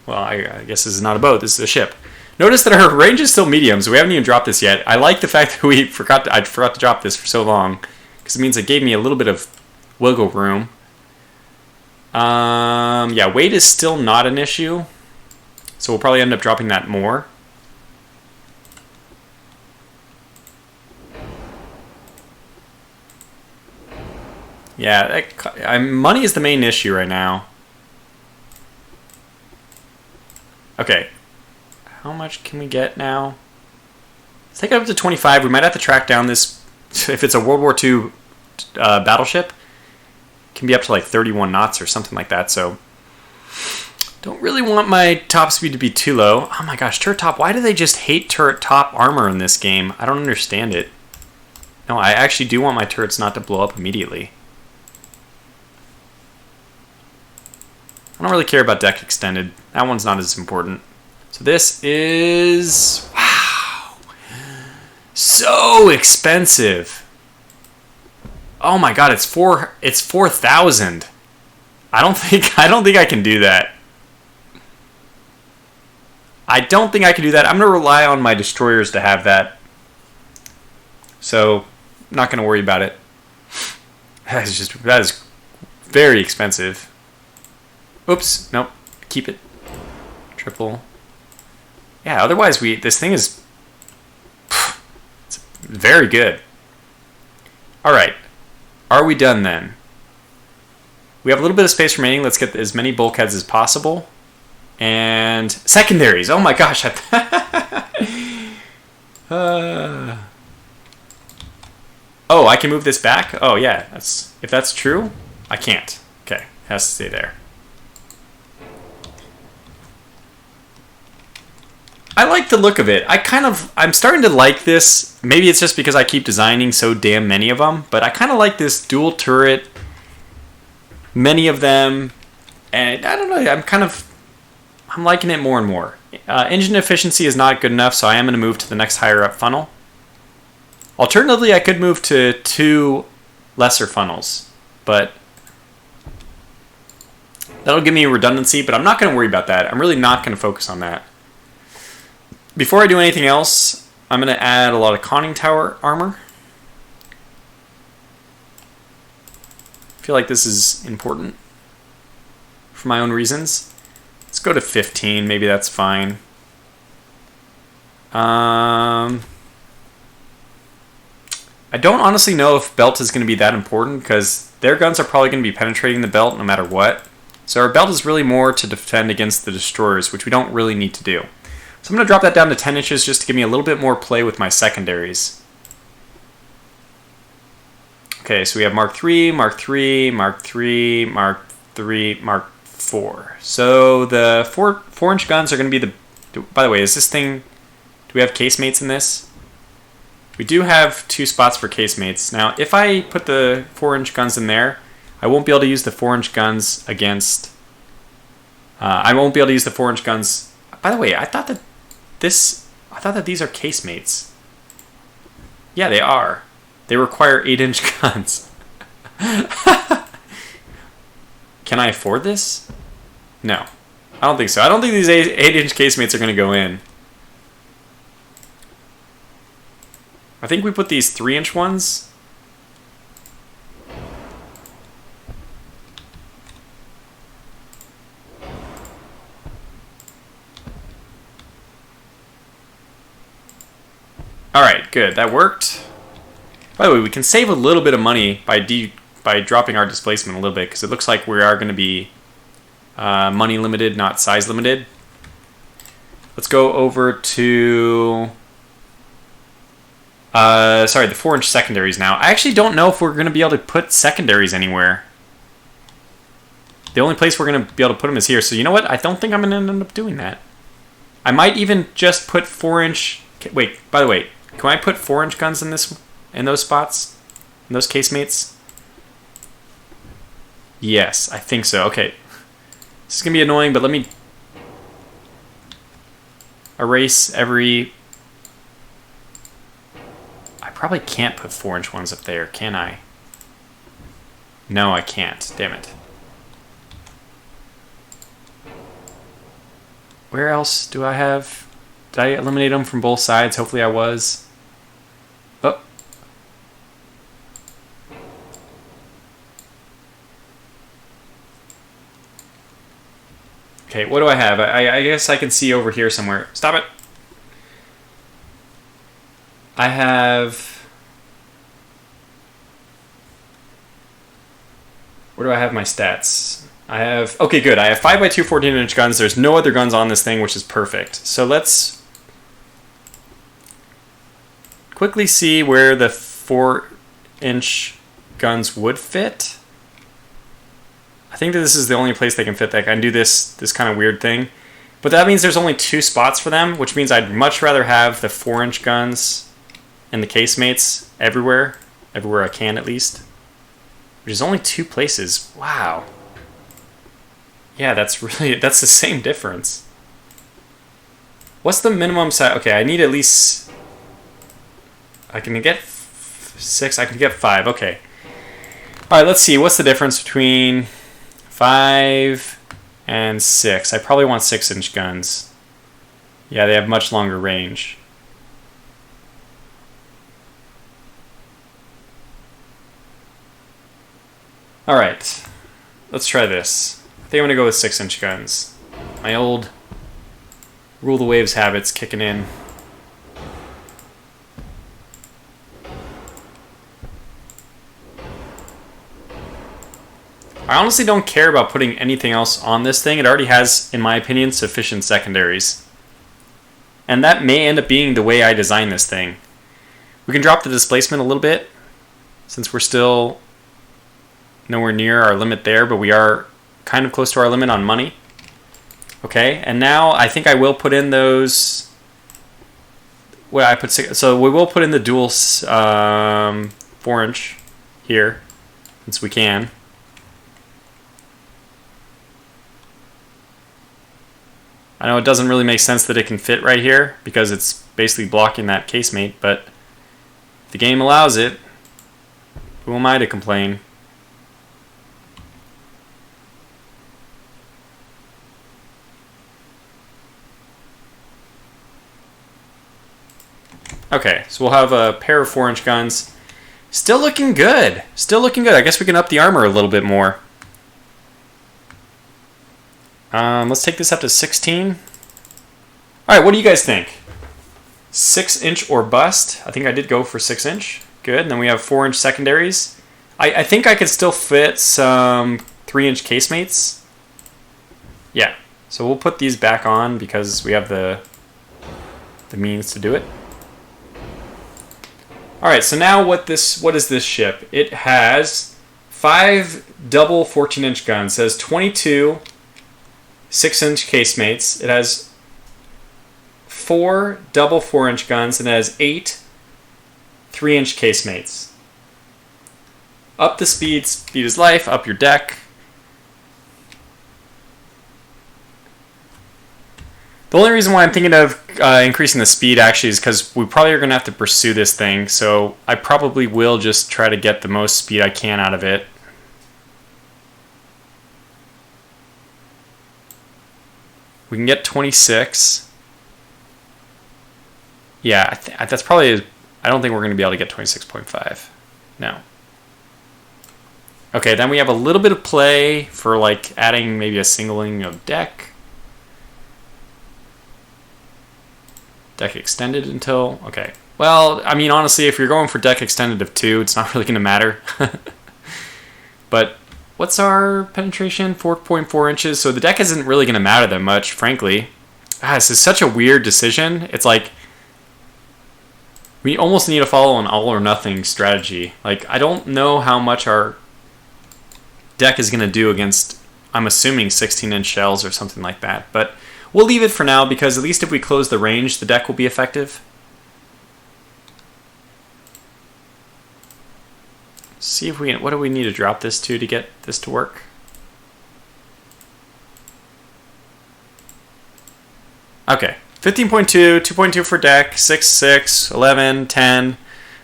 Well, I guess this is not a boat. This is a ship. Notice that our range is still medium, so we haven't even dropped this yet. I like the fact that I forgot to drop this for so long, because it means it gave me a little bit of wiggle room. Yeah, weight is still not an issue, so we'll probably end up dropping that more. Yeah, money is the main issue right now. Okay, how much can we get now? Let's take it up to 25. We might have to track down this. If it's a World War II battleship, it can be up to like 31 knots or something like that. So, don't really want my top speed to be too low. Oh my gosh, turret top. Why do they just hate turret top armor in this game? I don't understand it. No, I actually do want my turrets not to blow up immediately. I don't really care about deck extended. That one's not as important. So this is, wow, so expensive. Oh my god, it's 4,000. I don't think I can do that. I don't think I can do that. I'm going to rely on my destroyers to have that. So, I'm not going to worry about it. That is very expensive. Oops, nope. Keep it. Triple. Yeah, otherwise this thing is it's very good. Alright. Are we done then? We have a little bit of space remaining. Let's get as many bulkheads as possible. And secondaries. Oh my gosh. Oh, I can move this back? Oh yeah. If that's true, I can't. Okay. It has to stay there. I like the look of it. I'm starting to like this. Maybe it's just because I keep designing so damn many of them, but I kind of like this dual turret, many of them, and I don't know, I'm liking it more and more. Engine efficiency is not good enough, so I am going to move to the next higher up funnel. Alternatively, I could move to 2 lesser funnels, but that'll give me redundancy, but I'm not going to worry about that. I'm really not going to focus on that. Before I do anything else, I'm going to add a lot of conning tower armor. I feel like this is important for my own reasons. Let's go to 15. Maybe that's fine. I don't honestly know if belt is going to be that important because their guns are probably going to be penetrating the belt no matter what. So our belt is really more to defend against the destroyers, which we don't really need to do. So I'm going to drop that down to 10 inches just to give me a little bit more play with my secondaries. Okay, so we have Mark III, Mark III, Mark III, Mark III, Mark IV. So the 4-inch guns are going to be the... By the way, is this thing... Do we have casemates in this? We do have 2 spots for casemates. Now, if I put the 4-inch guns in there, I won't be able to use the 4-inch guns against... I won't be able to use the 4-inch guns... By the way, I thought that these are casemates. Yeah, they are. They require 8-inch guns. Can I afford this? No. I don't think so. I don't think these 8-inch casemates are going to go in. I think we put these 3-inch ones. Alright, good. That worked. By the way, we can save a little bit of money by dropping our displacement a little bit, because it looks like we are going to be money limited, not size limited. Let's go over to... the 4-inch secondaries now. I actually don't know if we're going to be able to put secondaries anywhere. The only place we're going to be able to put them is here. So you know what? I don't think I'm going to end up doing that. I might even just put 4-inch... Wait, by the way, can I put 4-inch guns in those spots? In those casemates? Yes, I think so. Okay. This is going to be annoying, but let me erase every... I probably can't put 4-inch ones up there, can I? No, I can't. Damn it. Where else do I have... Did I eliminate them from both sides? Hopefully I was. Oh. Okay, what do I have? I guess I can see over here somewhere. Stop it. I have... Where do I have my stats? I have... Okay, good. I have 5x2 14-inch guns. There's no other guns on this thing, which is perfect. So let's quickly see where the 4-inch guns would fit. I think that this is the only place they can fit. That I can do this kind of weird thing. But that means there's only 2 spots for them, which means I'd much rather have the 4-inch guns and the casemates everywhere I can at least. Which is only 2 places. Wow. Yeah, that's the same difference. What's the minimum size? Okay, I need at least... I can get 6, I can get 5, okay. Alright, let's see, what's the difference between 5 and 6? I probably want 6-inch guns. Yeah, they have much longer range. Alright, let's try this. I think I'm going to go with 6-inch guns. My old rule the waves habits kicking in. I honestly don't care about putting anything else on this thing. It already has, in my opinion, sufficient secondaries. And that may end up being the way I design this thing. We can drop the displacement a little bit, since we're still nowhere near our limit there, but we are kind of close to our limit on money. Okay, and now I think I will put in those... Well, I put so we will put in the dual 4-inch here, since we can. I know it doesn't really make sense that it can fit right here because it's basically blocking that casemate, but if the game allows it, who am I to complain? Okay, so we'll have a pair of 4-inch guns. Still looking good. Still looking good. I guess we can up the armor a little bit more. Let's take this up to 16. Alright, what do you guys think? 6-inch or bust? I think I did go for 6-inch. Good. And then we have 4-inch secondaries. I think I could still fit some 3-inch casemates. Yeah. So we'll put these back on because we have the means to do it. Alright, so now what is this ship? It has 5 double 14-inch guns. It has 22 6-inch casemates. It has 4 double 4-inch guns, and it has 8 3-inch casemates. Up the speed. Speed is life. Up your deck. The only reason why I'm thinking of increasing the speed actually is because we probably are going to have to pursue this thing, so I probably will just try to get the most speed I can out of it. We can get 26. Yeah, that's probably... I don't think we're going to be able to get 26.5. No. Okay, then we have a little bit of play for like adding maybe a singling of deck. Deck extended until... Okay. Well, I mean, honestly, if you're going for deck extended of 2, it's not really going to matter. But what's our penetration? 4.4 inches. So the deck isn't really going to matter that much, frankly. This is such a weird decision. It's like... We almost need to follow an all-or-nothing strategy. Like, I don't know how much our deck is going to do against, I'm assuming, 16-inch shells or something like that. But we'll leave it for now, because at least if we close the range, the deck will be effective. See if we can... What do we need to drop this to get this to work? Okay. 15.2, 2.2 for deck, 6, 6, 11, 10,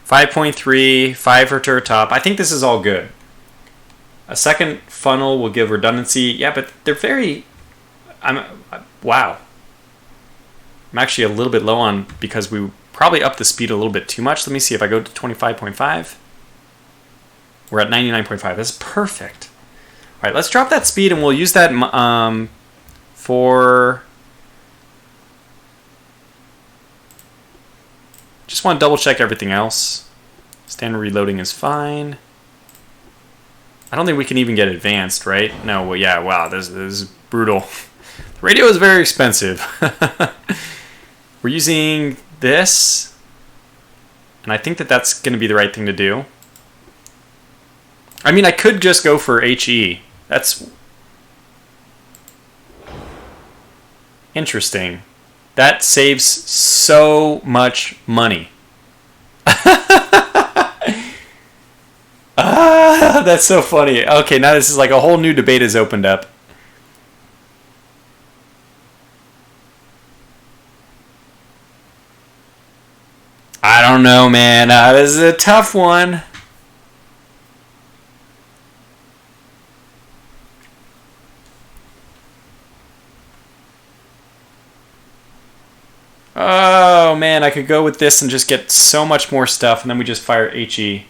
5.3, 5 for turret top. I think this is all good. A second funnel will give redundancy. Yeah, but they're very... Wow. I'm actually a little bit low on... Because we probably upped the speed a little bit too much. Let me see if I go to 25.5. We're at 99.5. That's perfect. All right, let's drop that speed, and we'll use that for... Just want to double check everything else. Standard reloading is fine. I don't think we can even get advanced, right? No, well, yeah, wow, this is brutal. The radio is very expensive. We're using this, and I think that that's going to be the right thing to do. I mean, I could just go for HE. That's interesting. That saves so much money. That's so funny. Okay, now this is like a whole new debate has opened up. I don't know, man. This is a tough one. Oh man, I could go with this and just get so much more stuff, and then we just fire HE.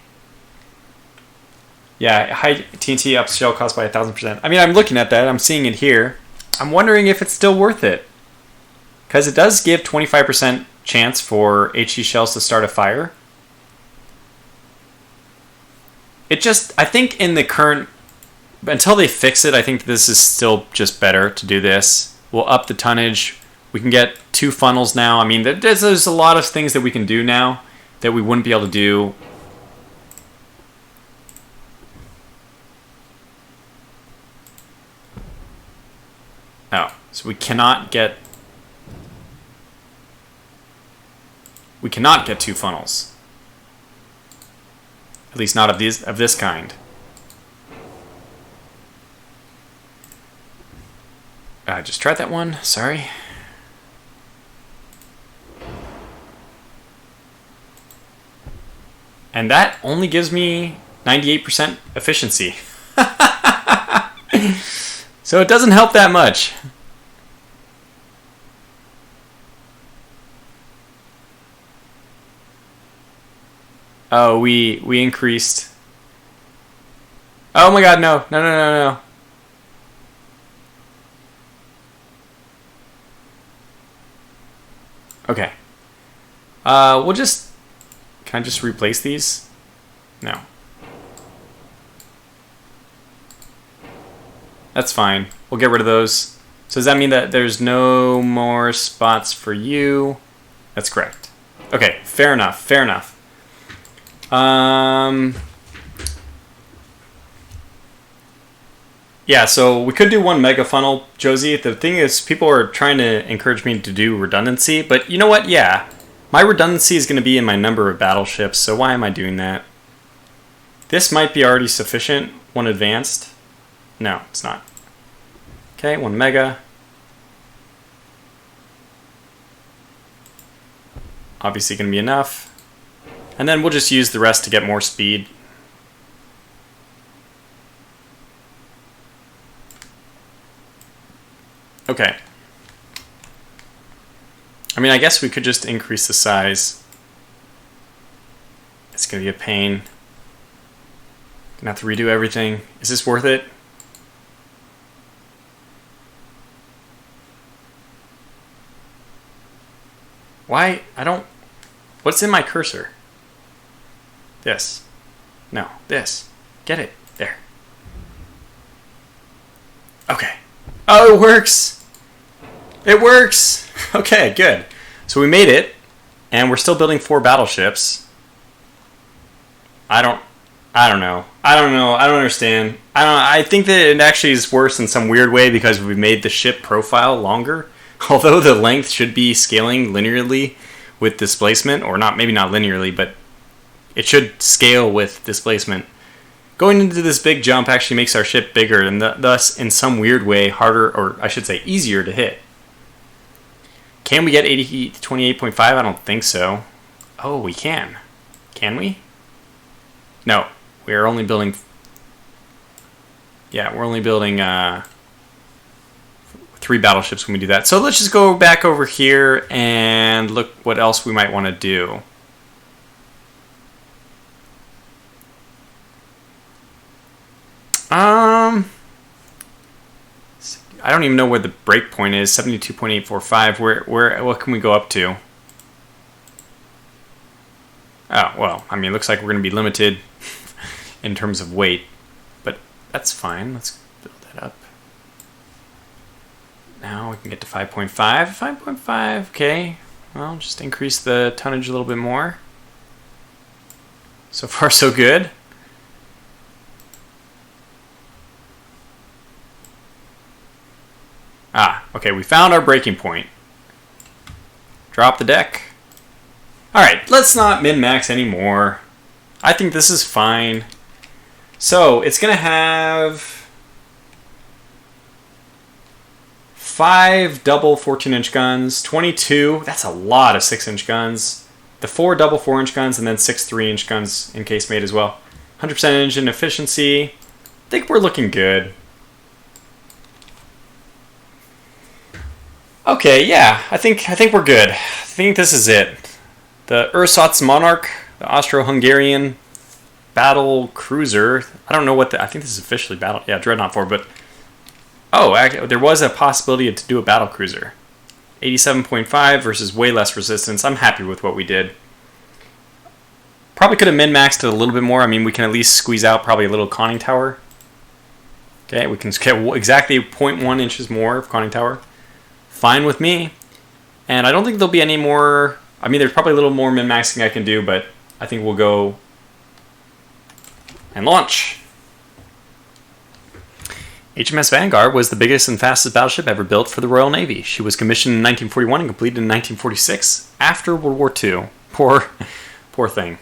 Yeah, high TNT ups shell cost by 1,000%. I mean, I'm looking at that. I'm seeing it here. I'm wondering if it's still worth it. Because it does give 25% chance for HE shells to start a fire. It just, I think in the current, until they fix it, I think this is still just better to do this. We'll up the tonnage. We can get 2 funnels now. I mean, there's a lot of things that we can do now that we wouldn't be able to do. Oh, so we cannot get 2 funnels. At least not of this kind. I just tried that one. Sorry. And that only gives me 98% efficiency. So it doesn't help that much. Oh, we increased. Oh my god, no. No, no, no, no. Okay. We'll just... Can I just replace these? No. That's fine. We'll get rid of those. So does that mean that there's no more spots for you? That's correct. Okay, fair enough, fair enough. Yeah, so we could do 1 mega funnel, Josie. The thing is, people are trying to encourage me to do redundancy, but you know what? Yeah, my redundancy is going to be in my number of battleships, so why am I doing that? This might be already sufficient, 1 advanced. No, it's not. Okay, 1 mega. Obviously going to be enough. And then we'll just use the rest to get more speed. Okay. I mean, I guess we could just increase the size. It's going to be a pain. Gonna have to redo everything. Is this worth it? Why? I don't... What's in my cursor? This. No, this. Get it. There. Okay. Oh, it works! It works! Okay, good. So we made it, and we're still building 4 battleships. I don't know. I don't understand. I think that it actually is worse in some weird way because we made the ship profile longer. Although the length should be scaling linearly with displacement, or not, maybe not linearly, but it should scale with displacement. Going into this big jump actually makes our ship bigger and thus, in some weird way, harder, or I should say easier to hit. Can we get 80 to 28.5? I don't think so. Oh, we can. Can we? No. We are only building... Yeah, we're only building 3 battleships when we do that. So let's just go back over here and look what else we might want to do. I don't even know where the break point is. 72.845. What can we go up to? Oh, well, I mean, it looks like we're going to be limited in terms of weight, but that's fine. Let's build that up. Now we can get to 5.5. 5.5, okay. Well, just increase the tonnage a little bit more. So far, so good. Ah, okay, we found our breaking point. Drop the deck. Alright, let's not min-max anymore. I think this is fine. So, it's going to have 5 double 14-inch guns, 22, that's a lot of 6-inch guns, the 4 double 4-inch guns, and then 6 3-inch guns in case made as well. 100% engine efficiency. I think we're looking good. Okay, yeah, I think we're good. I think this is it. The Ersatz Monarch, the Austro-Hungarian battle cruiser. I don't know what I think this is officially battle. Yeah, Dreadnought 4, but there was a possibility to do a battle cruiser. 87.5 versus way less resistance. I'm happy with what we did. Probably could have min-maxed it a little bit more. I mean, we can at least squeeze out probably a little conning tower. Okay, we can get exactly 0.1 inches more of conning tower. Fine with me. And I don't think there'll be any more. I mean, there's probably a little more min-maxing I can do, but I think we'll go and launch. HMS Vanguard was the biggest and fastest battleship ever built for the Royal Navy. She was commissioned in 1941 and completed in 1946 after World War II. Poor thing.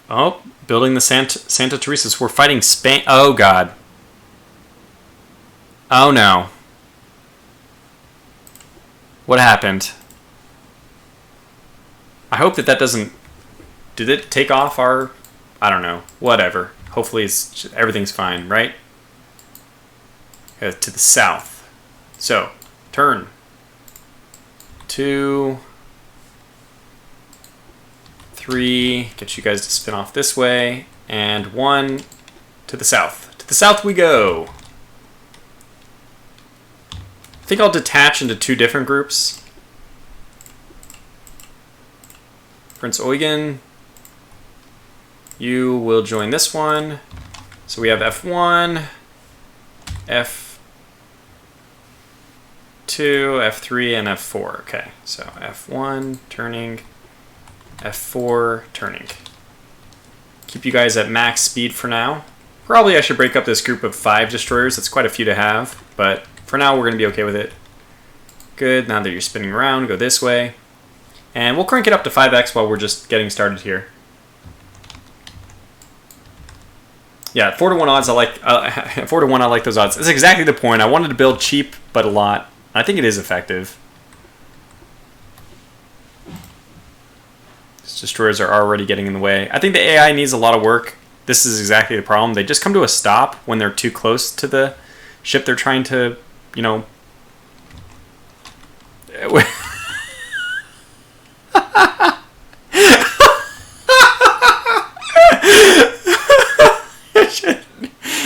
Oh, building the Santa Teresa's. We're fighting Spain. Oh, God. Oh, no. What happened? I hope that doesn't... Did it take off our... I don't know. Whatever. Hopefully everything's fine, right? To the south. So, turn. 2... 3, get you guys to spin off this way, and 1 to the south. To the south we go. I think I'll detach into 2 different groups. Prince Eugen, you will join this one. So we have F1, F2, F3, and F4. Okay, so F1, turning, F4, turning. Keep you guys at max speed for now. Probably I should break up this group of 5 destroyers. That's quite a few to have, but for now we're going to be okay with it. Good, now that you're spinning around, go this way. And we'll crank it up to 5x while we're just getting started here. Yeah, 4-to-1 odds, I like 4-to-1, I like those odds. That's exactly the point. I wanted to build cheap, but a lot. I think it is effective. Destroyers are already getting in the way. I think the AI needs a lot of work. This is exactly the problem. They just come to a stop when they're too close to the ship they're trying to, you know...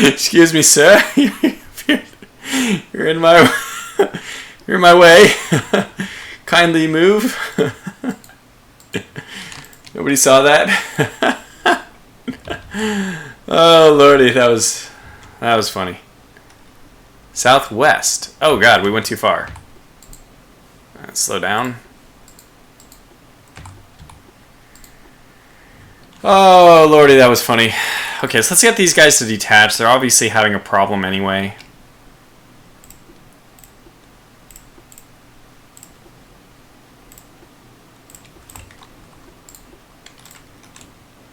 Excuse me, sir. You're in my... You're in my way. Kindly move. Nobody saw that? Oh lordy, that was funny. Southwest. Oh god, we went too far. Let's slow down. Oh lordy, that was funny. Okay, so let's get these guys to detach. They're obviously having a problem anyway.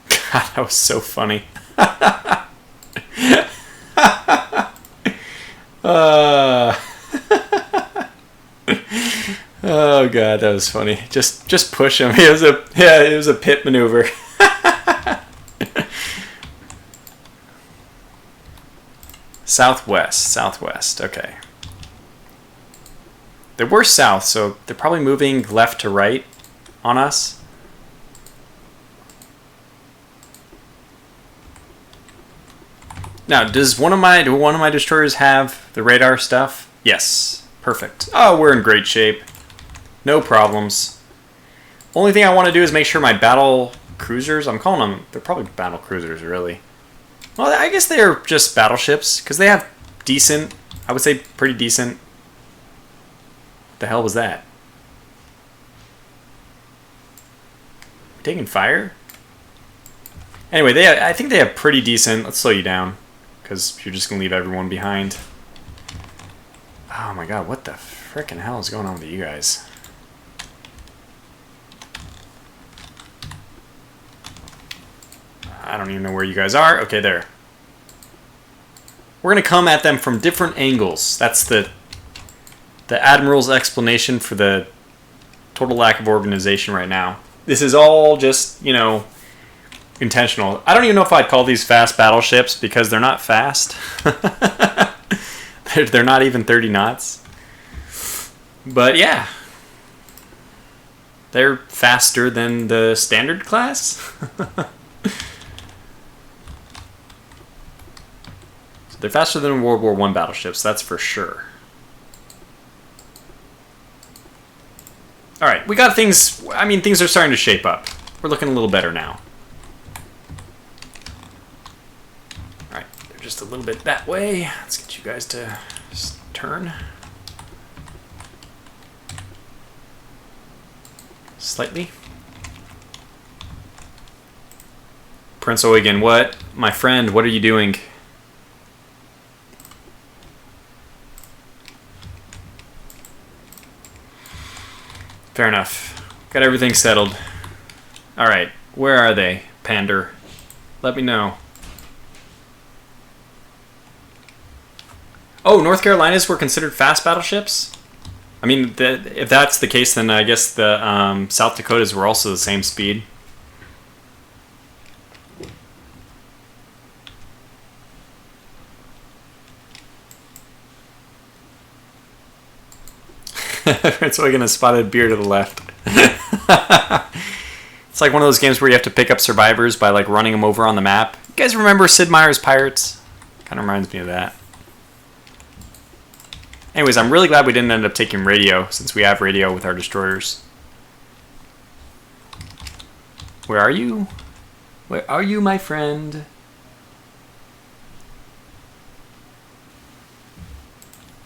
God, that was so funny. Oh god, that was funny. Just push him. It was a pit maneuver. Southwest. Okay. They were south, so they're probably moving left to right on us. Now, do one of my destroyers have the radar stuff? Yes. Perfect. Oh, we're in great shape. No problems. Only thing I want to do is make sure my battle cruisers, I'm calling them, they're probably battle cruisers, really. Well, I guess they're just battleships, because they have decent, I would say pretty decent. What the hell was that? Taking fire? Anyway, I think they have pretty decent, let's slow you down, because you're just going to leave everyone behind. Oh my god, what the frickin' hell is going on with you guys? I don't even know where you guys are. Okay, there. We're going to come at them from different angles. That's the Admiral's explanation for the total lack of organization right now. This is all just, you know, intentional. I don't even know if I'd call these fast battleships because they're not fast. They're not even 30 knots. But yeah. They're faster than the standard class. So they're faster than World War I battleships, that's for sure. Alright, we got things... I mean, things are starting to shape up. We're looking a little better now. Alright, they're just a little bit that way. Let's get you guys to just turn. Slightly. Prince Eugen, what? My friend, what are you doing? Fair enough. Got everything settled. Alright, where are they, Pander? Let me know. Oh, North Carolinas were considered fast battleships? I mean, if that's the case, then I guess the South Dakotas were also the same speed. It's like a spotted beer to the left. It's like one of those games where you have to pick up survivors by like running them over on the map. You guys remember Sid Meier's Pirates? Kind of reminds me of that. Anyways, I'm really glad we didn't end up taking radio, since we have radio with our destroyers. Where are you? Where are you, my friend?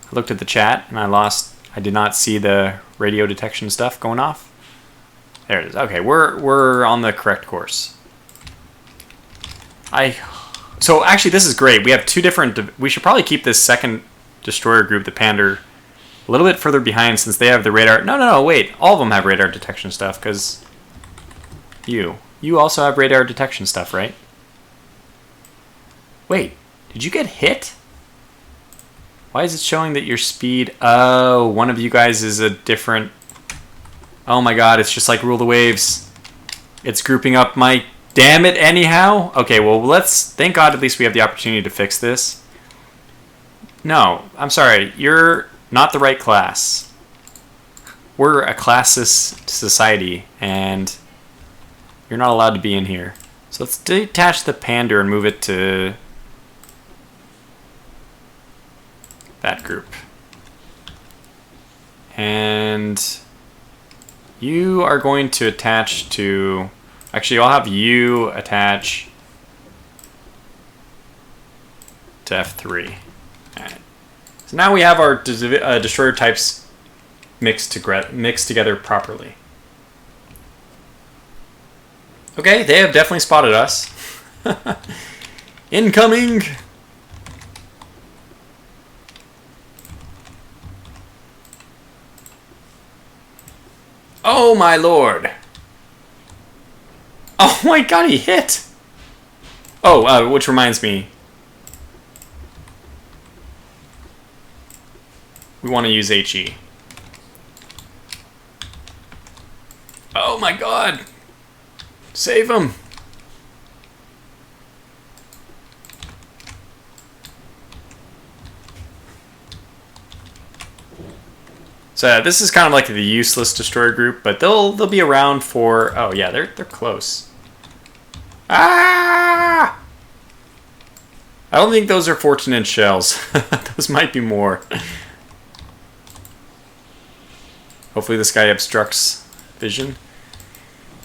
I looked at the chat and I did not see the radio detection stuff going off. There it is. Okay, we're on the correct course. So actually this is great. We have two different... We should probably keep this second destroyer group, the Pander, a little bit further behind since they have the radar. No, wait. All of them have radar detection stuff because you also have radar detection stuff, right? Wait, did you get hit? Why is it showing that your speed... Oh, one of you guys is a different... Oh my god, it's just like Rule the Waves. It's grouping up my... Damn it, anyhow? Okay, well, let's... Thank god at least we have the opportunity to fix this. No, I'm sorry. You're not the right class. We're a classist society, and you're not allowed to be in here. So let's detach the Pander and move it to that group. And you are going to attach to... Actually, I'll have you attach to F3. Alright. So now we have our destroyer types mixed together properly. Okay, they have definitely spotted us. Incoming! Oh my lord! Oh my god, he hit! Oh, which reminds me. We want to use HE. Oh my god! Save him! So this is kind of like the useless destroyer group, but they'll be around for... Oh yeah, they're close. Ah! I don't think those are 14-inch shells. Those might be more. Hopefully this guy obstructs vision.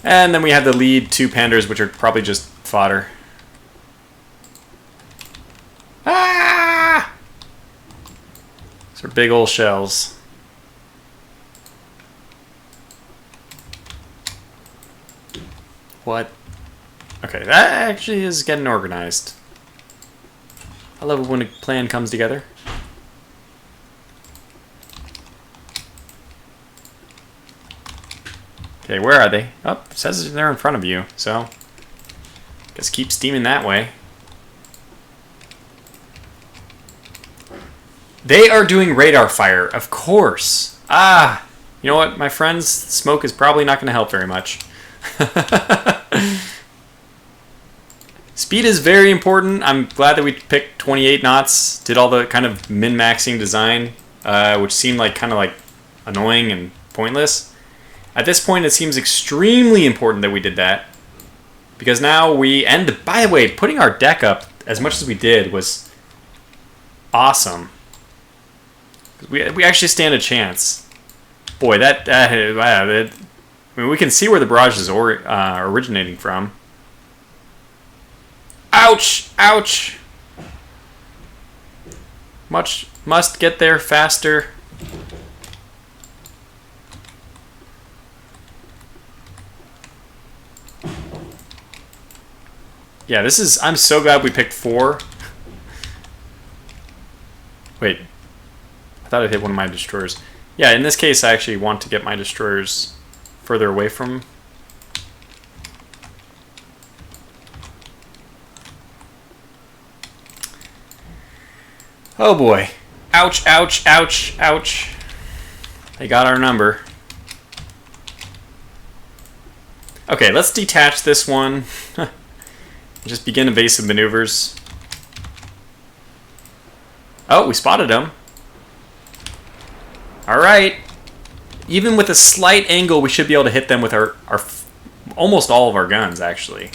And then we have the lead two Panders, which are probably just fodder. Ah! These are big old shells. What? Okay, that actually is getting organized. I love it when a plan comes together. Okay, where are they? Oh, it says they're in front of you, so guess keep steaming that way. They are doing radar fire, of course. Ah, you know what, my friends? Smoke is probably not going to help very much. Speed is very important. I'm glad that we picked 28 knots, did all the kind of min-maxing design, which seemed like kind of like annoying and pointless. At this point, it seems extremely important that we did that, because now we end. By the way, putting our deck up as much as we did was awesome. We actually stand a chance. Boy, I mean, we can see where the barrage is originating from. Ouch! Ouch! Must get there faster. Yeah, this is... I'm so glad we picked 4. Wait. I thought I hit one of my destroyers. Yeah, in this case, I actually want to get my destroyers further away from... Oh boy. Ouch, ouch, ouch, ouch. They got our number. Okay, let's detach this one. Just begin evasive maneuvers. Oh, we spotted him. Alright. Even with a slight angle, we should be able to hit them with our almost all of our guns, actually.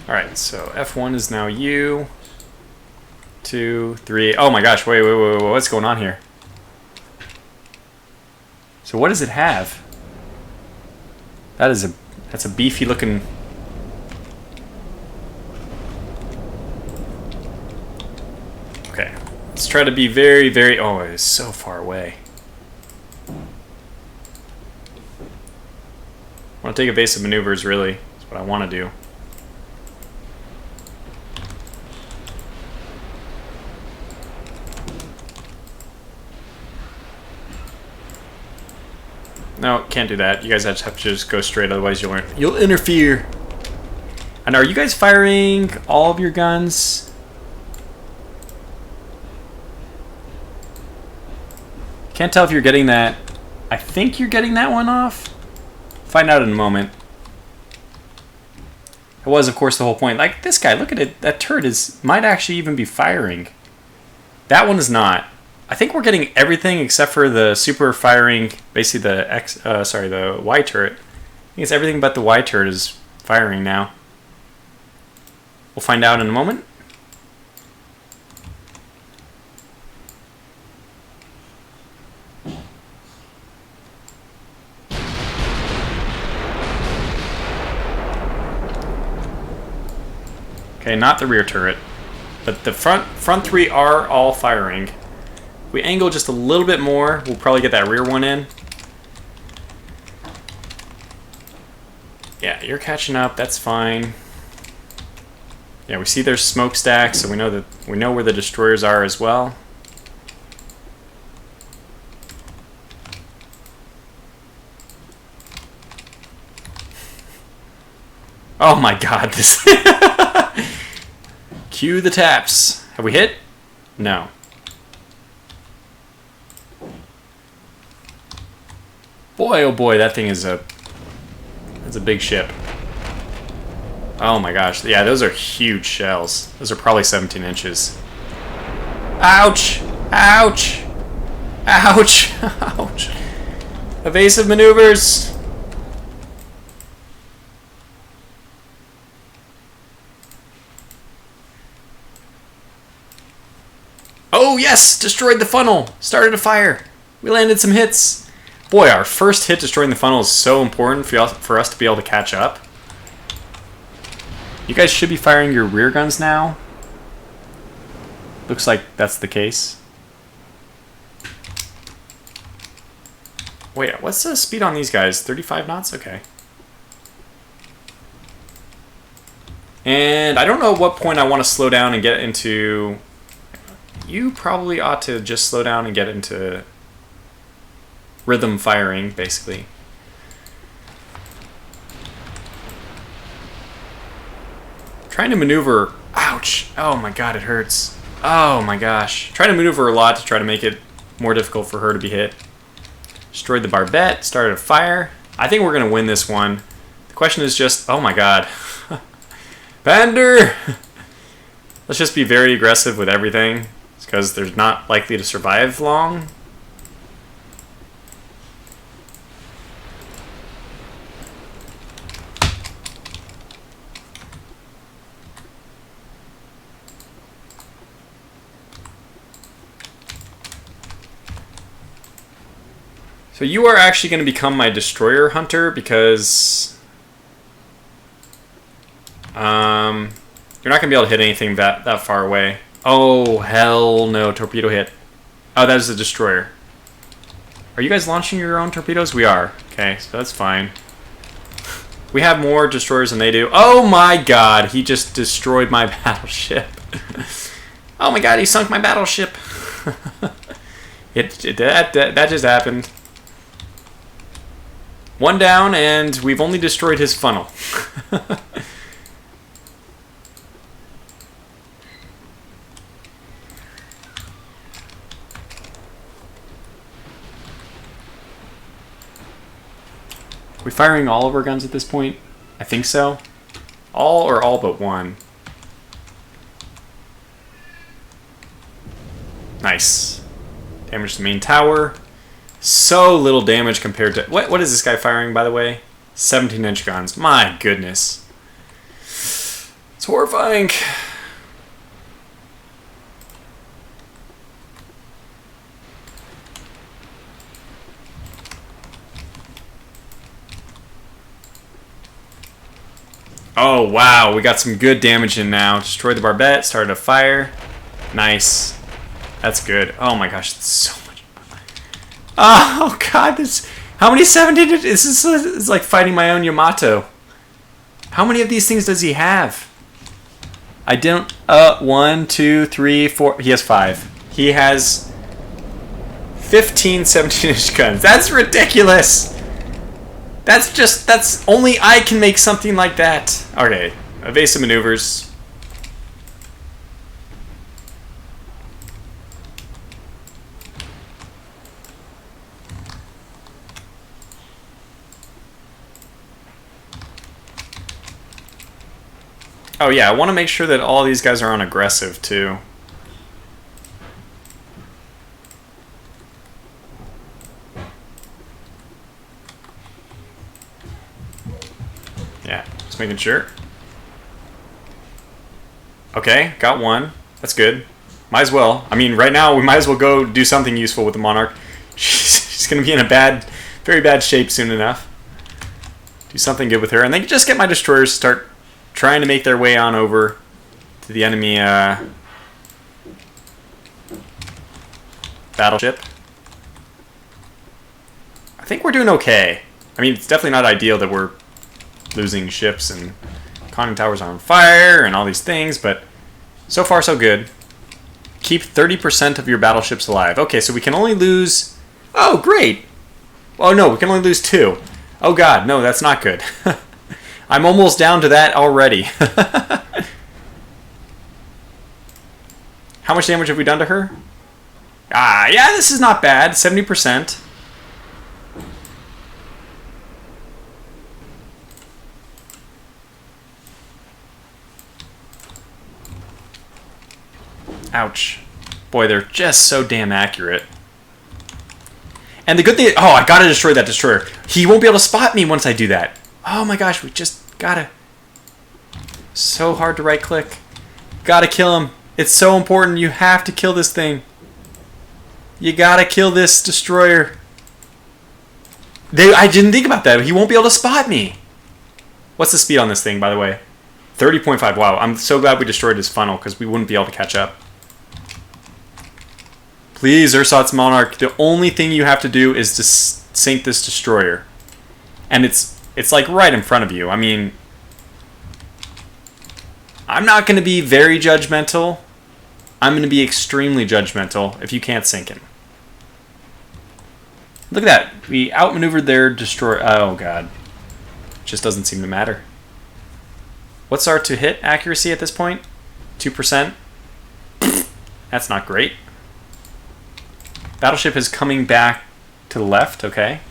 Alright, so F1 is now U. 2, 3. Oh my gosh, wait, what's going on here? So what does it have? That's a beefy looking... Okay, let's try to be very, very... Oh, it is so far away. I want to take evasive maneuvers, really. That's what I want to do. No, can't do that. You guys have to just go straight, otherwise you'll interfere. And are you guys firing all of your guns? Can't tell if you're getting that. I think you're getting that one off. Find out in a moment. It was, of course, the whole point. Like, this guy, look at it. That turret might actually even be firing. That one is not. I think we're getting everything except for the super firing, basically the Y turret. I think it's everything but the Y turret is firing now. We'll find out in a moment. Okay, not the rear turret, but the front 3 are all firing. If we angle just a little bit more, we'll probably get that rear one in. Yeah, you're catching up. That's fine. Yeah, we see there's smokestacks, so we know where the destroyers are as well. Oh my God! This. Cue the taps. Have we hit? No. Boy, oh boy, that thing is that's a big ship. Oh my gosh, yeah, those are huge shells. Those are probably 17 inches. Ouch! Ouch! Ouch! Ouch! Evasive maneuvers! Oh yes! Destroyed the funnel! Started a fire! We landed some hits! Boy, our first hit destroying the funnel is so important for us to be able to catch up. You guys should be firing your rear guns now. Looks like that's the case. Wait, what's the speed on these guys? 35 knots? Okay. And I don't know at what point I want to slow down and get into... You probably ought to just slow down and get into... rhythm firing, basically. Trying to maneuver. Ouch. Oh my god, it hurts. Oh my gosh. Trying to maneuver a lot to try to make it more difficult for her to be hit. Destroyed the barbette. Started a fire. I think we're going to win this one. The question is just... Oh my god. Pander! Let's just be very aggressive with everything. Because they're not likely to survive long. So you are actually going to become my destroyer hunter because you're not going to be able to hit anything that far away. Oh, hell no. Torpedo hit. Oh, that is a destroyer. Are you guys launching your own torpedoes? We are. Okay, so that's fine. We have more destroyers than they do. Oh my god, he just destroyed my battleship. Oh my god, he sunk my battleship. That just happened. One down, and we've only destroyed his funnel. Are we firing all of our guns at this point? I think so. All or all but one. Nice. Damage the main tower. So little damage compared to... What is this guy firing, by the way? 17-inch guns. My goodness. It's horrifying. Oh, wow. We got some good damage in now. Destroyed the barbette. Started a fire. Nice. That's good. Oh my gosh. That's so much. Oh god, this... How many 17? This is like fighting my own Yamato. How many of these things does he have? I don't... 1, 2, 3, 4... He has 5. He has 15 17-inch guns. That's ridiculous! That's only I can make something like that. Okay, evasive maneuvers. Oh yeah, I want to make sure that all these guys are on aggressive too. Yeah, just making sure. Okay, got one. That's good. Might as well. I mean, right now we might as well go do something useful with the Monarch. She's going to be in a very bad shape soon enough. Do something good with her. And then just get my destroyers to start trying to make their way on over to the enemy battleship. I think we're doing okay. I mean, it's definitely not ideal that we're losing ships and conning towers are on fire and all these things, but so far so good. Keep 30% of your battleships alive. Okay, so we can only lose... Oh, great! Oh no, we can only lose 2. Oh god, no, that's not good. I'm almost down to that already. How much damage have we done to her? Ah, yeah, this is not bad. 70%. Ouch. Boy, they're just so damn accurate. And the good thing... Oh, I gotta destroy that destroyer. He won't be able to spot me once I do that. Oh my gosh, we just gotta... So hard to right-click. Gotta kill him. It's so important. You have to kill this thing. You gotta kill this destroyer. I didn't think about that. He won't be able to spot me. What's the speed on this thing, by the way? 30.5. Wow, I'm so glad we destroyed his funnel because we wouldn't be able to catch up. Please, Ersatz Monarch, the only thing you have to do is to sink this destroyer. And it's like right in front of you. I mean, I'm not going to be very judgmental. I'm going to be extremely judgmental if you can't sink him. Look at that. We outmaneuvered their destroyer. Oh, God. It just doesn't seem to matter. What's our to hit accuracy at this point? 2%. That's not great. Battleship is coming back to the left, okay.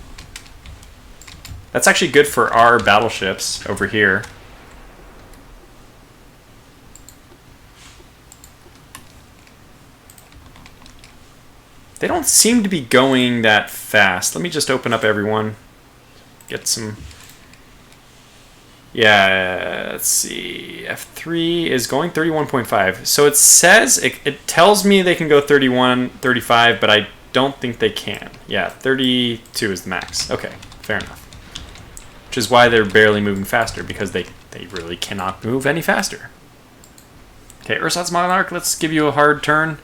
That's actually good for our battleships over here. They don't seem to be going that fast. Let me just open up everyone. Get some... Yeah, let's see. F3 is going 31.5. So it says, it tells me they can go 31, 35, but I don't think they can. Yeah, 32 is the max. Okay, fair enough. Which is why they're barely moving faster, because they really cannot move any faster. Okay, Ursat's Monarch, let's give you a hard turn.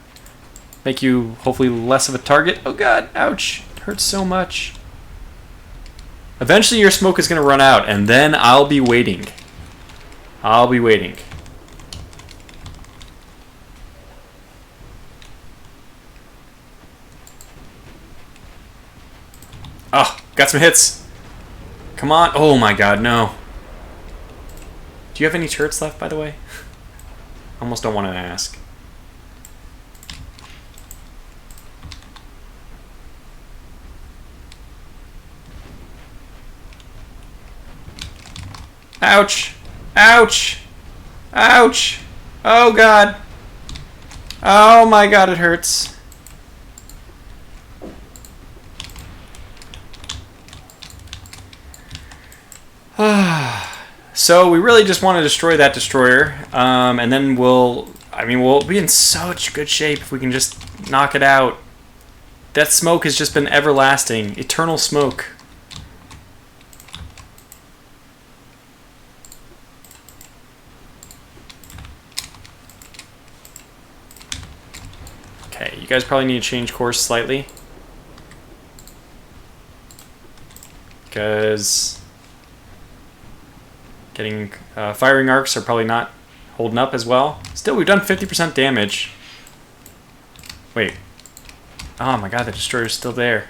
Make you hopefully less of a target. Oh god, ouch. It hurts so much. Eventually your smoke is going to run out, and then I'll be waiting. I'll be waiting. Oh, got some hits. Come on. Oh my god, no. Do you have any turrets left, by the way? Almost don't want to ask. Ouch! Ouch! Ouch! Oh god! Oh my god, it hurts. So we really just want to destroy that destroyer, and then we'll be in such good shape if we can just knock it out. That smoke has just been everlasting, eternal smoke. Okay, you guys probably need to change course slightly, because getting firing arcs are probably not holding up as well. Still, we've done 50% damage. Wait. Oh my god, the destroyer's still there.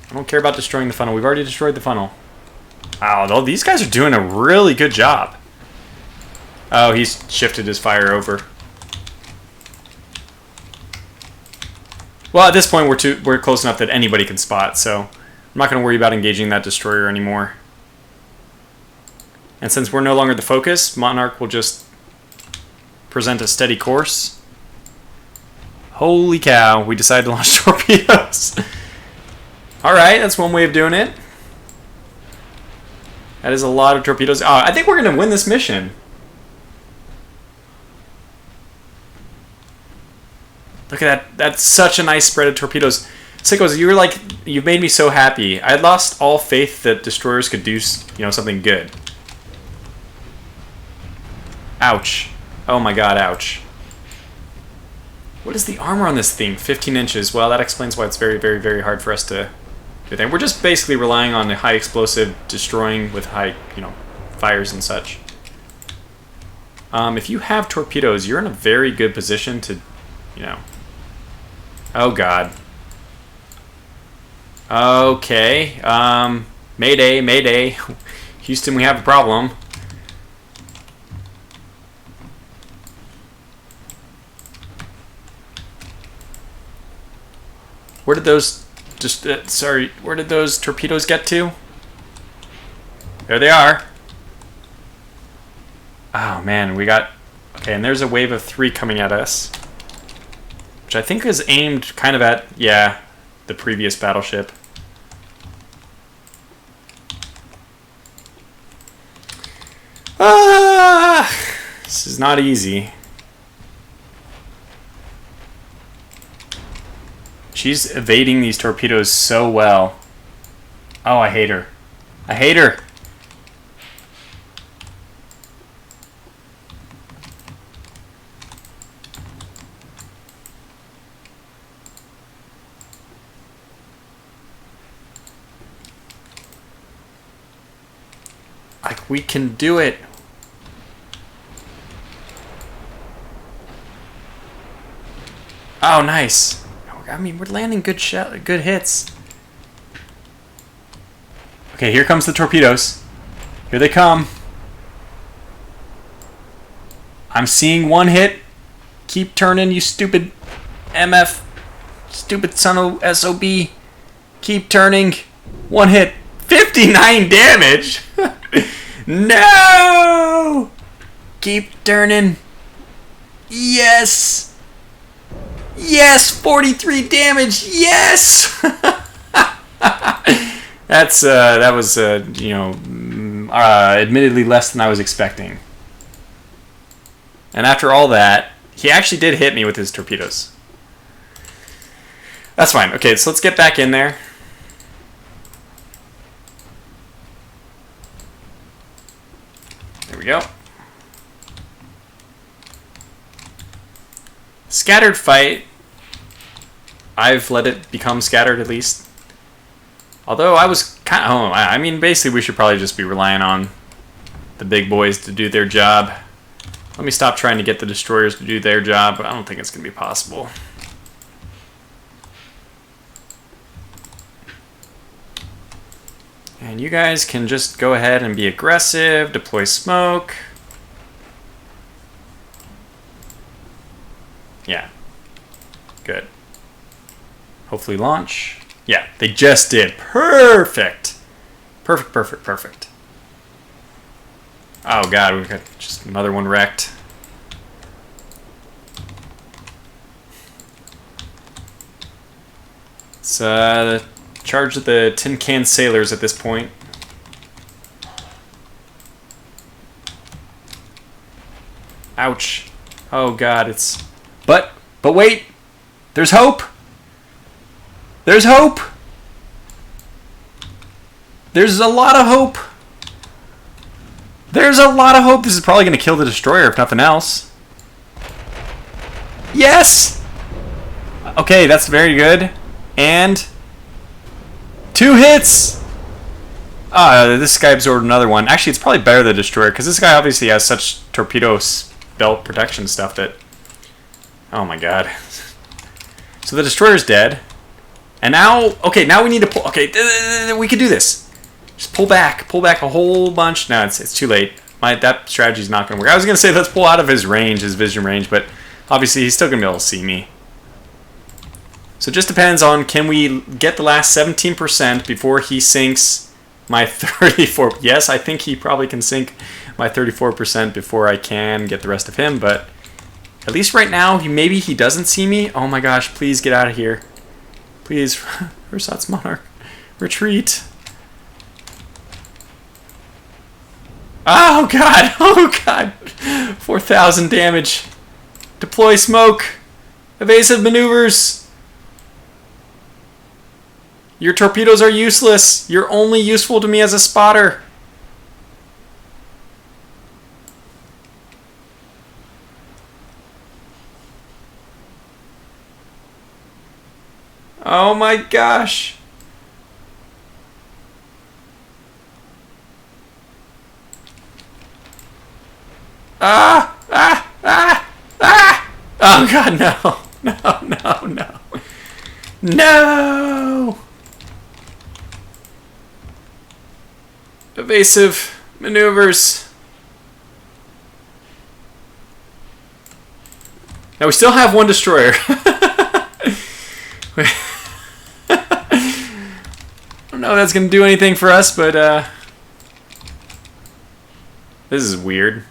I don't care about destroying the funnel. We've already destroyed the funnel. Wow, though, these guys are doing a really good job. Oh, he's shifted his fire over. Well, at this point, we're close enough that anybody can spot, so I'm not going to worry about engaging that destroyer anymore. And since we're no longer the focus, Monarch will just present a steady course. Holy cow, we decided to launch torpedoes. Alright, that's one way of doing it. That is a lot of torpedoes. I think we're going to win this mission. Look at that. That's such a nice spread of torpedoes. Sickos, you've made me so happy. I lost all faith that destroyers could do, something good. Ouch. Oh my god, ouch. What is the armor on this thing? 15 inches. Well, that explains why it's very, very, very hard for us to do that. We're just basically relying on the high explosive destroying with high, fires and such. If you have torpedoes, you're in a very good position to, Oh god. Okay. Mayday, mayday. Houston, we have a problem. Where did those where did those torpedoes get to? There they are. Oh man, we got... Okay, and there's a wave of 3 coming at us, which I think is aimed kind of at, yeah, the previous battleship. This is not easy. She's evading these torpedoes so well. Oh, I hate her. I hate her. Like, we can do it. Oh, nice. I mean, we're landing good hits. Okay, here comes the torpedoes. Here they come. I'm seeing one hit. Keep turning, you stupid MF. Stupid son of SOB. Keep turning. One hit. 59 damage. No! Keep turning. Yes! Yes! 43 damage! Yes! That was admittedly less than I was expecting. And after all that, he actually did hit me with his torpedoes. That's fine. Okay, so let's get back in there. There we go. Scattered fight. I've let it become scattered at least. Although I was kind of... I mean, basically we should probably just be relying on the big boys to do their job. Let me stop trying to get the destroyers to do their job, but I don't think it's going to be possible. And you guys can just go ahead and be aggressive, deploy smoke. Yeah. Good. Hopefully launch. Yeah, they just did. Perfect. Perfect, perfect, perfect. Oh god, we've got just another one wrecked. Let's charge the tin can sailors at this point. Ouch. Oh god, it's... But wait! There's hope! There's hope! There's a lot of hope! There's a lot of hope! This is probably going to kill the destroyer if nothing else. Yes! Okay, that's very good. And... 2 hits! This guy absorbed another one. Actually, it's probably better the destroyer, because this guy obviously has such torpedo belt protection stuff that... Oh my god. So the destroyer's dead. And now... Okay, now we need to pull... Okay, we can do this. Just pull back a whole bunch. No, it's too late. That strategy's not going to work. I was going to say let's pull out of his range, his vision range, but obviously he's still going to be able to see me. So it just depends on, can we get the last 17% before he sinks my 34... Yes, I think he probably can sink my 34% before I can get the rest of him, but at least right now, maybe he doesn't see me. Oh my gosh, please get out of here. Please, Ersatz Monarch, retreat. Oh god, oh god. 4,000 damage. Deploy smoke. Evasive maneuvers. Your torpedoes are useless. You're only useful to me as a spotter. Oh my gosh. Ah! Ah! Ah! Ah! Oh god, no. No, no, no. No! Evasive maneuvers. Now we still have one destroyer. I don't know if that's going to do anything for us, but this is weird.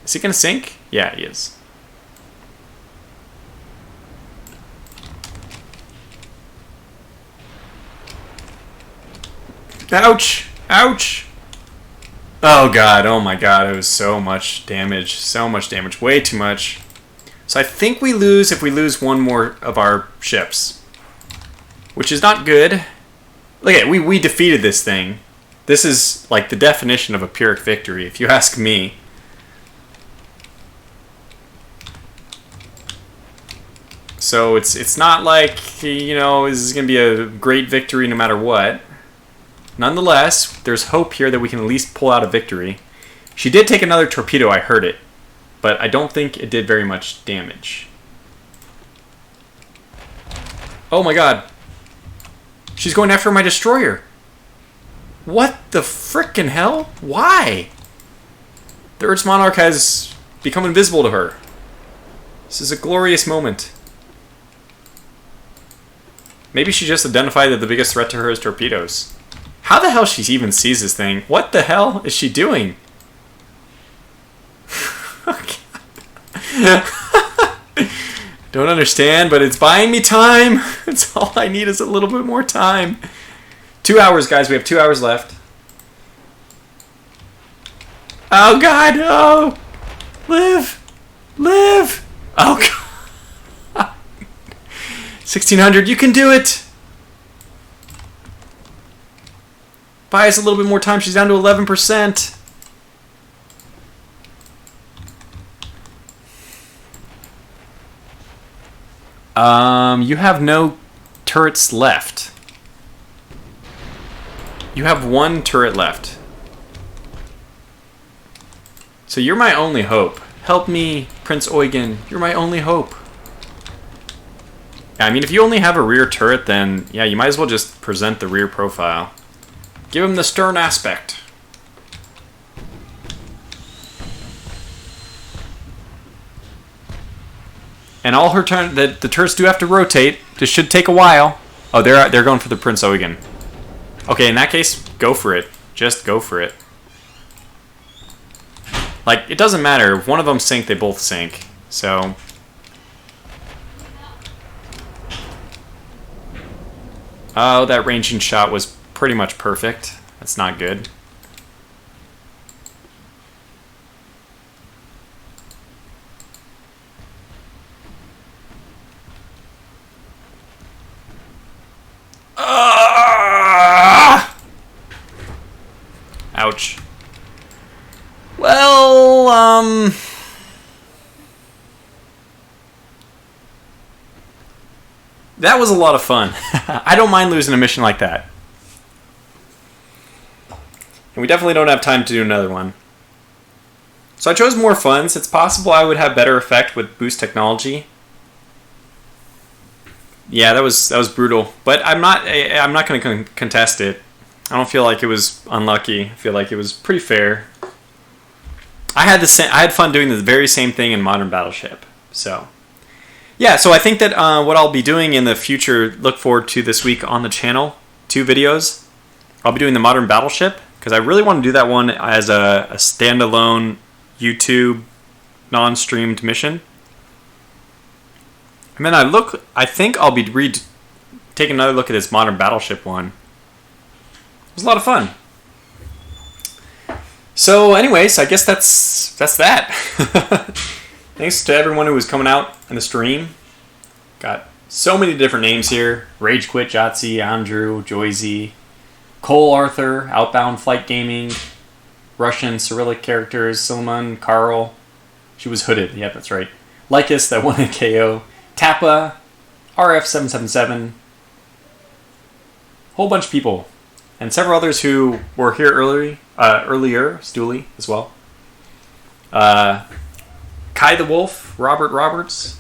Is he going to sink? Yeah, he is. Ouch! Ouch! Oh god, oh my god, it was so much damage. So much damage. Way too much. So I think we lose if we lose one more of our ships. Which is not good. Look at it, we defeated this thing. This is like the definition of a Pyrrhic victory, if you ask me. So it's not like, you know, this is going to be a great victory no matter what. Nonetheless, there's hope here that we can at least pull out a victory. She did take another torpedo, I heard it. But I don't think it did very much damage. Oh my god. She's going after my destroyer. What the frickin' hell? Why? The Earth's Monarch has become invisible to her. This is a glorious moment. Maybe she just identified that the biggest threat to her is torpedoes. How the hell she even sees this thing? What the hell is she doing? Don't understand, but it's buying me time. It's all I need is a little bit more time. 2 hours, guys. We have 2 hours left. Oh, God. Oh. Live. Live. Oh, God. 1600. You can do it. Buy us a little bit more time. She's down to 11%. You have no turrets left. You have one turret left. So you're my only hope. Help me, Prince Eugen. You're my only hope. Yeah, I mean, if you only have a rear turret, then yeah, you might as well just present the rear profile. Give him the stern aspect. And all her turn, the turrets do have to rotate. This should take a while. Oh, they're going for the Prince Eugen. Okay, in that case, go for it. Just go for it. Like, it doesn't matter. If one of them sink, they both sink. So. Oh, that ranging shot was pretty much perfect. That's not good. Ouch. Well, that was a lot of fun. I don't mind losing a mission like that. And we definitely don't have time to do another one. So I chose more funds. It's possible I would have better effect with boost technology. Yeah, that was brutal. But I'm not going to contest it. I don't feel like it was unlucky. I feel like it was pretty fair. I had fun doing the very same thing in Modern Battleship. So, yeah. So I think that what I'll be doing in the future, look forward to this week on the channel, 2 videos. I'll be doing the Modern Battleship because I really want to do that one as a standalone YouTube non-streamed mission. And then I think I'll be taking another look at this Modern Battleship one. It was a lot of fun. So anyways, I guess that's that. Thanks to everyone who was coming out in the stream. Got so many different names here. Rage Quit, Jotzi, Andrew, Joyzy, Cole Arthur, Outbound Flight Gaming, Russian Cyrillic characters, Silman, Carl. She was hooded. Yeah, that's right. Lycus, that won a KO. Tappa, RF777. Whole bunch of people. And several others who were here earlier, Stooley as well. Kai the Wolf, Robert Roberts,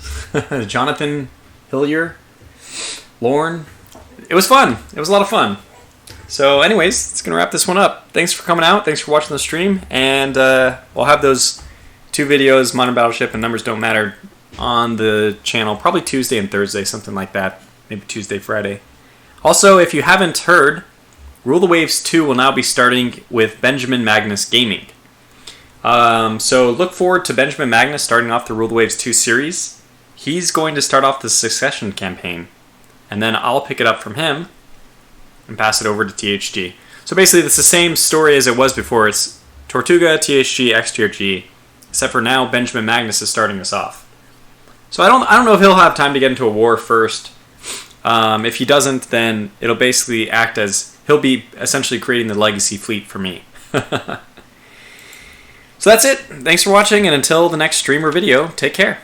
Jonathan Hillier, Lorne. It was fun. It was a lot of fun. So anyways, it's going to wrap this one up. Thanks for coming out. Thanks for watching the stream. And we'll have those 2 videos, Modern Battleship and Numbers Don't Matter, on the channel. Probably Tuesday and Thursday, something like that. Maybe Tuesday, Friday. Also, if you haven't heard, Rule the Waves 2 will now be starting with Benjamin Magnus Gaming. So look forward to Benjamin Magnus starting off the Rule the Waves 2 series. He's going to start off the Succession campaign. And then I'll pick it up from him and pass it over to THG. So basically it's the same story as it was before. It's Tortuga, THG, XTRG. Except for now Benjamin Magnus is starting us off. So I don't know if he'll have time to get into a war first. If he doesn't, then it'll basically act as he'll be essentially creating the legacy fleet for me. So that's it. Thanks for watching, and until the next stream or video, take care.